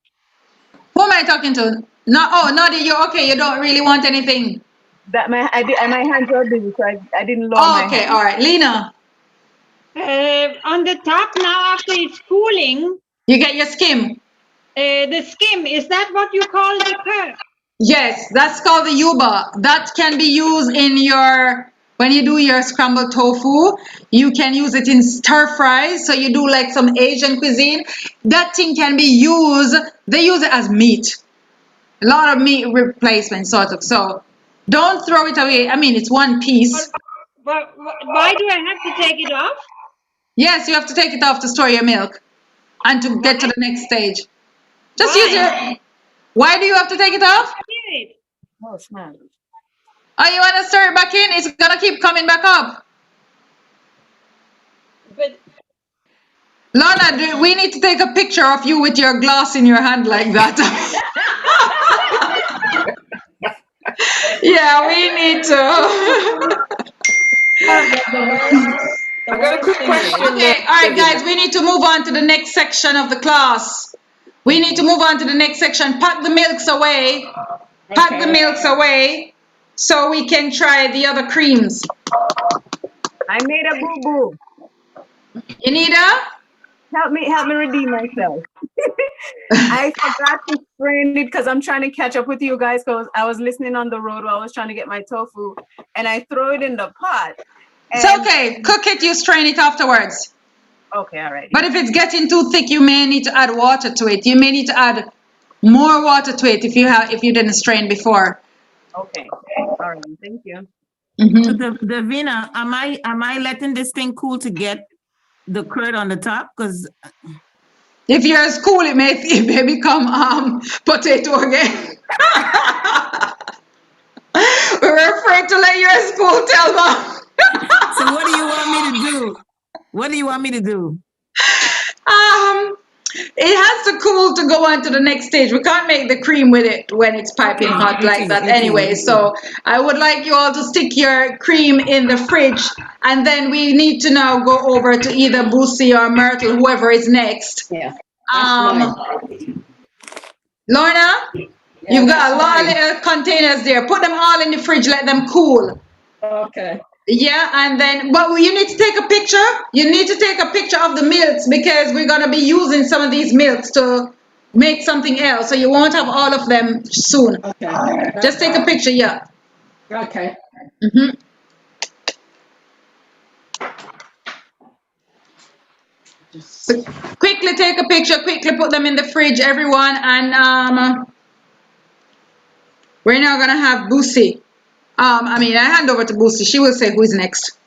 Speaker 3: Who am I talking to? No, oh, Nadia, you're okay. You don't really want anything.
Speaker 19: That my hands were busy, so I didn't lower my hand.
Speaker 3: Okay, all right. Lena.
Speaker 12: On the top now, after it's cooling.
Speaker 3: You get your skim.
Speaker 12: The skim, is that what you call the curd?
Speaker 3: Yes, that's called the yuba. That can be used in your, when you do your scrambled tofu, you can use it in stir fries. So you do like some Asian cuisine. That thing can be used, they use it as meat. A lot of meat replacement sort of. So don't throw it away. I mean, it's one piece.
Speaker 12: But why do I have to take it off?
Speaker 3: Yes, you have to take it off to store your milk and to get to the next stage. Just use your, why do you have to take it off?
Speaker 19: Oh, snap.
Speaker 3: Oh, you want to stir it back in? It's going to keep coming back up.
Speaker 12: But
Speaker 3: Lorna, we need to take a picture of you with your glass in your hand like that. Yeah, we need to.
Speaker 8: I got a quick question.
Speaker 3: Okay, all right, guys, we need to move on to the next section of the class. We need to move on to the next section. Pack the milks away. Pack the milks away so we can try the other creams.
Speaker 19: I made a boo-boo.
Speaker 3: You need a?
Speaker 19: Help me redeem myself. I forgot to strain it because I'm trying to catch up with you guys because I was listening on the road while I was trying to get my tofu and I throw it in the pot.
Speaker 3: It's okay. Cook it, you strain it afterwards.
Speaker 19: Okay, all right.
Speaker 3: But if it's getting too thick, you may need to add water to it. You may need to add more water to it if you didn't strain before.
Speaker 19: Okay. All right. Thank you.
Speaker 16: So the Vina, am I letting this thing cool to get the curd on the top? Because
Speaker 3: if yours cool, it may become potato again. We're afraid to let yours cool, Telma.
Speaker 16: So what do you want me to do? What do you want me to do?
Speaker 3: It has to cool to go on to the next stage. We can't make the cream with it when it's piping hot like that anyway. So I would like you all to stick your cream in the fridge, and then we need to now go over to either Boosie or Myrtle, whoever is next.
Speaker 4: Yeah.
Speaker 3: Lorna, you've got a lot of little containers there. Put them all in the fridge, let them cool.
Speaker 4: Okay.
Speaker 3: Yeah, and then, but you need to take a picture. You need to take a picture of the milks because we're going to be using some of these milks to make something else. So you won't have all of them soon.
Speaker 4: Okay.
Speaker 3: Just take a picture, yeah.
Speaker 4: Okay.
Speaker 3: So quickly take a picture, quickly put them in the fridge, everyone. And we're now going to have Boosie. I hand over to Boosie. She will say who is next.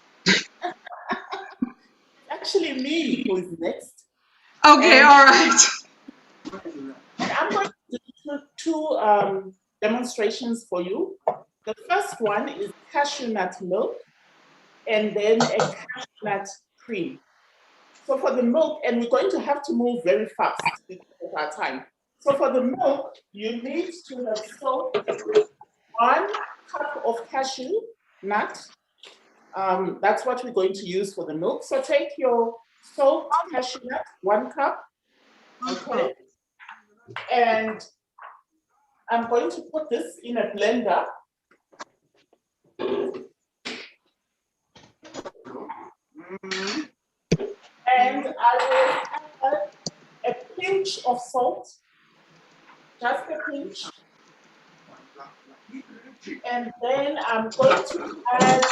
Speaker 1: Actually, me who is next.
Speaker 3: Okay, all right.
Speaker 1: I'm going to do two demonstrations for you. The first one is cashew nut milk and then a cashew nut cream. So for the milk, and we're going to have to move very fast because of our time. So for the milk, you need to have soaked 1 cup of cashew nut. That's what we're going to use for the milk. So take your soaked cashew nut, 1 cup. Okay. And I'm going to put this in a blender. And I will add a pinch of salt, just a pinch. And then I'm going to add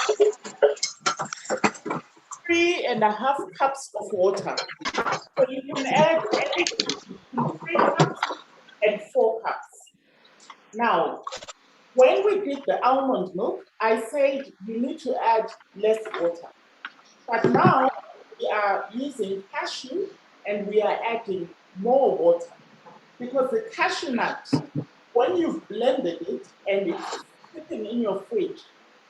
Speaker 1: 3.5 cups of water. So you can add anything between 3 cups and 4 cups. Now, when we did the almond milk, I said you need to add less water. But now we are using cashew and we are adding more water because the cashew nut, when you've blended it and it's sitting in your fridge,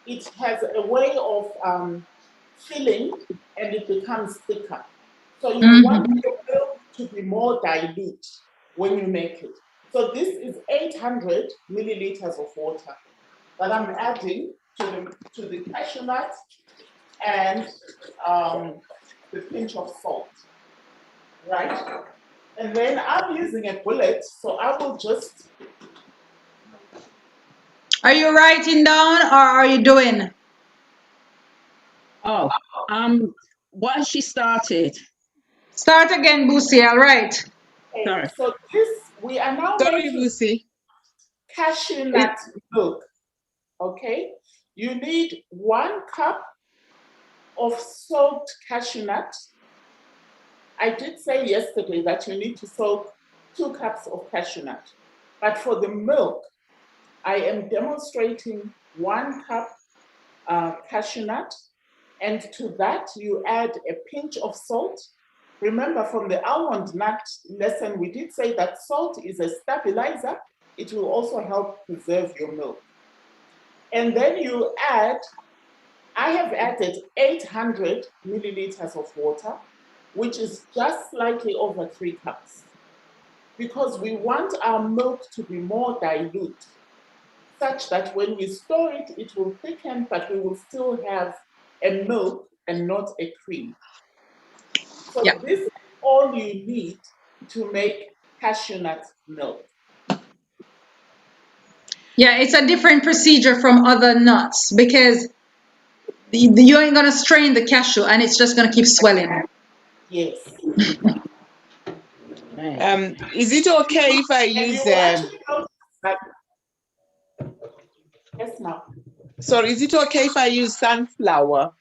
Speaker 1: it has a way of filling and it becomes thicker. So you want your milk to be more dilute when you make it. So this is 800 milliliters of water that I'm adding to the cashew nut and the pinch of salt, right? And then I'm using a bullet, so I will just...
Speaker 3: Are you writing down or are you doing?
Speaker 4: Oh, what she started.
Speaker 3: Start again, Boosie, all right.
Speaker 1: Okay, so this, we are now making cashew nut milk, okay? You need 1 cup of soaked cashew nut. I did say yesterday that you need to soak 2 cups of cashew nut. But for the milk, I am demonstrating 1 cup cashew nut. And to that, you add a pinch of salt. Remember from the almond nut lesson, we did say that salt is a stabilizer. It will also help preserve your milk. And then you add, I have added 800 milliliters of water, which is just slightly over 3 cups, because we want our milk to be more dilute, such that when we store it, it will thicken, but we will still have a milk and not a cream. So this is all you need to make cashew nut milk.
Speaker 3: Yeah, it's a different procedure from other nuts because you ain't gonna strain the cashew and it's just gonna keep swelling.
Speaker 1: Yes.
Speaker 15: Is it okay if I use
Speaker 1: Yes, ma'am.
Speaker 15: Sorry, is it okay if I use sunflower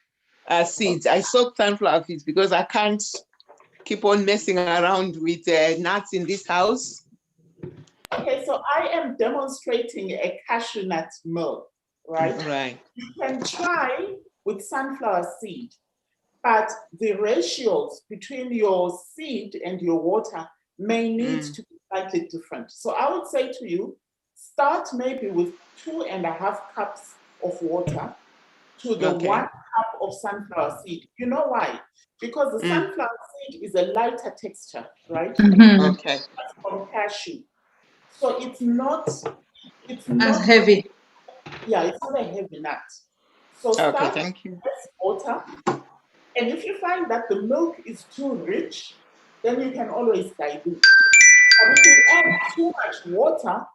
Speaker 15: seeds? I soak sunflower seeds because I can't keep on messing around with nuts in this house.
Speaker 1: Okay, so I am demonstrating a cashew nut milk, right?
Speaker 15: Right.
Speaker 1: You can try with sunflower seed, but the ratios between your seed and your water may need to be slightly different. So I would say to you, start maybe with 2.5 cups of water to the 1 cup of sunflower seed. You know why? Because the sunflower seed is a lighter texture, right?
Speaker 15: Okay.
Speaker 1: From cashew. So it's not
Speaker 3: as heavy.
Speaker 1: Yeah, it's not a heavy nut. So start
Speaker 15: thank you.
Speaker 1: with water. And if you find that the milk is too rich, then you can always dilute. But if you add too much water,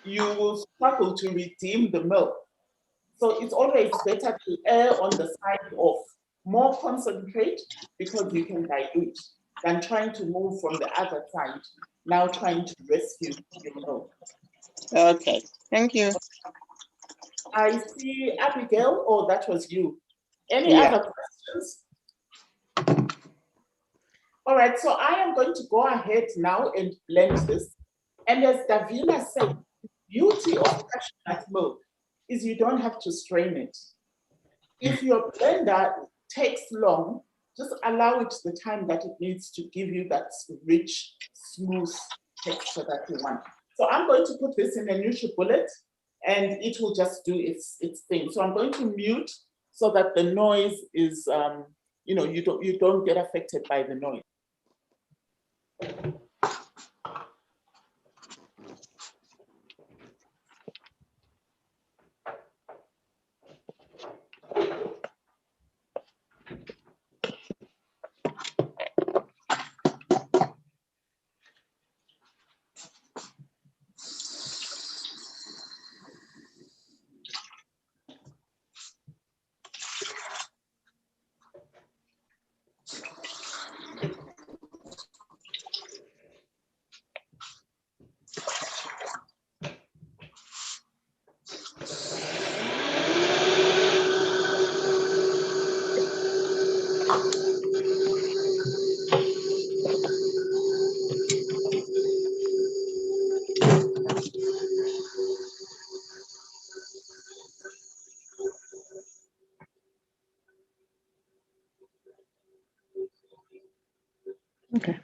Speaker 1: you will struggle to redeem the milk. So it's always better to err on the side of more concentrate because you can dilute than trying to move from the other side, now trying to rescue your milk.
Speaker 15: Okay, thank you.
Speaker 1: I see Abigail, oh, that was you. Any other questions? All right, so I am going to go ahead now and blend this. And as Davina said, the beauty of cashew nut milk is you don't have to strain it. If your blender takes long, just allow it the time that it needs to give you that rich, smooth texture that you want. So I'm going to put this in a NutriBullet and it will just do its thing. So I'm going to mute so that the noise is, you don't get affected by the noise.
Speaker 4: Okay.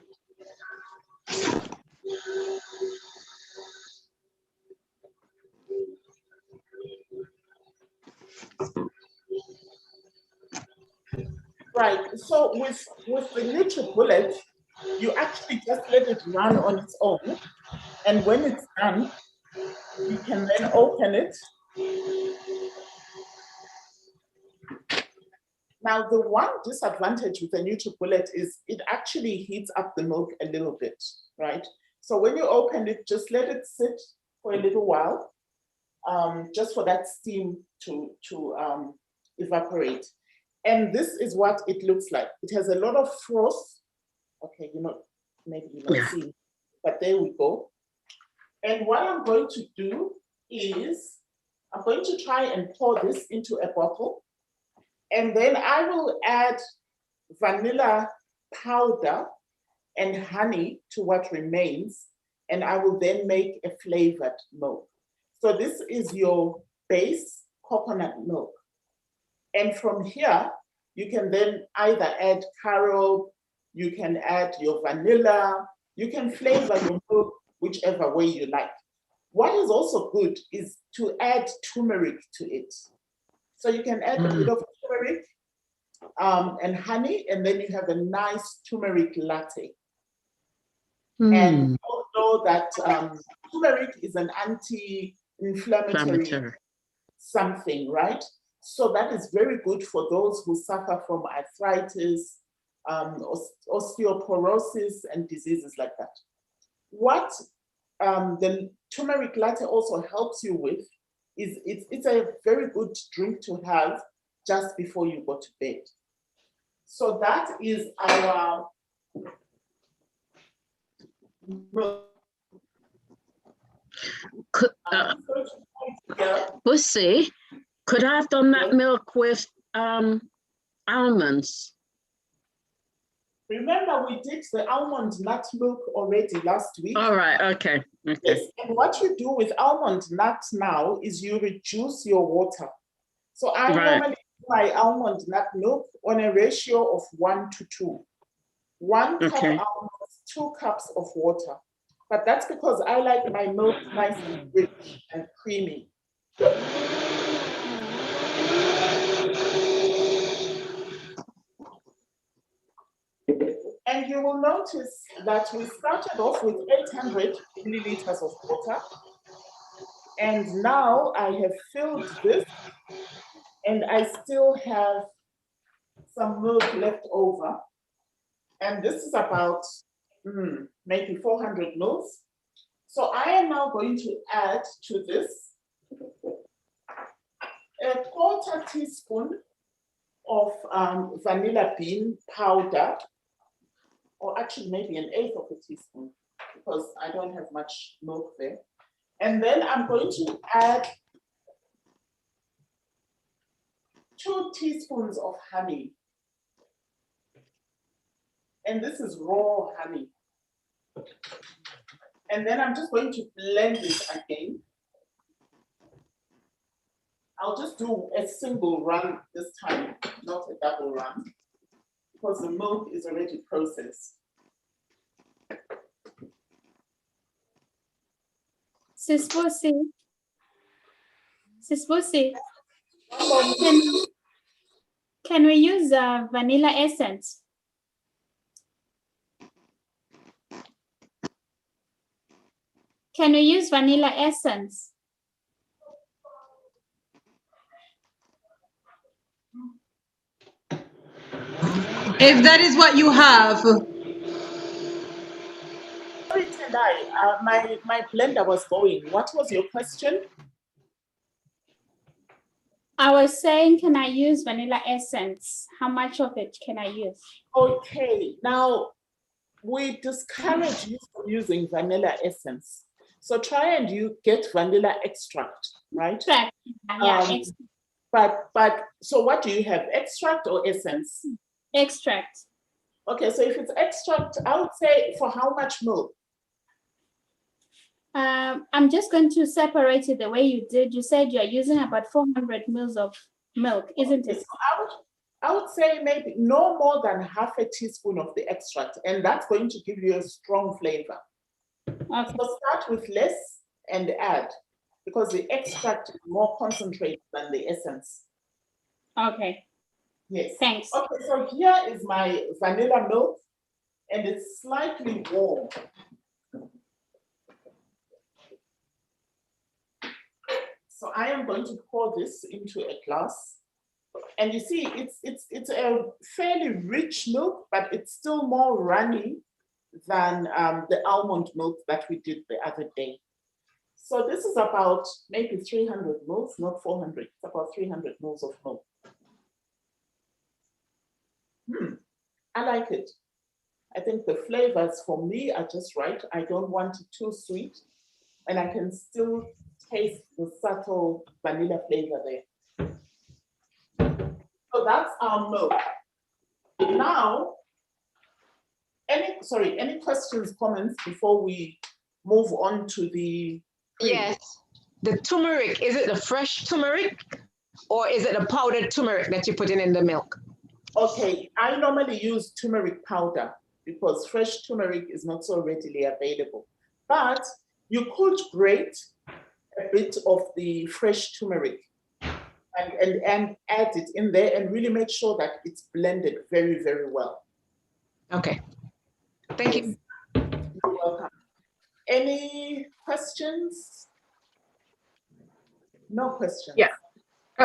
Speaker 1: Right. So with the NutriBullet, you actually just let it run on its own. And when it's done, you can then open it. Now, the one disadvantage with the NutriBullet is it actually heats up the milk a little bit, right? So when you open it, just let it sit for a little while, just for that steam to evaporate. And this is what it looks like. It has a lot of froth. Okay, maybe you're not seeing, but there we go. And what I'm going to do is I'm going to try and pour this into a bottle. And then I will add vanilla powder and honey to what remains. And I will then make a flavored milk. So this is your base coconut milk. And from here, you can then either add carob, you can add your vanilla, you can flavor your milk whichever way you like. What is also good is to add turmeric to it. So you can add a bit of turmeric and honey, and then you have a nice turmeric latte. And also that turmeric is an anti-inflammatory something, right? So that is very good for those who suffer from arthritis, osteoporosis, and diseases like that. What the turmeric latte also helps you with is it's a very good drink to have just before you go to bed. So that is our
Speaker 5: Bussy, could I have done that milk with almonds?
Speaker 1: Remember, we did the almond nut milk already last week.
Speaker 5: All right, okay.
Speaker 1: Yes, and what you do with almond nuts now is you reduce your water. So I normally do my almond nut milk on a ratio of 1:2. 1 cup almonds, 2 cups of water. But that's because I like my milk nice and rich and creamy. And you will notice that we started off with 800 milliliters of water. And now I have filled this, and I still have some milk left over. And this is about maybe 400 mils. So I am now going to add to this a 1/4 teaspoon of vanilla bean powder, or actually maybe 1/8 of a teaspoon, because I don't have much milk there. And then I'm going to add 2 teaspoons of honey. And this is raw honey. And then I'm just going to blend it again. I'll just do a single run this time, not a double run, because the milk is already processed.
Speaker 10: Sis Bussy, can we use vanilla essence? Can we use vanilla essence?
Speaker 3: If that is what you have.
Speaker 1: Sorry, Tendai, my blender was going. What was your question?
Speaker 10: I was saying, can I use vanilla essence? How much of it can I use?
Speaker 1: Okay, now we discourage you from using vanilla essence. So try and you get vanilla extract, right?
Speaker 10: Extract. Yeah, extract.
Speaker 1: But so what do you have, extract or essence?
Speaker 10: Extract.
Speaker 1: Okay, so if it's extract, I would say for how much milk?
Speaker 10: I'm just going to separate it the way you did. You said you're using about 400 mils of milk, isn't it?
Speaker 1: So I would say maybe no more than half a teaspoon of the extract, and that's going to give you a strong flavor.
Speaker 10: Okay.
Speaker 1: So start with less and add, because the extract is more concentrated than the essence.
Speaker 10: Okay.
Speaker 1: Yes.
Speaker 10: Thanks.
Speaker 1: Okay, so here is my vanilla milk, and it's slightly warm. So I am going to pour this into a glass. And you see, it's a fairly rich milk, but it's still more runny than the almond milk that we did the other day. So this is about maybe 300 mils, not 400. It's about 300 mils of milk. I like it. I think the flavors for me are just right. I don't want it too sweet, and I can still taste the subtle vanilla flavor there. So that's our milk. Now, any questions, comments before we move on to the cream?
Speaker 18: Yes. The turmeric, is it the fresh turmeric or is it the powdered turmeric that you put in the milk?
Speaker 1: Okay, I normally use turmeric powder because fresh turmeric is not so readily available. But you could grate a bit of the fresh turmeric and add it in there and really make sure that it's blended very, very well.
Speaker 18: Okay. Thank you.
Speaker 1: You're welcome. Any questions? No questions.
Speaker 8: Yeah.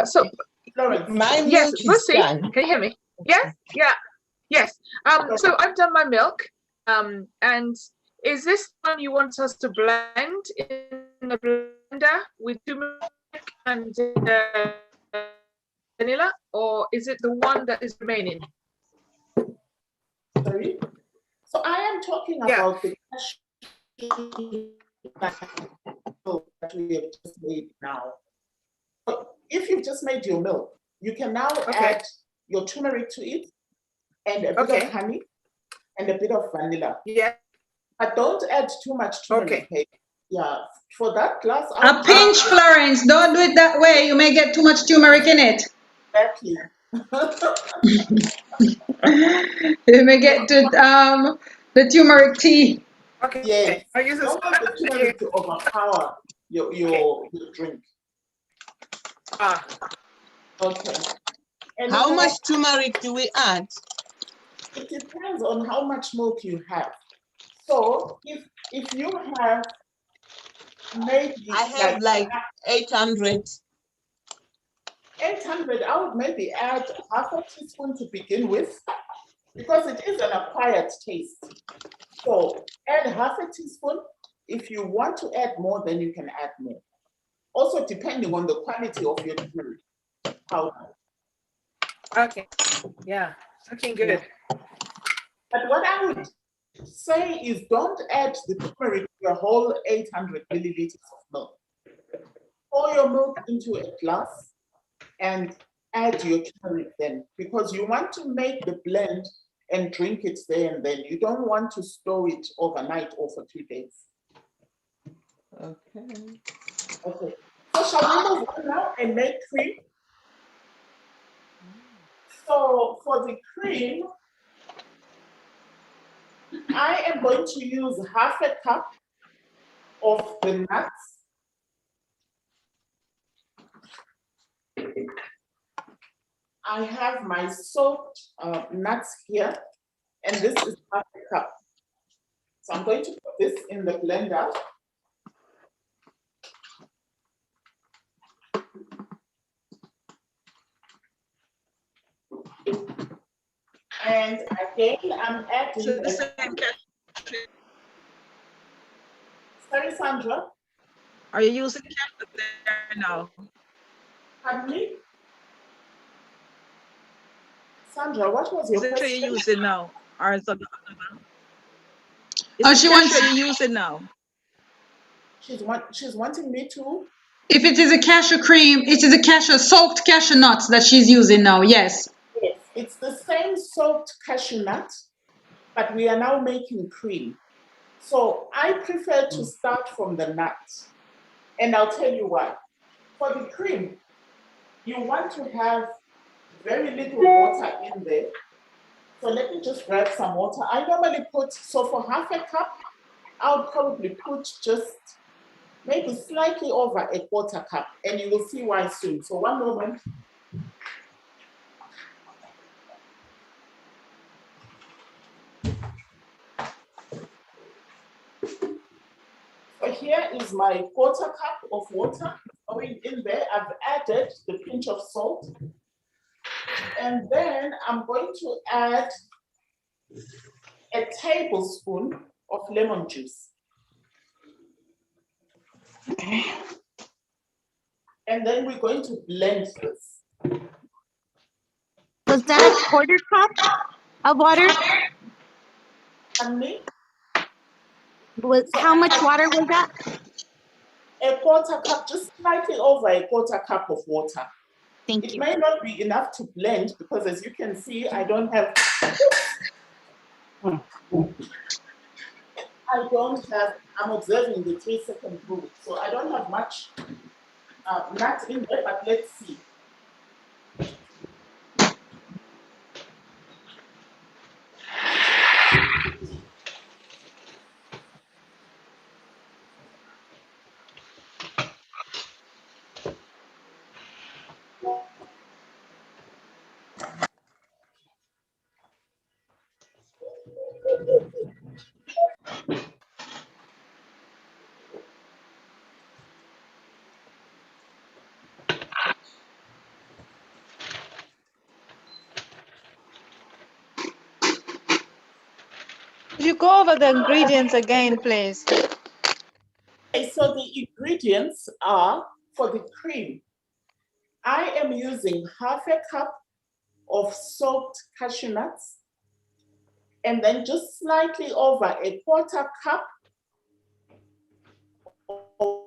Speaker 8: So,
Speaker 1: Lawrence.
Speaker 15: My
Speaker 8: yes,
Speaker 15: milk is
Speaker 8: Lucy,
Speaker 15: done.
Speaker 8: can you hear me? Yeah, yeah, yes. So I've done my milk. And is this one you want us to blend in the blender with turmeric and vanilla, or is it the one that is remaining?
Speaker 1: Sorry? So I am talking about the cashew that we have just made now. If you've just made your milk, you can now add your turmeric to it and a bit of honey and a bit of vanilla.
Speaker 8: Yeah.
Speaker 1: But don't add too much turmeric. Okay. Yeah. For that glass,
Speaker 3: A pinch, Florence. Don't do it that way. You may get too much turmeric in it.
Speaker 1: Exactly.
Speaker 3: You may get to the turmeric tea.
Speaker 8: Okay.
Speaker 1: Yes.
Speaker 8: I use
Speaker 1: Don't want the turmeric to overpower your drink. Okay. And
Speaker 15: how much turmeric do we add?
Speaker 1: It depends on how much milk you have. So if you have maybe
Speaker 15: I have like 800.
Speaker 1: 800, I would maybe add half a teaspoon to begin with, because it is an acquired taste. So add half a teaspoon. If you want to add more, then you can add more. Also depending on the quality of your turmeric powder.
Speaker 8: Okay. Yeah. Looking good.
Speaker 1: But what I would say is don't add the turmeric to your whole 800 milliliters of milk. Pour your milk into a glass and add your turmeric then, because you want to make the blend and drink it there and then. You don't want to store it overnight or for 2 days.
Speaker 15: Okay.
Speaker 1: Okay. So shall we move on now and make cream? So for the cream, I am going to use half a cup of the nuts. I have my soaked nuts here, and this is half a cup. So I'm going to put this in the blender. And again, I'm adding.
Speaker 18: So the same
Speaker 1: Sorry, Sandra.
Speaker 18: Are you using cashew there now?
Speaker 1: Pardon me? Sandra, what was your question?
Speaker 18: Is it you're using now? Or is it
Speaker 3: She wants
Speaker 18: you're using now?
Speaker 1: She's wanting me to.
Speaker 3: If it is a cashew cream, it is a soaked cashew nuts that she's using now. Yes.
Speaker 1: Yes, it's the same soaked cashew nut, but we are now making cream. So I prefer to start from the nuts, and I'll tell you why. For the cream, you want to have very little water in there. So let me just grab some water. I normally put, so for half a cup, I would probably put just maybe slightly over a quarter cup, and you will see why soon. So one moment. So here is my quarter cup of water going in there. I've added the pinch of salt. And then I'm going to add a tablespoon of lemon juice. Okay. And then we're going to blend this.
Speaker 20: Was that a quarter cup of water?
Speaker 1: Honey?
Speaker 20: How much water was that?
Speaker 1: A quarter cup, just slightly over a quarter cup of water.
Speaker 20: Thank you.
Speaker 1: It may not be enough to blend because, as you can see, I don't have, I'm observing the 3-second rule. So I don't have much nut in there, but let's see.
Speaker 12: Could you go over the ingredients again, please?
Speaker 1: Okay, so the ingredients are for the cream. I am using half a cup of soaked cashew nuts, and then just slightly over a quarter cup of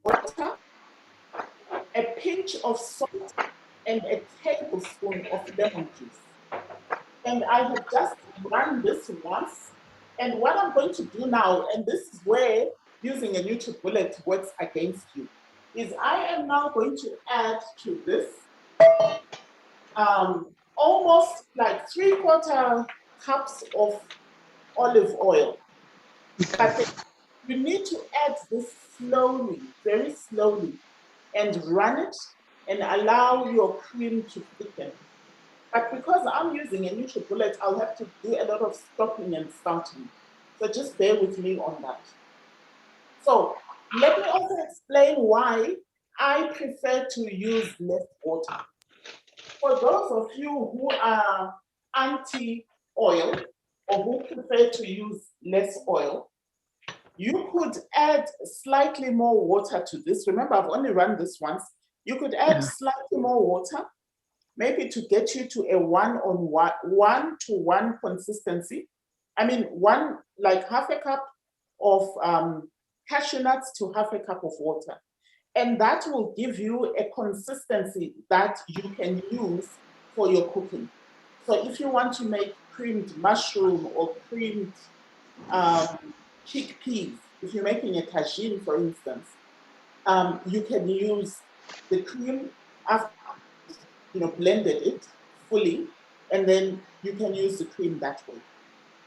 Speaker 1: water, a pinch of salt, and a tablespoon of lemon juice. And I have just run this once. And what I'm going to do now, and this is where using a NutriBullet works against you, is I am now going to add to this almost like 3/4 cups of olive oil. But you need to add this slowly, very slowly, and run it and allow your cream to thicken. But because I'm using a NutriBullet, I'll have to do a lot of stopping and starting. So just bear with me on that. So let me also explain why I prefer to use less water. For those of you who are anti-oil or who prefer to use less oil, you could add slightly more water to this. Remember, I've only run this once. You could add slightly more water, maybe to get you to a 1-to-1 consistency. I mean, like half a cup of cashew nuts to half a cup of water. And that will give you a consistency that you can use for your cooking. So if you want to make creamed mushroom or creamed chickpeas, if you're making a tagine, for instance, you can use the cream after blended it fully, and then you can use the cream that way.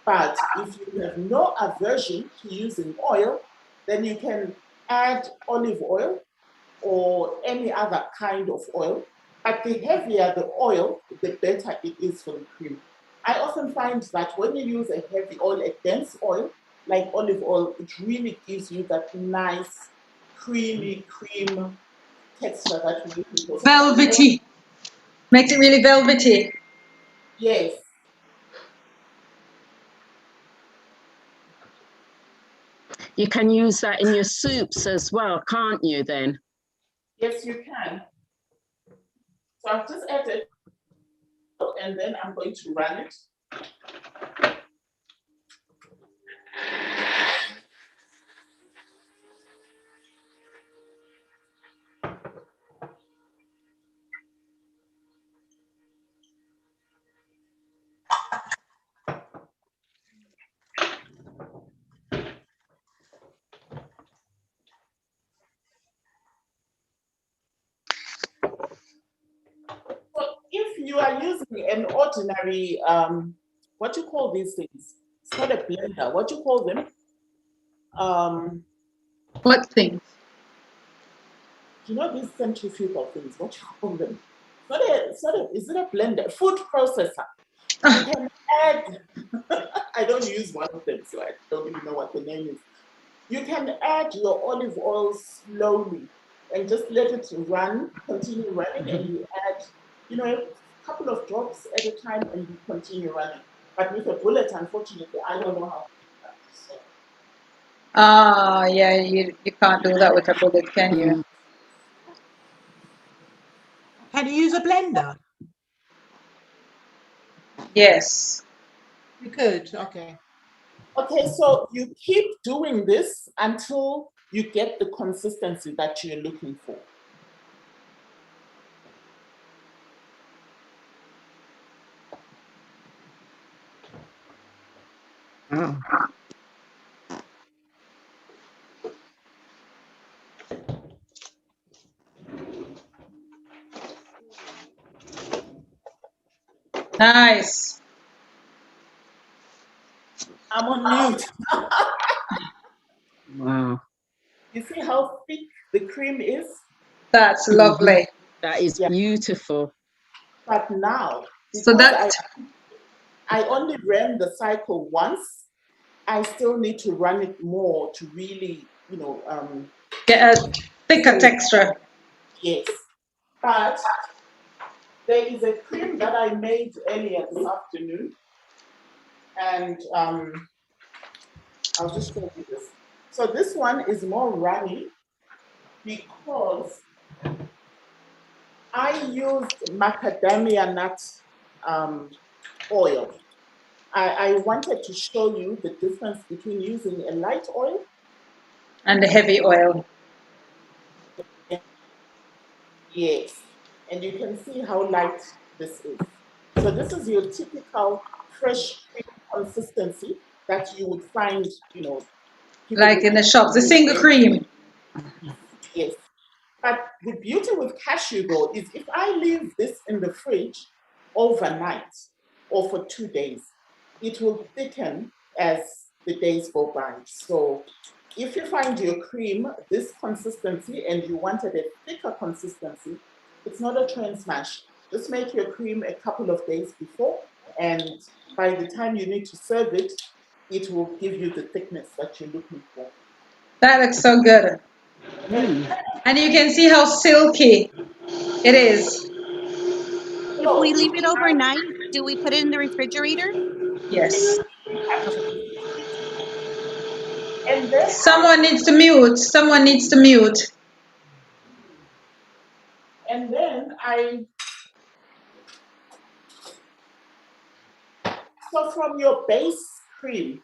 Speaker 1: But if you have no aversion to using oil, then you can add olive oil or any other kind of oil. But the heavier the oil, the better it is for the cream. I often find that when you use a heavy oil, a dense oil, like olive oil, it really gives you that nice, creamy cream texture that we people.
Speaker 3: Velvety. Makes it really velvety.
Speaker 1: Yes.
Speaker 4: You can use that in your soups as well, can't you then?
Speaker 1: Yes, you can. So I've just added, and then I'm going to run it. So if you are using an ordinary, what do you call these things? It's not a blender. What do you call them?
Speaker 3: What things?
Speaker 1: You know these centrifugal things? What do you call them? Is it a blender? Food processor. You can add. I don't use one of them, so I don't even know what the name is. You can add your olive oil slowly and just let it run, continue running, and you add, you know, a couple of drops at a time, and you continue running. But with a bullet, unfortunately, I don't know how to do that. So.
Speaker 3: Yeah, you can't do that with a bullet, can you?
Speaker 17: Can you use a blender?
Speaker 3: Yes.
Speaker 17: You could, okay.
Speaker 1: Okay, so you keep doing this until you get the consistency that you're looking for.
Speaker 3: Oh. Nice.
Speaker 1: I'm on mute.
Speaker 4: Wow.
Speaker 1: You see how thick the cream is?
Speaker 3: That's lovely.
Speaker 4: That is beautiful.
Speaker 1: But now,
Speaker 3: So
Speaker 1: because I only ran the cycle once, I still need to run it more to really, you know,
Speaker 3: get a thicker texture.
Speaker 1: Yes. But there is a cream that I made earlier this afternoon, and I'll just show you this. So this one is more runny because I used macadamia nut oil. I wanted to show you the difference between using a light oil
Speaker 3: and the heavy oil.
Speaker 1: Yes, and you can see how light this is. So this is your typical fresh cream consistency that you would find, you know,
Speaker 3: Like in the shops, the single cream.
Speaker 1: Yes. But the beauty with cashew though is if I leave this in the fridge overnight or for 2 days, it will thicken as the days go by. So if you find your cream this consistency and you wanted a thicker consistency, it's not a train smash. Just make your cream a couple of days before, and by the time you need to serve it, it will give you the thickness that you're looking for.
Speaker 3: That looks so good. And you can see how silky it is.
Speaker 20: If we leave it overnight, do we put it in the refrigerator?
Speaker 3: Yes.
Speaker 1: And then
Speaker 3: someone needs to mute. Someone needs to mute.
Speaker 1: And then so from your base cream,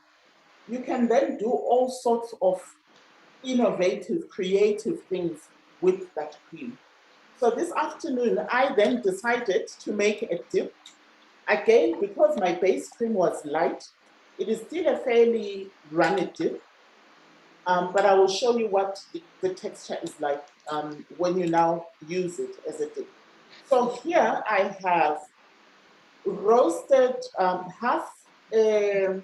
Speaker 1: you can then do all sorts of innovative, creative things with that cream. So this afternoon, I then decided to make a dip. Again, because my base cream was light, it is still a fairly runny dip, but I will show you what the texture is like when you now use it as a dip. So here I have roasted half a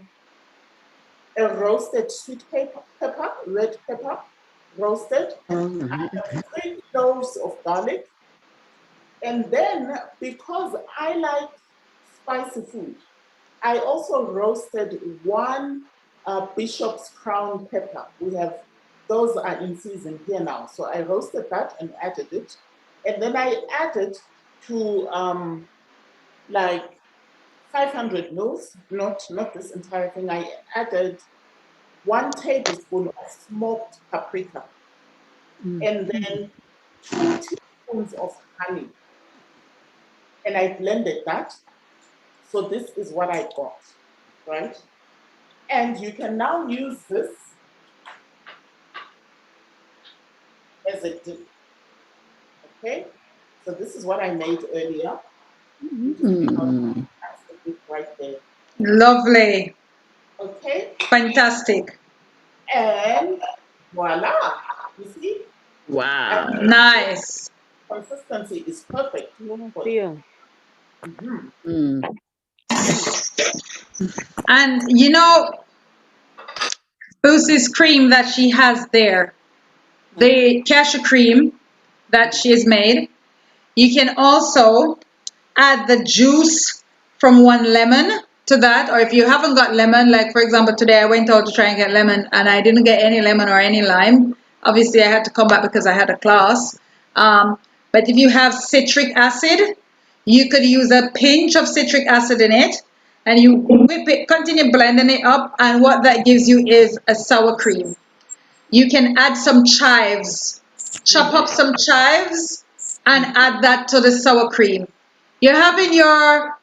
Speaker 1: roasted sweet pepper, red pepper, roasted. I have 3 cloves of garlic. And then, because I like spicy food, I also roasted 1 Bishop's Crown pepper. We have, those are in season here now. So I roasted that and added it. And then I added to like 500 mils, not this entire thing. I added 1 tablespoon of smoked paprika, and then 2 teaspoons of honey. And I blended that. So this is what I got, right? And you can now use this as a dip. Okay? So this is what I made earlier. That's the dip right there.
Speaker 3: Lovely.
Speaker 1: Okay?
Speaker 3: Fantastic.
Speaker 1: And voila. You see?
Speaker 4: Wow.
Speaker 3: Nice.
Speaker 1: Consistency is perfect.
Speaker 3: And you know, Boosie's cream that she has there, the cashew cream that she has made, you can also add the juice from one lemon to that. Or if you haven't got lemon, like for example, today I went out to try and get lemon and I didn't get any lemon or any lime. Obviously, I had to come back because I had a class. But if you have citric acid, you could use a pinch of citric acid in it and you whip it, continue blending it up. And what that gives you is a sour cream. You can add some chives, chop up some chives and add that to the sour cream. You're having your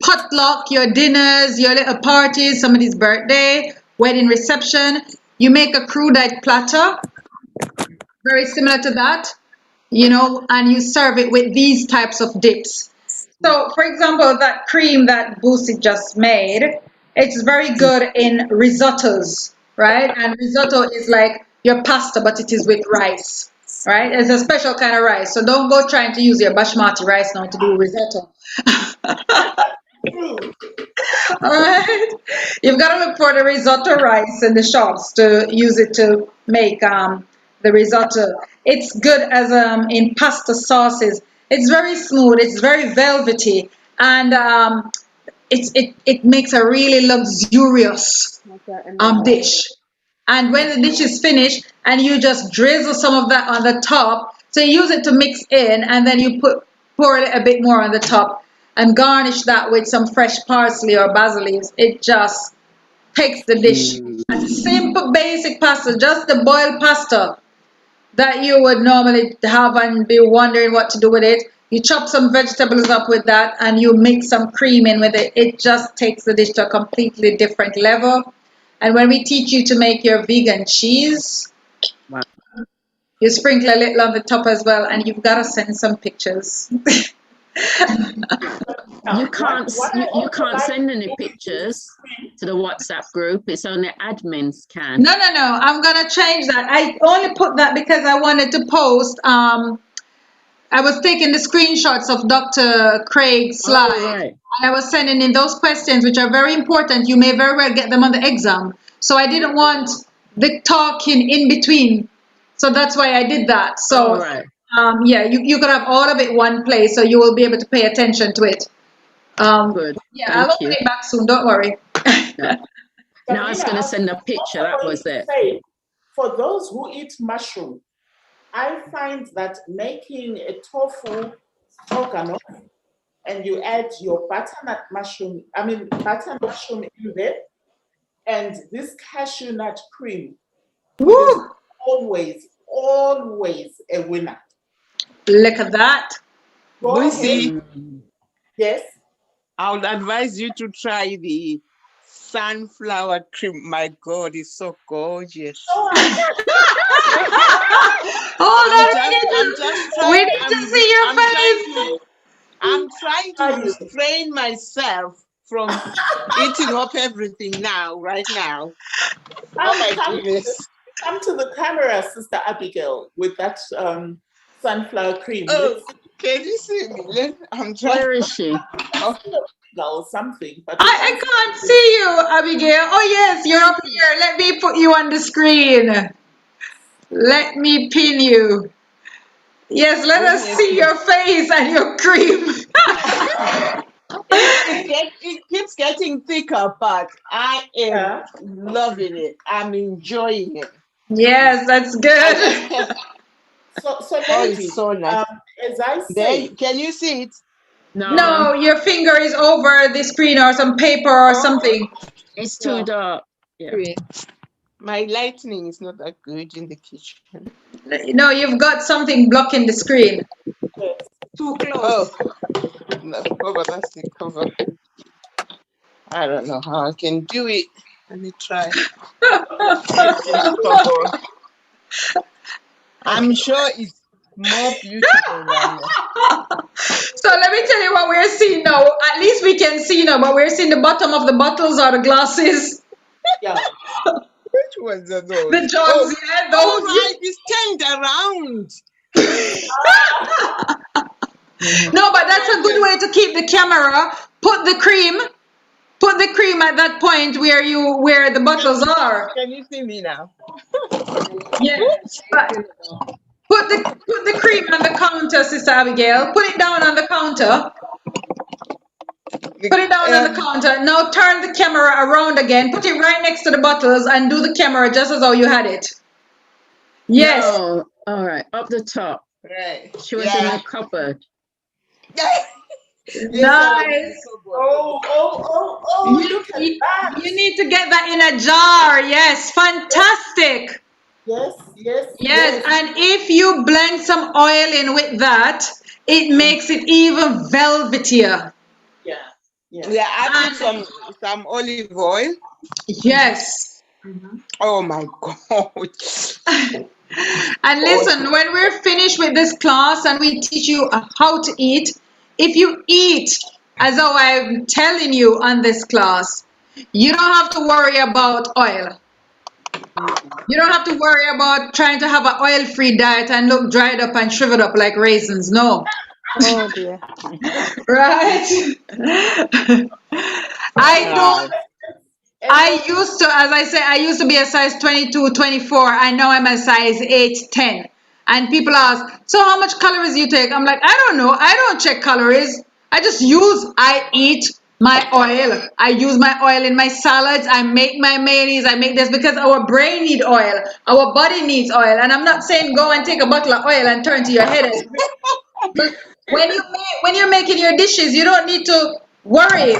Speaker 3: potluck, your dinners, your little parties, somebody's birthday, wedding reception. You make a crude platter, very similar to that, you know, and you serve it with these types of dips. So, for example, that cream that Boosie just made, it's very good in risottos, right? And risotto is like your pasta, but it is with rice, right? It's a special kind of rice. So don't go trying to use your basmati rice now to do risotto. All right. You've got to look for the risotto rice in the shops to use it to make the risotto. It's good as in pasta sauces. It's very smooth. It's very velvety, and it makes a really luxurious dish. And when the dish is finished, and you just drizzle some of that on the top, so you use it to mix in, and then you pour it a bit more on the top, and garnish that with some fresh parsley or basil leaves. It just takes the dish. A simple, basic pasta, just the boiled pasta that you would normally have and be wondering what to do with it. You chop some vegetables up with that and you mix some cream in with it. It just takes the dish to a completely different level. And when we teach you to make your vegan cheese, you sprinkle a little on the top as well, and you've got to send some pictures.
Speaker 4: You can't send any pictures to the WhatsApp group. It's only admins can.
Speaker 3: No. I'm gonna change that. I only put that because I wanted to post. I was taking the screenshots of Dr. Craig's slide, and I was sending in those questions, which are very important. You may very well get them on the exam. So I didn't want the talking in between. So that's why I did that. So yeah, you could have all of it one place, so you will be able to pay attention to it.
Speaker 4: Good.
Speaker 3: Yeah, I'll open it back soon. Don't worry.
Speaker 4: Now I was going to send a picture. That was it.
Speaker 1: For those who eat mushroom, I find that making a tofu stroganoff and you add your butternut mushroom, butter mushroom in there, and this cashew nut cream is always a winner.
Speaker 3: Look at that.
Speaker 15: Lucy,
Speaker 1: yes?
Speaker 15: I would advise you to try the sunflower cream. My God, it's so gorgeous.
Speaker 3: We need to see your face.
Speaker 15: I'm trying to restrain myself from eating up everything right now. Oh my goodness.
Speaker 1: Come to the camera, Sister Abigail, with that sunflower cream.
Speaker 15: Oh, can you see me? I'm trying.
Speaker 4: Where is she?
Speaker 1: Or something. But
Speaker 3: I can't see you, Abigail. Oh yes, you're up here. Let me put you on the screen. Let me pin you. Yes, let us see your face and your cream.
Speaker 15: It keeps getting thicker, but I am loving it. I'm enjoying it.
Speaker 3: Yes, that's good.
Speaker 15: It's so nice.
Speaker 1: As I say,
Speaker 15: can you see it?
Speaker 3: No, your finger is over the screen or some paper or something.
Speaker 4: It's too dark. Yeah.
Speaker 15: My lighting is not that good in the kitchen.
Speaker 3: No, you've got something blocking the screen.
Speaker 15: Too close. Oh, no, cover, that's the cover. I don't know how I can do it. Let me try. I'm sure it's more beautiful than that.
Speaker 3: So let me tell you what we're seeing now. At least we can see now, but we're seeing the bottom of the bottles or the glasses.
Speaker 1: Yeah.
Speaker 15: Which ones are those?
Speaker 3: The jugs, yeah, those.
Speaker 15: Oh, right, it's turned around.
Speaker 3: No, but that's a good way to keep the camera. Put the cream at that point where the bottles are.
Speaker 15: Can you see me now?
Speaker 3: Yeah. But put the cream on the counter, Sister Abigail. Put it down on the counter. Put it down on the counter. Now turn the camera around again. Put it right next to the bottles and do the camera just as how you had it. Yes.
Speaker 4: No. All right. Up the top.
Speaker 15: Right.
Speaker 4: She was in the cupboard.
Speaker 3: Nice.
Speaker 1: Look at that.
Speaker 3: You need to get that in a jar. Yes. Fantastic.
Speaker 1: Yes.
Speaker 3: And if you blend some oil in with that, it makes it even velvetier.
Speaker 15: Yeah, I put some olive oil.
Speaker 3: Yes.
Speaker 15: Oh my God.
Speaker 3: And listen, when we're finished with this class and we teach you how to eat, if you eat as how I'm telling you on this class, you don't have to worry about oil. You don't have to worry about trying to have an oil-free diet and look dried up and shriveled up like raisins. No.
Speaker 7: Oh dear.
Speaker 3: Right? I used to, as I say, I used to be a size 22, 24, and now I'm a size 8, 10. And people ask, so how much calories do you take? I'm like, I don't know. I don't check calories. I eat my oil. I use my oil in my salads. I make my mayonnaise. I make this because our brain needs oil. Our body needs oil. And I'm not saying go and take a bottle of oil and turn to your head. But when you're making your dishes, you don't need to worry.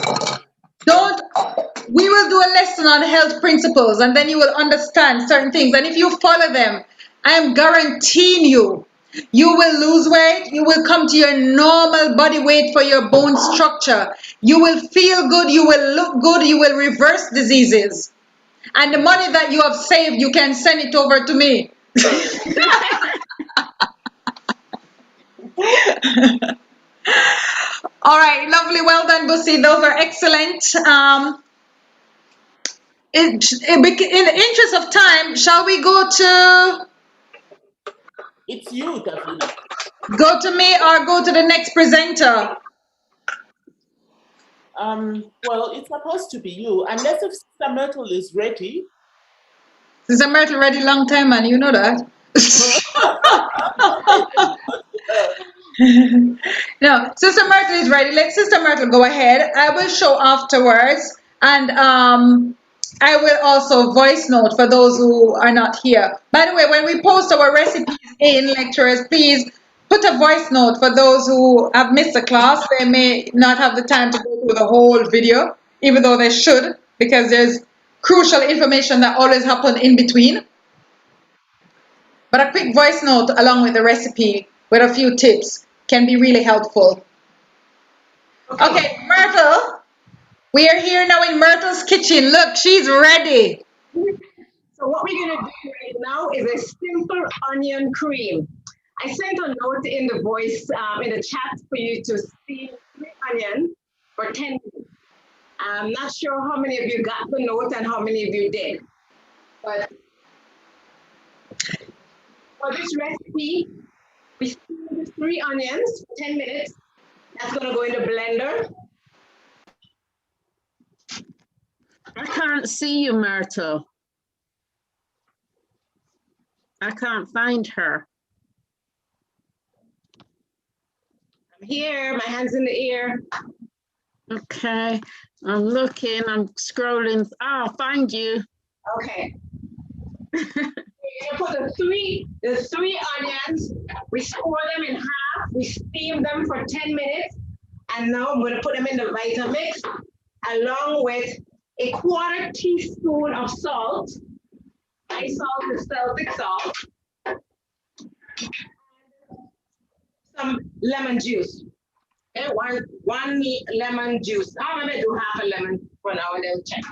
Speaker 3: We will do a lesson on health principles and then you will understand certain things. And if you follow them, I am guaranteeing you will lose weight. You will come to your normal body weight for your bone structure. You will feel good. You will look good. You will reverse diseases. And the money that you have saved, you can send it over to me. All right, lovely. Well done, Bussy. Those are excellent. In the interest of time, shall we go to...
Speaker 1: It's you, Davina.
Speaker 3: Go to me or go to the next presenter?
Speaker 1: Well, it's supposed to be you, unless if Sister Myrtle is ready.
Speaker 3: Sister Myrtle ready long time, man. You know that. No, Sister Myrtle is ready. Let Sister Myrtle go ahead. I will show afterwards, and I will also voice note for those who are not here. By the way, when we post our recipes in lecturers, please put a voice note for those who have missed the class. They may not have the time to go through the whole video, even though they should, because there's crucial information that always happens in between. But a quick voice note along with the recipe with a few tips can be really helpful. Okay, Myrtle, we are here now in Myrtle's kitchen. Look, she's ready.
Speaker 18: So what we're going to do right now is a simple onion cream. I sent a note in the voice, in the chat for you to steam 3 onions for 10 minutes. I'm not sure how many of you got the note and how many of you did. But for this recipe, we steam the 3 onions for 10 minutes. That's going to go in the blender.
Speaker 4: I can't see you, Myrtle. I can't find her.
Speaker 18: I'm here, my hands in the air.
Speaker 4: Okay, I'm looking, I'm scrolling. Ah, I'll find you.
Speaker 18: Okay. We're gonna put the three onions, we score them in half, we steam them for 10 minutes, and now I'm gonna put them in the Vitamix along with a 1/4 teaspoon of salt. My salt is Celtic salt. Some lemon juice. Okay, one lemon juice. I'm gonna do half a lemon for now and then check.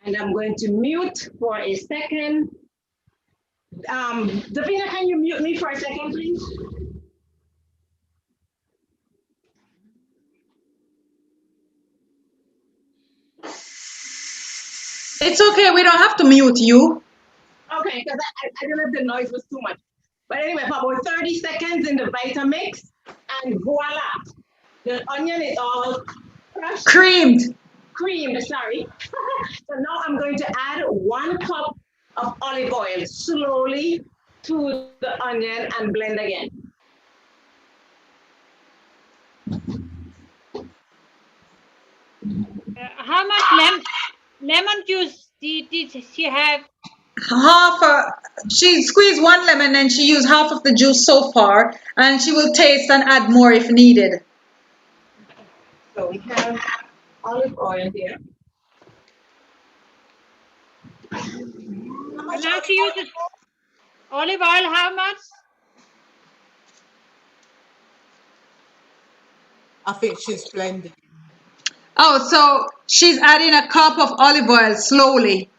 Speaker 18: And I'm going to mute for a second. Davina, can you mute me for a second, please?
Speaker 3: It's okay, we don't have to mute you.
Speaker 18: Okay, because I don't know if the noise was too much. But anyway, for about 30 seconds in the Vitamix, and voila, the onion is all crushed.
Speaker 3: Creamed.
Speaker 18: Creamed, sorry. So now I'm going to add 1 cup of olive oil slowly to the onion and blend again.
Speaker 12: How much lemon juice did she have?
Speaker 3: She squeezed 1 lemon and she used half of the juice so far, and she will taste and add more if needed.
Speaker 18: So we have olive oil here.
Speaker 12: And now she uses olive oil, how much?
Speaker 17: I think she's blending.
Speaker 3: Oh, so she's adding a cup of olive oil slowly.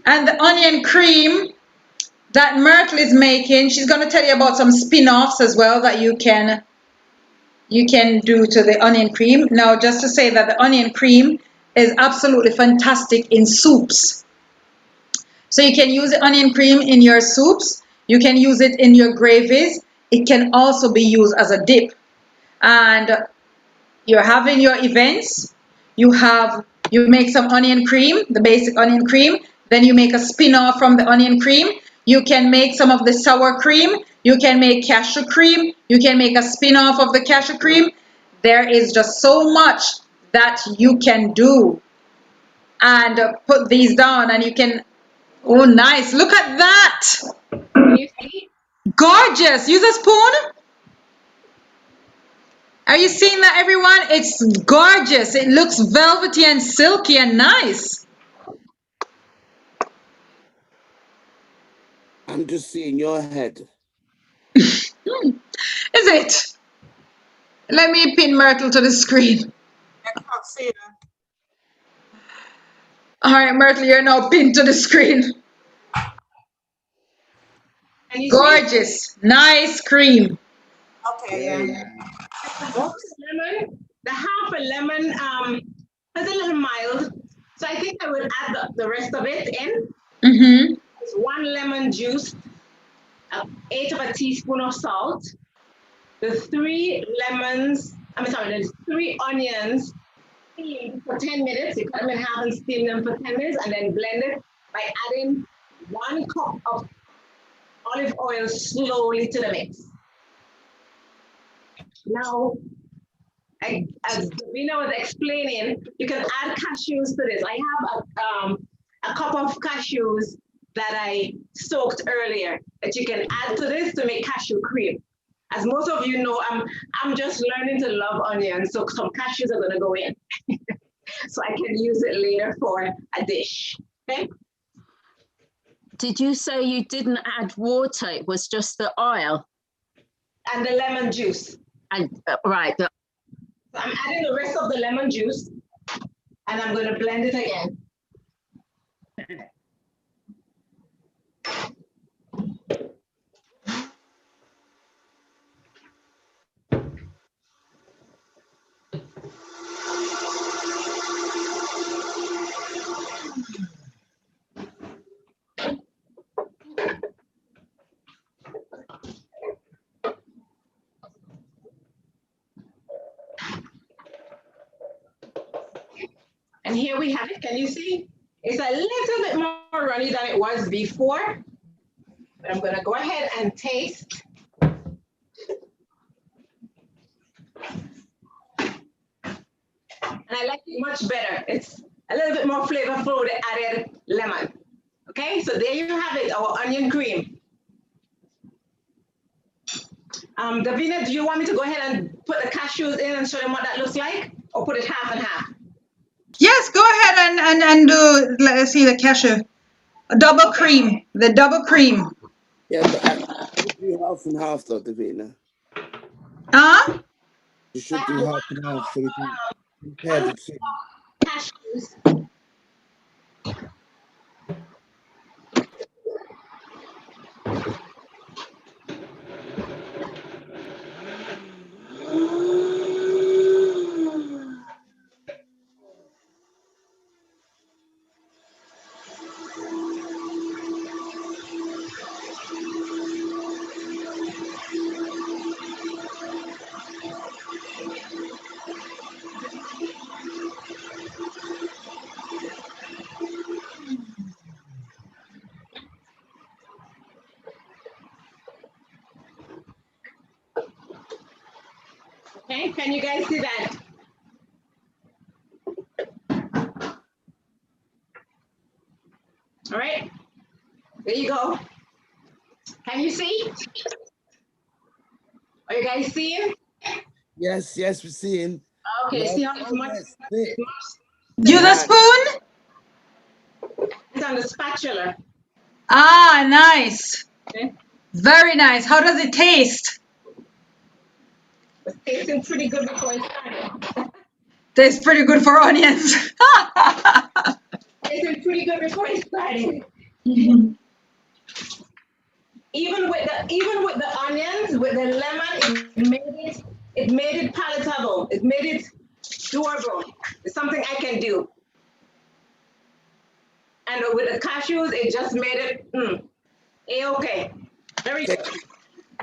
Speaker 3: And the onion cream that Myrtle is making, she's going to tell you about some spin-offs as well that you can do to the onion cream. Now, just to say that the onion cream is absolutely fantastic in soups. So you can use the onion cream in your soups. You can use it in your gravies. It can also be used as a dip. And you're having your events. You make some onion cream, the basic onion cream. Then you make a spin-off from the onion cream. You can make some of the sour cream. You can make cashew cream. You can make a spin-off of the cashew cream. There is just so much that you can do. And put these down and you can, oh nice, look at that.
Speaker 18: Can you see?
Speaker 3: Gorgeous. Use a spoon. Are you seeing that, everyone? It's gorgeous. It looks velvety and silky and nice.
Speaker 11: I'm just seeing your head.
Speaker 3: Is it? Let me pin Myrtle to the screen.
Speaker 17: I can't see her.
Speaker 3: All right, Myrtle, you're now pinned to the screen. Gorgeous. Nice cream.
Speaker 17: Okay, yeah.
Speaker 18: Lemon, the half a lemon is a little mild. So I think I would add the rest of it in.
Speaker 3: Mm-hmm.
Speaker 18: It's 1 lemon juice, 1/8 of a teaspoon of salt, the 3 lemons, there's 3 onions steamed for 10 minutes. You cut them in half and steam them for 10 minutes and then blend it by adding 1 cup of olive oil slowly to the mix. Now, as Davina was explaining, you can add cashews to this. I have a cup of cashews that I soaked earlier that you can add to this to make cashew cream. As most of you know, I'm just learning to love onions, so some cashews are gonna go in. So I can use it later for a dish, okay?
Speaker 5: Did you say you didn't add water? It was just the oil?
Speaker 18: And the lemon juice.
Speaker 5: And right.
Speaker 18: So I'm adding the rest of the lemon juice and I'm gonna blend it again. And here we have it. Can you see? It's a little bit more runny than it was before. But I'm gonna go ahead and taste. And I like it much better. It's a little bit more flavorful with the added lemon. Okay, so there you have it, our onion cream. Davina, do you want me to go ahead and put the cashews in and show them what that looks like? Or put it half and half?
Speaker 3: Yes, go ahead and do, let's see, the cashew. A double cream, the double cream.
Speaker 11: Yeah, but I do half and half though, Davina.
Speaker 3: Huh?
Speaker 11: You should do half and half so we can compare the two.
Speaker 18: Cashews. Okay, can you guys see that? All right, there you go. Can you see? Are you guys seeing?
Speaker 11: Yes, yes, we're seeing.
Speaker 18: Okay,
Speaker 11: Yep.
Speaker 18: see how it's much?
Speaker 3: Use a spoon?
Speaker 18: It's on the spatula.
Speaker 3: Ah, nice.
Speaker 18: Okay.
Speaker 3: Very nice. How does it taste?
Speaker 18: It's tasting pretty good before it started.
Speaker 3: Tastes pretty good for onions.
Speaker 18: Tasting pretty good before it started. Even with the onions, with the lemon, it made it palatable. It made it doable. It's something I can do. And with the cashews, it just made it okay. Very good.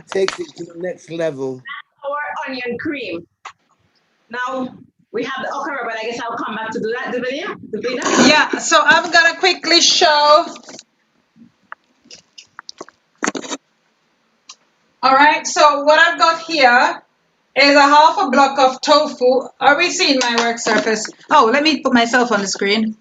Speaker 11: Takes it to the next level.
Speaker 18: Our onion cream. Now we have the okra, but I guess I'll come back to do that, Davina.
Speaker 3: Yeah, so I'm gonna quickly show. All right, so what I've got here is a half a block of tofu. Are we seeing my work surface? Oh, let me put myself on the screen.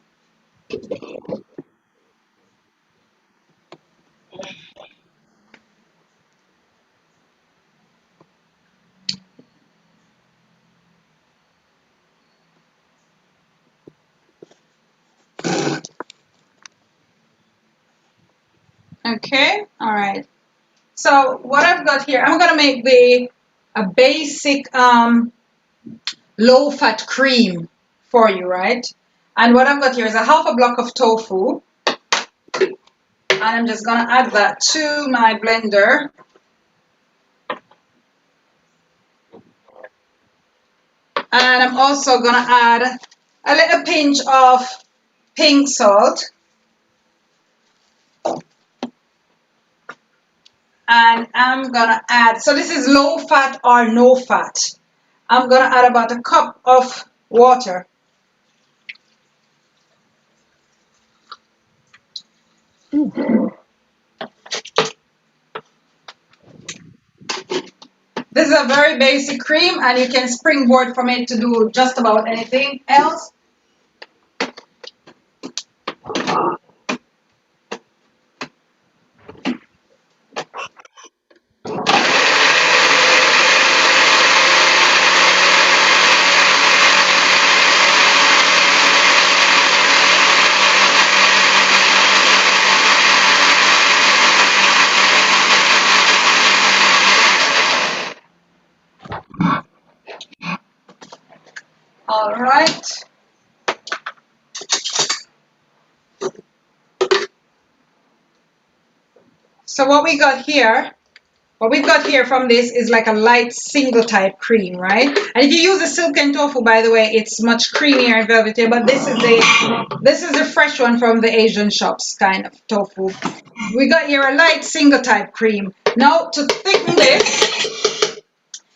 Speaker 3: Okay, all right. So what I've got here, I'm gonna make a basic low-fat cream for you, right? And what I've got here is a half a block of tofu. And I'm just gonna add that to my blender. And I'm also gonna add a little pinch of pink salt. And I'm gonna add, so this is low fat or no fat. I'm gonna add about a cup of water. This is a very basic cream and you can springboard from it to do just about anything else. All right. So what we've got here from this is like a light single type cream, right? And if you use the silken tofu, by the way, it's much creamier and velvety, but this is the fresh one from the Asian shops kind of tofu. We got here a light single type cream. Now to thicken this,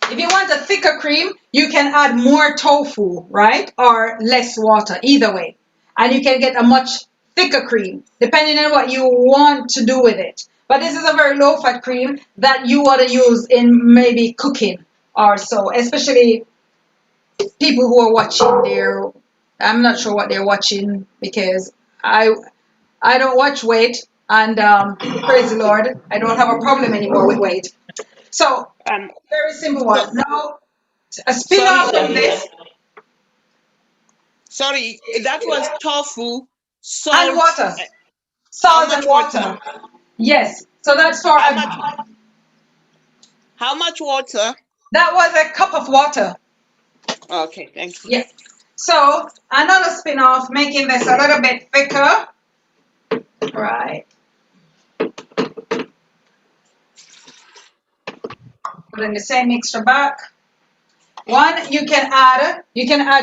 Speaker 3: if you want a thicker cream, you can add more tofu, right? Or less water, either way. And you can get a much thicker cream, depending on what you want to do with it. But this is a very low-fat cream that you want to use in maybe cooking or so, especially people who are watching I'm not sure what they're watching because I don't watch weight and praise the Lord, I don't have a problem anymore with weight. So, very simple one. Now, a spin-off from this.
Speaker 15: Sorry, that was tofu, salt.
Speaker 3: And water. Salt and water. Yes. So that's for
Speaker 15: how much water?
Speaker 3: That was a cup of water.
Speaker 15: Okay, thank you.
Speaker 3: Yeah. So another spin-off, making this a little bit thicker. Right. Putting the same mixture back. One, you can add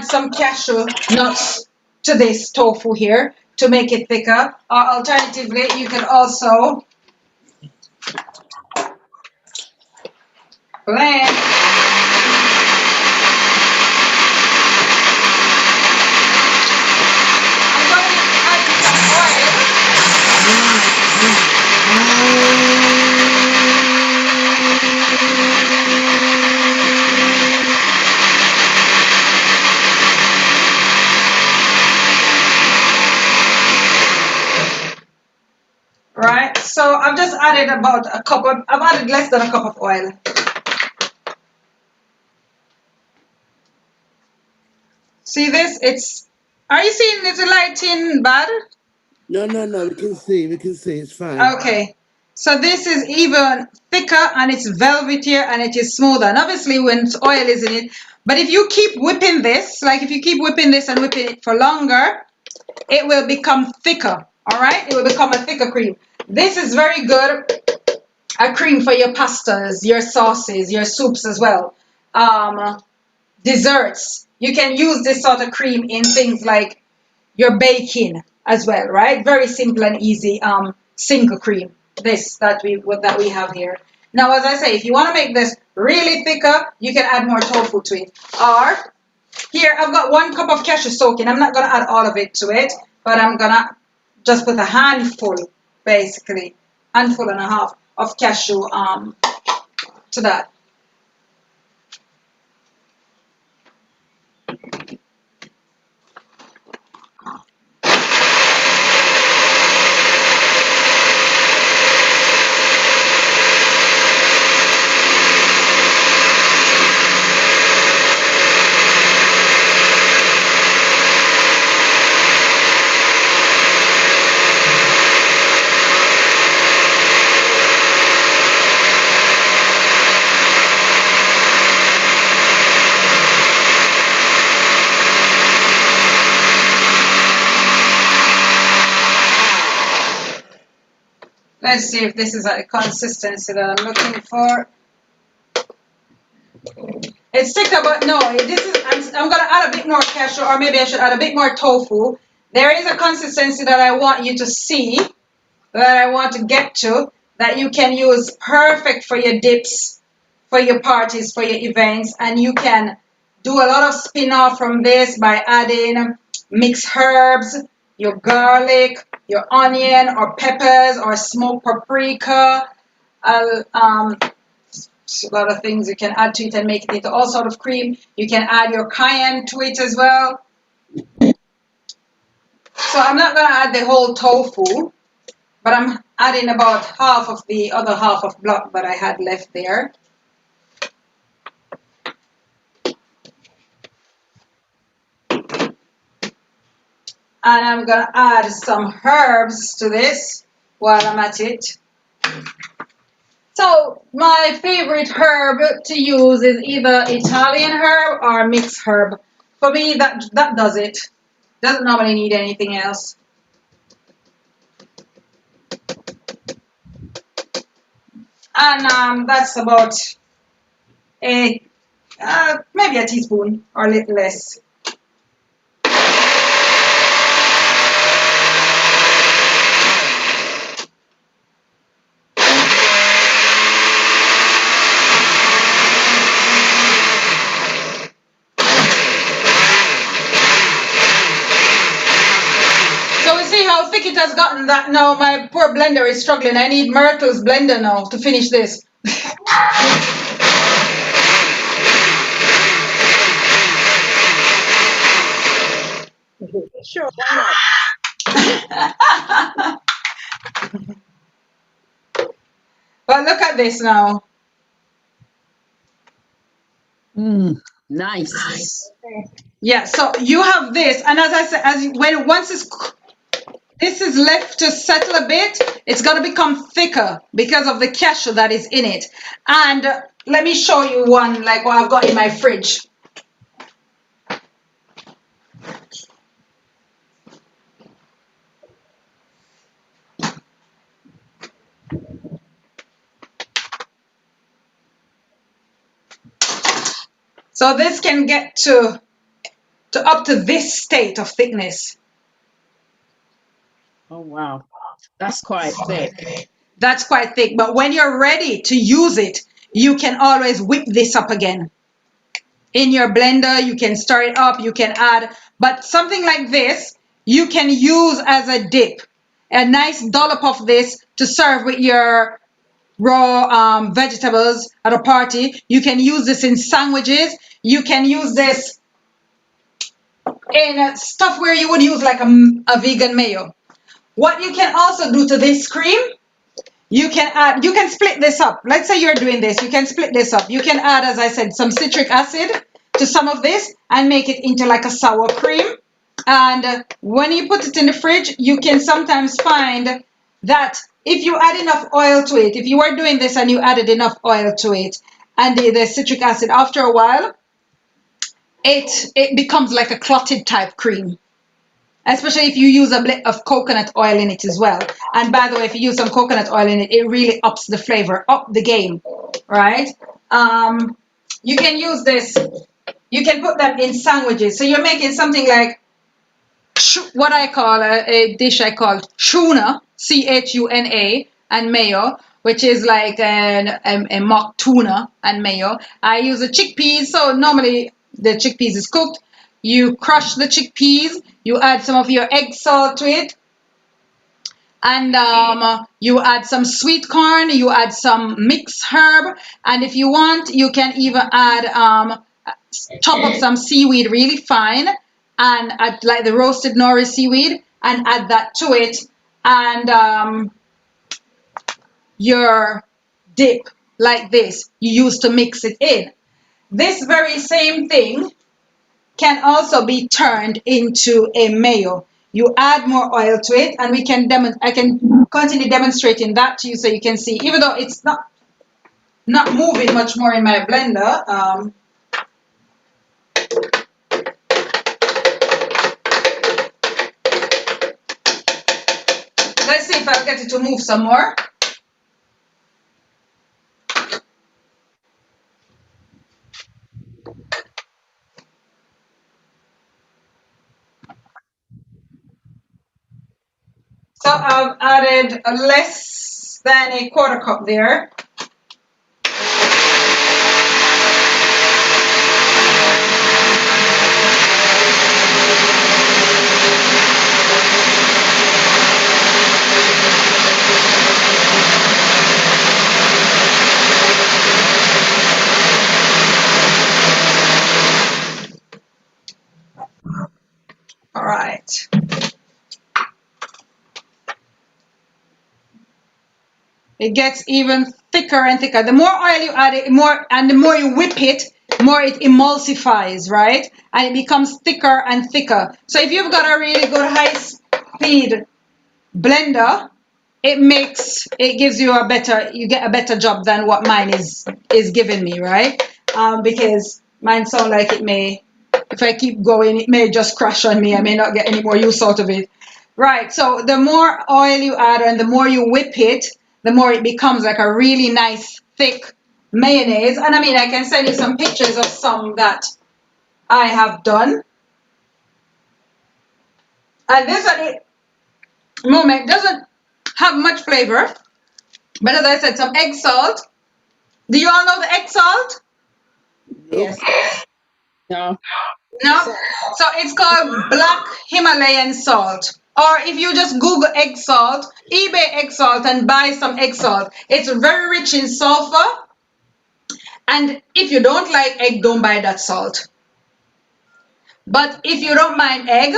Speaker 3: some cashew nuts to this tofu here to make it thicker. Or alternatively, you can also blend. added about a cup of, I've added less than a cup of oil. See this? It's, are you seeing the lighting bad?
Speaker 11: No, we can see, it's fine.
Speaker 3: Okay. So this is even thicker and it's velvetier and it is smoother. And obviously when oil is in it, but if you keep whipping this, like if you keep whipping this and whipping it for longer, it will become thicker. All right? It will become a thicker cream. This is very good, a cream for your pastas, your sauces, your soups as well. Desserts. You can use this sort of cream in things like your baking as well, right? Very simple and easy single cream. This that we have here. Now, as I say, if you want to make this really thicker, you can add more tofu to it. Or here, I've got 1 cup of cashew soaking. I'm not gonna add all of it to it, but I'm gonna just put a handful, basically, handful and a half of cashew to that. Let's see if this is a consistency that I'm looking for. It's thicker, but no, this is, I'm gonna add a bit more cashew, or maybe I should add a bit more tofu. There is a consistency that I want you to see, that I want to get to, that you can use perfect for your dips, for your parties, for your events, and you can do a lot of spin-off from this by adding mixed herbs, your garlic, your onion or peppers or smoked paprika, a lot of things you can add to it and make it into all sort of cream. You can add your cayenne to it as well. So I'm not going to add the whole tofu, but I'm adding about half of the other half of block that I had left there. And I'm going to add some herbs to this while I'm at it. So my favorite herb to use is either Italian herb or mixed herb. For me, that does it. Doesn't normally need anything else. And that's about maybe a teaspoon or a little less. How thick it has gotten that now my poor blender is struggling. I need Myrtle's blender now to finish this.
Speaker 4: Sure, why not?
Speaker 3: But look at this now.
Speaker 4: Nice.
Speaker 3: Yeah, so you have this, and as I said, once this is left to settle a bit, it's going to become thicker because of the cashew that is in it. And let me show you one like what I've got in my fridge. So this can get to up to this state of thickness.
Speaker 4: Oh, wow. That's quite thick.
Speaker 3: That's quite thick. But when you're ready to use it, you can always whip this up again. In your blender, you can stir it up, you can add. But something like this, you can use as a dip. A nice dollop of this to serve with your raw vegetables at a party. You can use this in sandwiches. You can use this in stuff where you would use like a vegan mayo. What you can also do to this cream, You can split this up. Let's say you're doing this. You can split this up. You can add, as I said, some citric acid to some of this and make it into like a sour cream. And when you put it in the fridge, you can sometimes find that if you add enough oil to it, if you were doing this and you added enough oil to it and the citric acid, after a while, it becomes like a clotted type cream. Especially if you use a bit of coconut oil in it as well. And by the way, if you use some coconut oil in it, it really ups the flavor, up the game, right? You can use this, you can put them in sandwiches. So you're making something like what I call a dish I call tuna, C-H-U-N-A, and mayo, which is like a mock tuna and mayo. I use a chickpeas, so normally the chickpeas is cooked. You crush the chickpeas, you add some of your egg salt to it, and you add some sweet corn, you add some mixed herb, and if you want, you can even add, chop up some seaweed really fine, and add like the roasted nori seaweed, and add that to it, and your dip like this, you use to mix it in. This very same thing can also be turned into a mayo. You add more oil to it, and I can continue demonstrating that to you so you can see, even though it's not moving much more in my blender. Let's see if I'll get it to move some more. So I've added less than a quarter cup there. All right. It gets even thicker and thicker. The more oil you add, the more you whip it, more it emulsifies, right? And it becomes thicker and thicker. So if you've got a really good high-speed blender, it gives you you get a better job than what mine is giving me, right? Because mine sound like it may, if I keep going, it may just crash on me. I may not get any more use out of it. Right, so the more oil you add and the more you whip it, the more it becomes like a really nice, thick mayonnaise. And I mean, I can send you some pictures of some that I have done. And this at the moment doesn't have much flavor. But as I said, some egg salt. Do you all know the egg salt?
Speaker 4: Yes. No.
Speaker 3: No? So it's called black Himalayan salt. Or if you just Google egg salt, eBay egg salt, and buy some egg salt. It's very rich in sulfur. And if you don't like egg, don't buy that salt. But if you don't mind egg,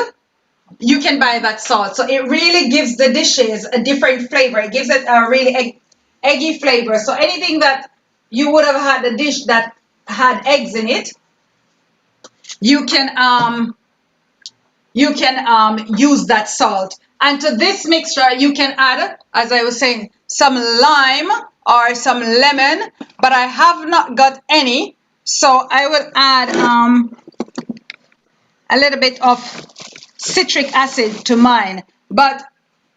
Speaker 3: you can buy that salt. So it really gives the dishes a different flavor. It gives it a really eggy flavor. So anything that you would have had a dish that had eggs in it, you can use that salt. And to this mixture, you can add, as I was saying, some lime or some lemon, but I have not got any, so I will add a little bit of citric acid to mine. But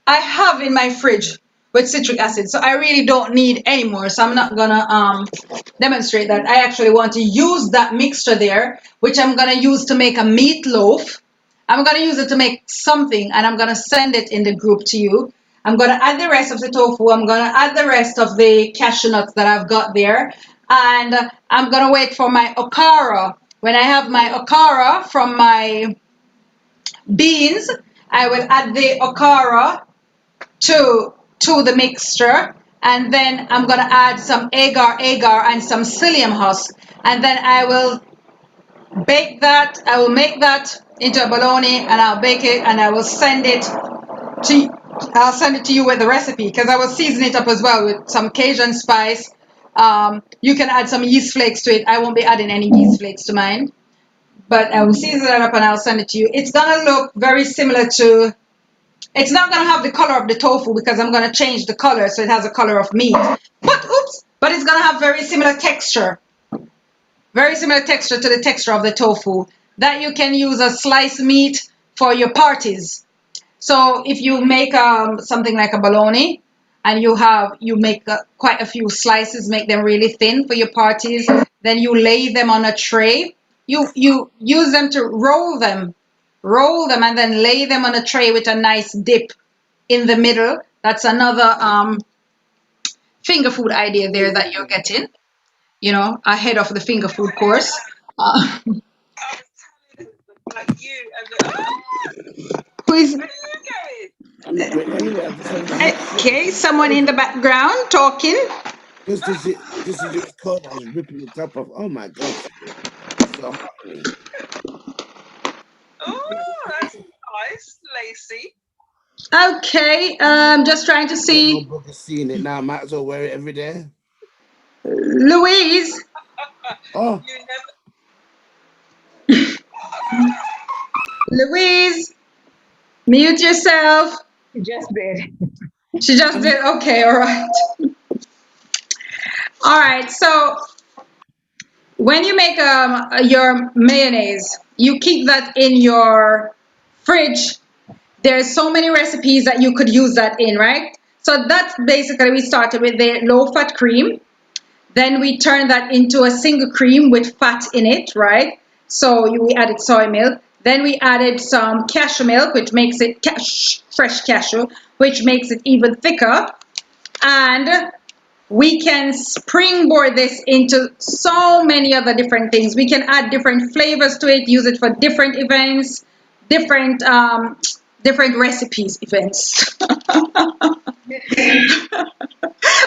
Speaker 3: I have in my fridge with citric acid, so I really don't need any more, so I'm not gonna demonstrate that. I actually want to use that mixture there, which I'm gonna use to make a meatloaf. I'm gonna use it to make something, and I'm gonna send it in the group to you. I'm gonna add the rest of the tofu. I'm gonna add the rest of the cashew nuts that I've got there, and I'm gonna wait for my okara. When I have my okara from my beans, I will add the okara to the mixture, and then I'm gonna add some agar and some psyllium husk, and then I will bake that. I will make that into a bologna, and I'll bake it, and I will send it to I'll send it to you with the recipe because I will season it up as well with some Cajun spice. You can add some yeast flakes to it. I won't be adding any yeast flakes to mine, but I will season it up and I'll send it to you. It's gonna look very similar to. It's not gonna have the color of the tofu because I'm gonna change the color so it has a color of meat. But oops! But it's gonna have very similar texture. Very similar texture to the texture of the tofu that you can use as sliced meat for your parties. So if you make something like a bologna and you make quite a few slices, make them really thin for your parties, then you lay them on a tray. You use them to roll them and then lay them on a tray with a nice dip in the middle. That's another finger food idea there that you're getting, you know, ahead of the finger food course. Who is?
Speaker 11: I'm not going anywhere. I'm just having a hot shower.
Speaker 3: Okay, someone in the background talking.
Speaker 11: Just as it was cold, I was ripping the top off. Oh my gosh. It's so hot in here.
Speaker 21: Oh, that's nice, Lacey.
Speaker 3: Okay, just trying to see.
Speaker 11: No book is seeing it now. I might as well wear it every day.
Speaker 3: Louise.
Speaker 11: Oh.
Speaker 3: Louise, mute yourself.
Speaker 18: She just did.
Speaker 3: She just did. Okay, all right. All right, so when you make your mayonnaise, you keep that in your fridge. There's so many recipes that you could use that in, right? So that's basically, we started with the low-fat cream. Then we turned that into a single cream with fat in it, right? So we added soy milk. Then we added some cashew milk, which makes it fresh cashew, which makes it even thicker. And we can springboard this into so many other different things. We can add different flavors to it, use it for different events, different recipes events.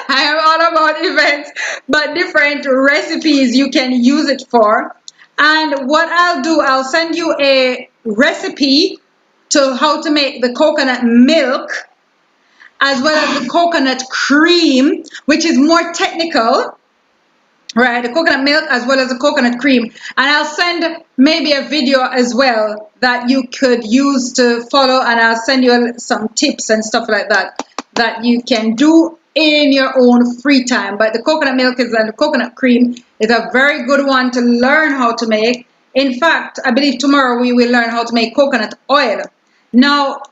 Speaker 3: I am all about events, but different recipes you can use it for. And what I'll do, I'll send you a recipe to how to make the coconut milk as well as the coconut cream, which is more technical, right? The coconut milk as well as the coconut cream. And I'll send maybe a video as well that you could use to follow, and I'll send you some tips and stuff like that that you can do in your own free time. But the coconut milk and the coconut cream is a very good one to learn how to make. In fact, I believe tomorrow we will learn how to make coconut oil. Now,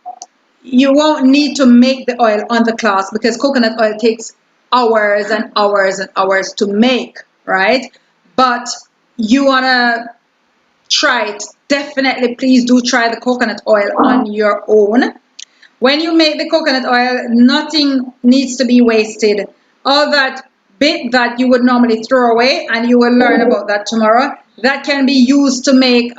Speaker 3: you won't need to make the oil on the class because coconut oil takes hours and hours and hours to make, right? But you want to try it. Definitely, please do try the coconut oil on your own. When you make the coconut oil, nothing needs to be wasted. All that bit that you would normally throw away, and you will learn about that tomorrow, that can be used to make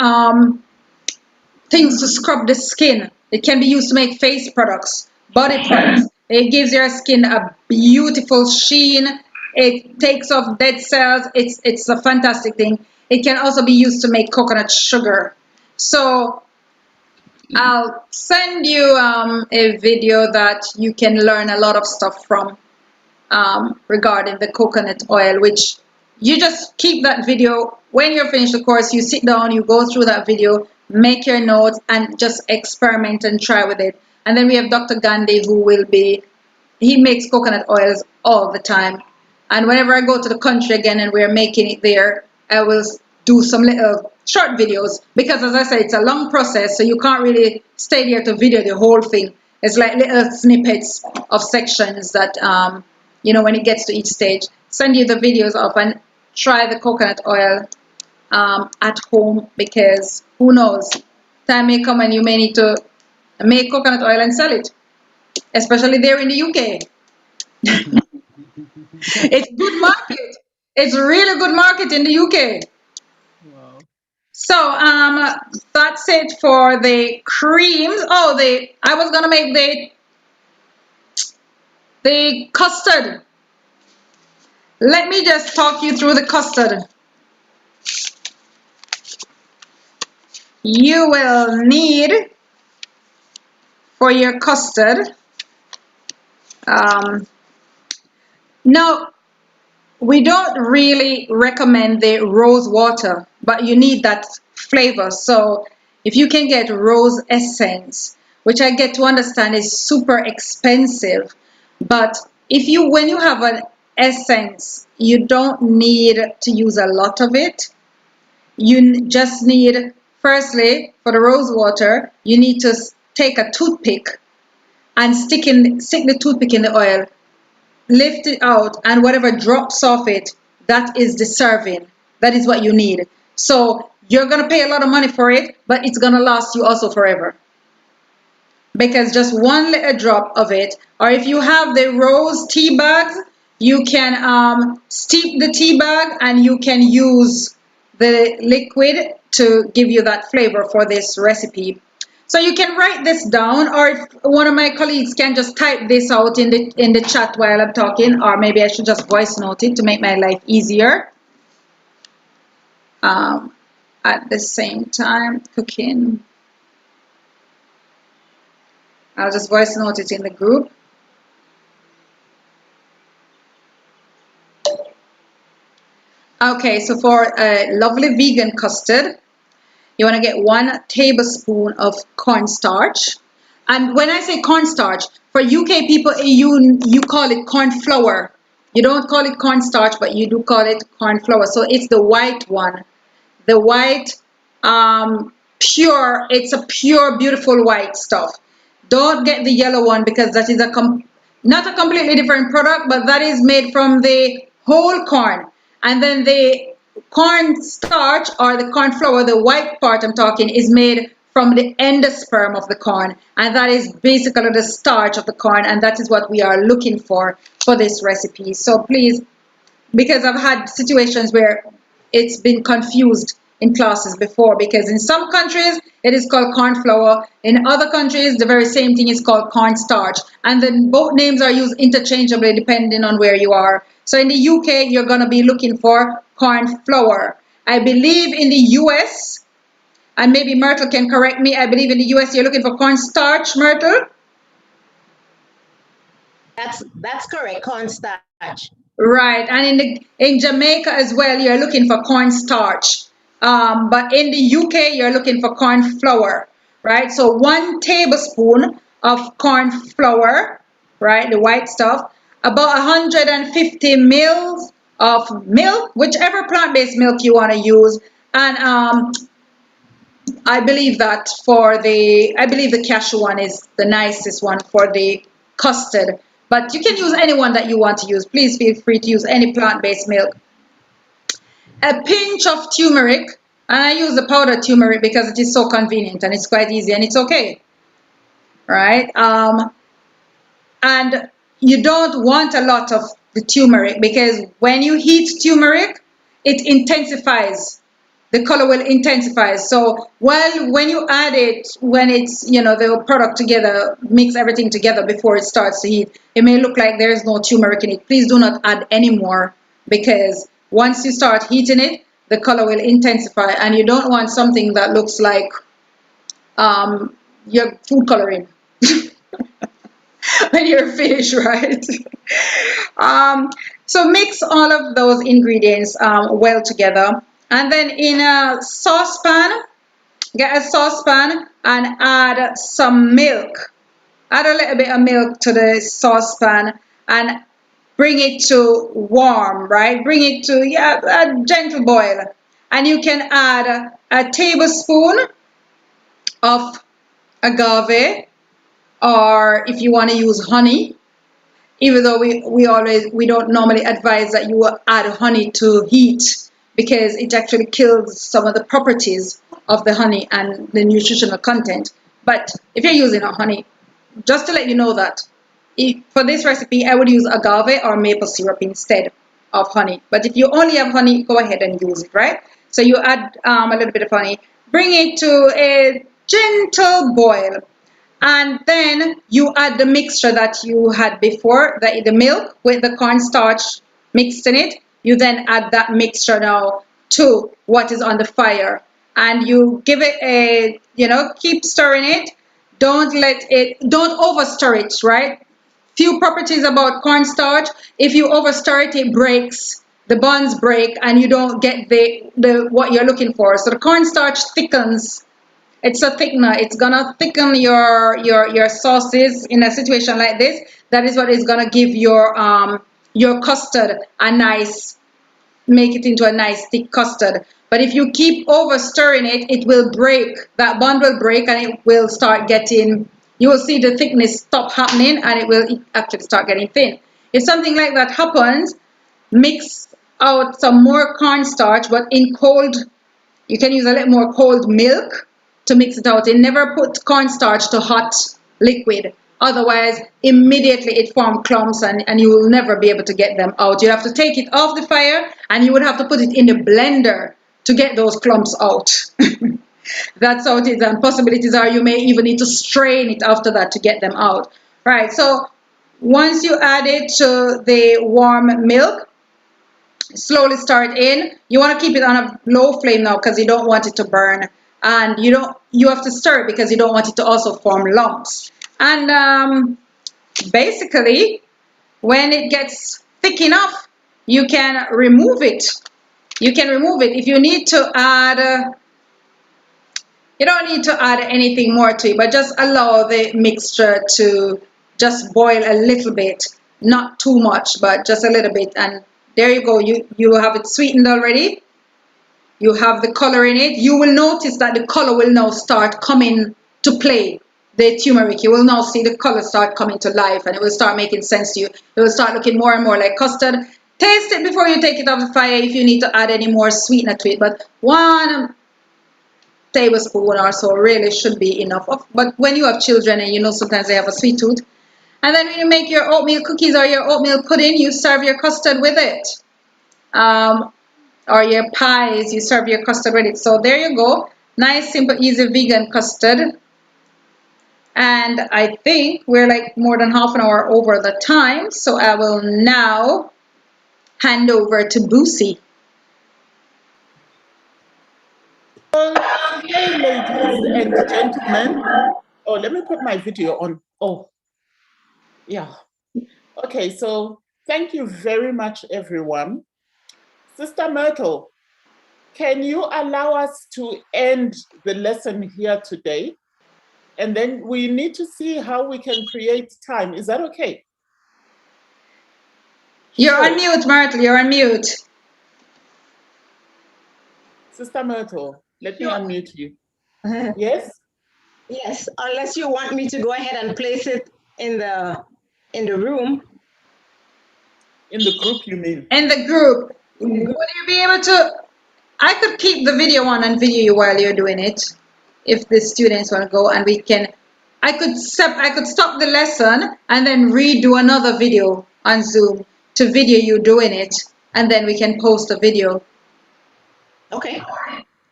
Speaker 3: things to scrub the skin. It can be used to make face products, body products. It gives your skin a beautiful sheen. It takes off dead cells. It's a fantastic thing. It can also be used to make coconut sugar. So I'll send you a video that you can learn a lot of stuff from regarding the coconut oil, which you just keep that video. When you're finished the course, you sit down, you go through that video, make your notes, and just experiment and try with it. And then we have Dr. Gandhi, who he makes coconut oils all the time. And whenever I go to the country again and we're making it there, I will do some little short videos, because as I said, it's a long process, so you can't really stay there to video the whole thing. It's like little snippets of sections that, you know, when it gets to each stage, send you the videos of and try the coconut oil at home, because who knows, time may come and you may need to make coconut oil and sell it, especially there in the UK. It's good market. It's really good market in the UK.
Speaker 6: Wow.
Speaker 3: So that's it for the creams. Oh, I was gonna make the custard. Let me just talk you through the custard. You will need for your custard Now, we don't really recommend the rose water, but you need that flavor. So if you can get rose essence, which I get to understand is super expensive, but when you have an essence, you don't need to use a lot of it. You just need, firstly, for the rose water, you need to take a toothpick and stick the toothpick in the oil, lift it out, and whatever drops off it, that is the serving. That is what you need. So you're going to pay a lot of money for it, but it's going to last you also forever. Because just one little drop of it, or if you have the rose tea bags, you can steep the tea bag and you can use the liquid to give you that flavor for this recipe. So you can write this down, or if one of my colleagues can just type this out in the chat while I'm talking, or maybe I should just voice note it to make my life easier. At the same time, cooking. I'll just voice note it in the group. Okay, so for a lovely vegan custard, you want to get 1 tablespoon of cornstarch. And when I say cornstarch, for UK people, you call it corn flour. You don't call it cornstarch, but you do call it corn flour. So it's the white one. The white, pure, it's a pure, beautiful white stuff. Don't get the yellow one, because that is not a completely different product, but that is made from the whole corn. And then the corn starch, or the corn flour, the white part I'm talking, is made from the endosperm of the corn. And that is basically the starch of the corn. And that is what we are looking for this recipe. So please, because I've had situations where it's been confused in classes before, because in some countries it is called corn flour, in other countries the very same thing is called cornstarch, and then both names are used interchangeably depending on where you are. So in the UK you're going to be looking for corn flour. I believe in the US, and maybe Myrtle can correct me, I believe in the US you're looking for cornstarch, Myrtle?
Speaker 18: That's correct, cornstarch.
Speaker 3: Right, and in Jamaica as well, you're looking for cornstarch. But in the UK, you're looking for corn flour, right? So 1 tablespoon of corn flour, right, the white stuff, about 150 mils of milk, whichever plant-based milk you want to use, and I believe the cashew one is the nicest one for the custard. But you can use any one that you want to use. Please feel free to use any plant-based milk. A pinch of turmeric, and I use the powdered turmeric because it is so convenient and it's quite easy and it's okay. Right? And you don't want a lot of the turmeric, because when you heat turmeric, it intensifies. The color will intensify. So when you add it, when it's, the product together, mix everything together before it starts to heat, it may look like there's no turmeric in it. Please do not add any more, because once you start heating it, the color will intensify, and you don't want something that looks like your food coloring when you're finished, right? So mix all of those ingredients well together. And then in a saucepan, get a saucepan and add some milk. Add a little bit of milk to the saucepan and bring it to warm, right? Bring it to a gentle boil. And you can add a tablespoon of agave, or if you want to use honey, even though we don't normally advise that you add honey to heat, because it actually kills some of the properties of the honey and the nutritional content. But if you're using a honey, just to let you know that for this recipe I would use agave or maple syrup instead of honey. But if you only have honey, go ahead and use it, right? So you add a little bit of honey, bring it to a gentle boil, and then you add the mixture that you had before, the milk with the cornstarch mixed in it. You then add that mixture now to what is on the fire, and you give it keep stirring it. Don't over stir it, right? few properties about cornstarch. If you overstir it, it breaks. The buns break, and you don't get the what you're looking for. So the cornstarch thickens. It's a thickener. It's gonna thicken your sauces in a situation like this. That is what is gonna give your custard a nice, make it into a nice thick custard. But if you keep over stirring it, it will break. That bun will break, and it will start getting, you will see the thickness stop happening, and it will actually start getting thin. If something like that happens, mix out some more cornstarch, but in cold, you can use a little more cold milk to mix it out. And never put cornstarch to hot liquid. Otherwise, immediately it forms clumps, and you will never be able to get them out. You have to take it off the fire, and you would have to put it in the blender to get those clumps out. That's how it is. And possibilities are you may even need to strain it after that to get them out. Right, so once you add it to the warm milk, slowly start in. You want to keep it on a low flame now because you don't want it to burn, and you have to stir it because you don't want it to also form lumps. And basically, when it gets thick enough, you can remove it. You can remove it. If you need to add, you don't need to add anything more to it, but just allow the mixture to just boil a little bit, not too much, but just a little bit. And there you go. You have it sweetened already. You have the color in it. You will notice that the color will now start coming to play. The turmeric, you will now see the color start coming to life, and it will start making sense to you. It will start looking more and more like custard. Taste it before you take it off the fire if you need to add any more sweetener to it, but 1 tablespoon or so really should be enough. But when you have children, and you know sometimes they have a sweet tooth, and then when you make your oatmeal cookies or your oatmeal pudding, you serve your custard with it. Or your pies, you serve your custard with it. So there you go. Nice, simple, easy vegan custard. And I think we're like more than half an hour over the time. So I will now hand over to Boosie.
Speaker 1: Hey, ladies and gentlemen. Oh, let me put my video on. Oh, yeah. Okay, so thank you very much, everyone. Sister Myrtle, can you allow us to end the lesson here today? And then we need to see how we can create time. Is that okay?
Speaker 3: You're on mute, Myrtle. You're on mute.
Speaker 1: Sister Myrtle, let me unmute you. Yes?
Speaker 18: Yes, unless you want me to go ahead and place it in the room.
Speaker 1: In the group, you mean?
Speaker 3: In the group. Would you be able to? I could keep the video on and video you while you're doing it, if the students want to go, and we can. I could stop the lesson and then redo another video on Zoom to video you doing it, and then we can post a video.
Speaker 18: Okay.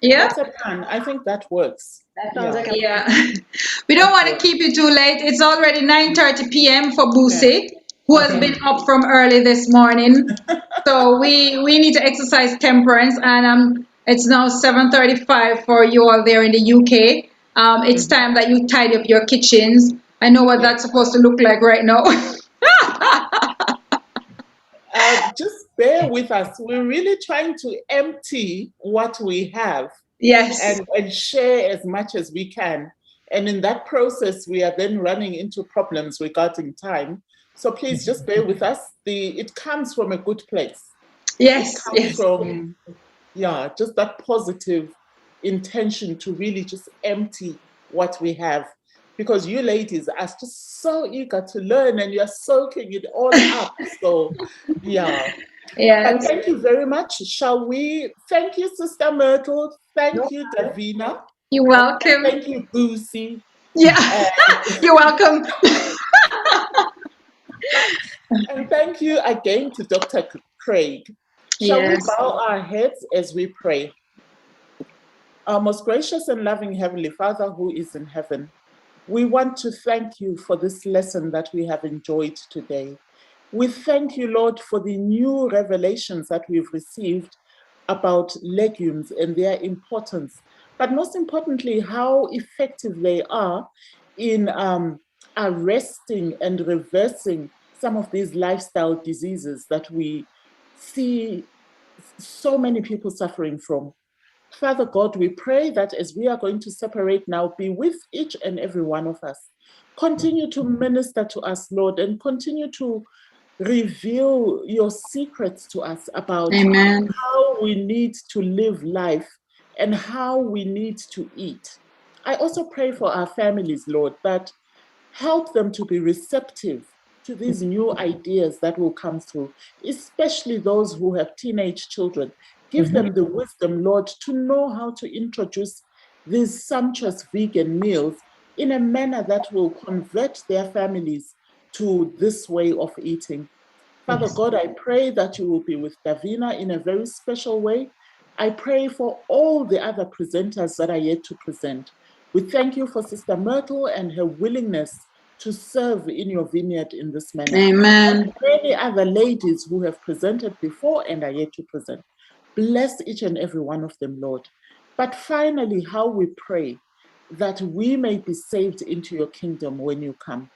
Speaker 3: Yeah.
Speaker 1: That's a plan. I think that works.
Speaker 18: That sounds like a
Speaker 3: plan. We don't want to keep you too late. It's already 9:30 p.m. for Boosie, who has been up from early this morning. So we need to exercise temperance, and it's now 7:35 for you all there in the UK. It's time that you tidy up your kitchens. I know what that's supposed to look like right now.
Speaker 1: Just bear with us. We're really trying to empty what we have.
Speaker 3: Yes.
Speaker 1: And share as much as we can. And in that process, we are then running into problems regarding time. So please just bear with us. It comes from a good place.
Speaker 3: Yes.
Speaker 1: It comes from, just that positive intention to really just empty what we have. Because you ladies are just so eager to learn, and you're soaking it all up. So, yeah.
Speaker 3: Yes.
Speaker 1: Thank you very much. Shall we? Thank you, Sister Myrtle. Thank you, Davina.
Speaker 3: You're welcome.
Speaker 1: Thank you, Boosie.
Speaker 3: Yeah. You're welcome.
Speaker 1: And thank you again to Dr. Craig. Shall we bow our heads as we pray? Our most gracious and loving Heavenly Father who is in heaven, we want to thank you for this lesson that we have enjoyed today. We thank you, Lord, for the new revelations that we've received about legumes and their importance, but most importantly, how effective they are in arresting and reversing some of these lifestyle diseases that we see so many people suffering from. Father God, we pray that as we are going to separate now, be with each and every one of us. Continue to minister to us, Lord, and continue to reveal your secrets to us about how we need to live life and how we need to eat. I also pray for our families, Lord, that help them to be receptive to these new ideas that will come through, especially those who have teenage children. Give them the wisdom, Lord, to know how to introduce these sumptuous vegan meals in a manner that will convert their families to this way of eating. Father God, I pray that you will be with Davina in a very special way. I pray for all the other presenters that are yet to present. We thank you for Sister Myrtle and her willingness to serve in your vineyard in this manner.
Speaker 3: Amen.
Speaker 1: And many other ladies who have presented before and are yet to present. Bless each and every one of them, Lord. But finally, how we pray that we may be saved into your kingdom when you come.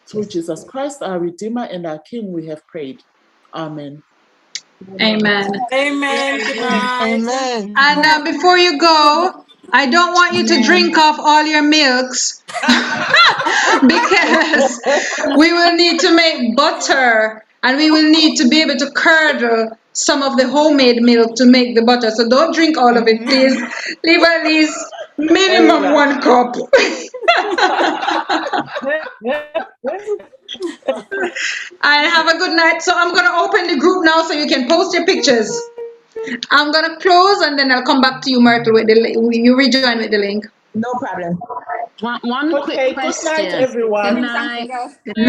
Speaker 1: Through Jesus Christ, our Redeemer and our King, we have prayed. Amen.
Speaker 3: Amen.
Speaker 9: Amen. Good night.
Speaker 2: Amen.
Speaker 3: And before you go, I don't want you to drink off all your milks because we will need to make butter and we will need to be able to curdle some of the homemade milk to make the butter. So don't drink all of it, please. Leave at least minimum 1 cup. And have a good night. So I'm going to open the group now so you can post your pictures. I'm going to close and then I'll come back to you, Myrtle, with the link. You rejoin with the link.
Speaker 16: No problem.
Speaker 4: One quick
Speaker 1: Okay,
Speaker 4: question.
Speaker 1: good night, everyone.
Speaker 4: Good night.
Speaker 3: Good night.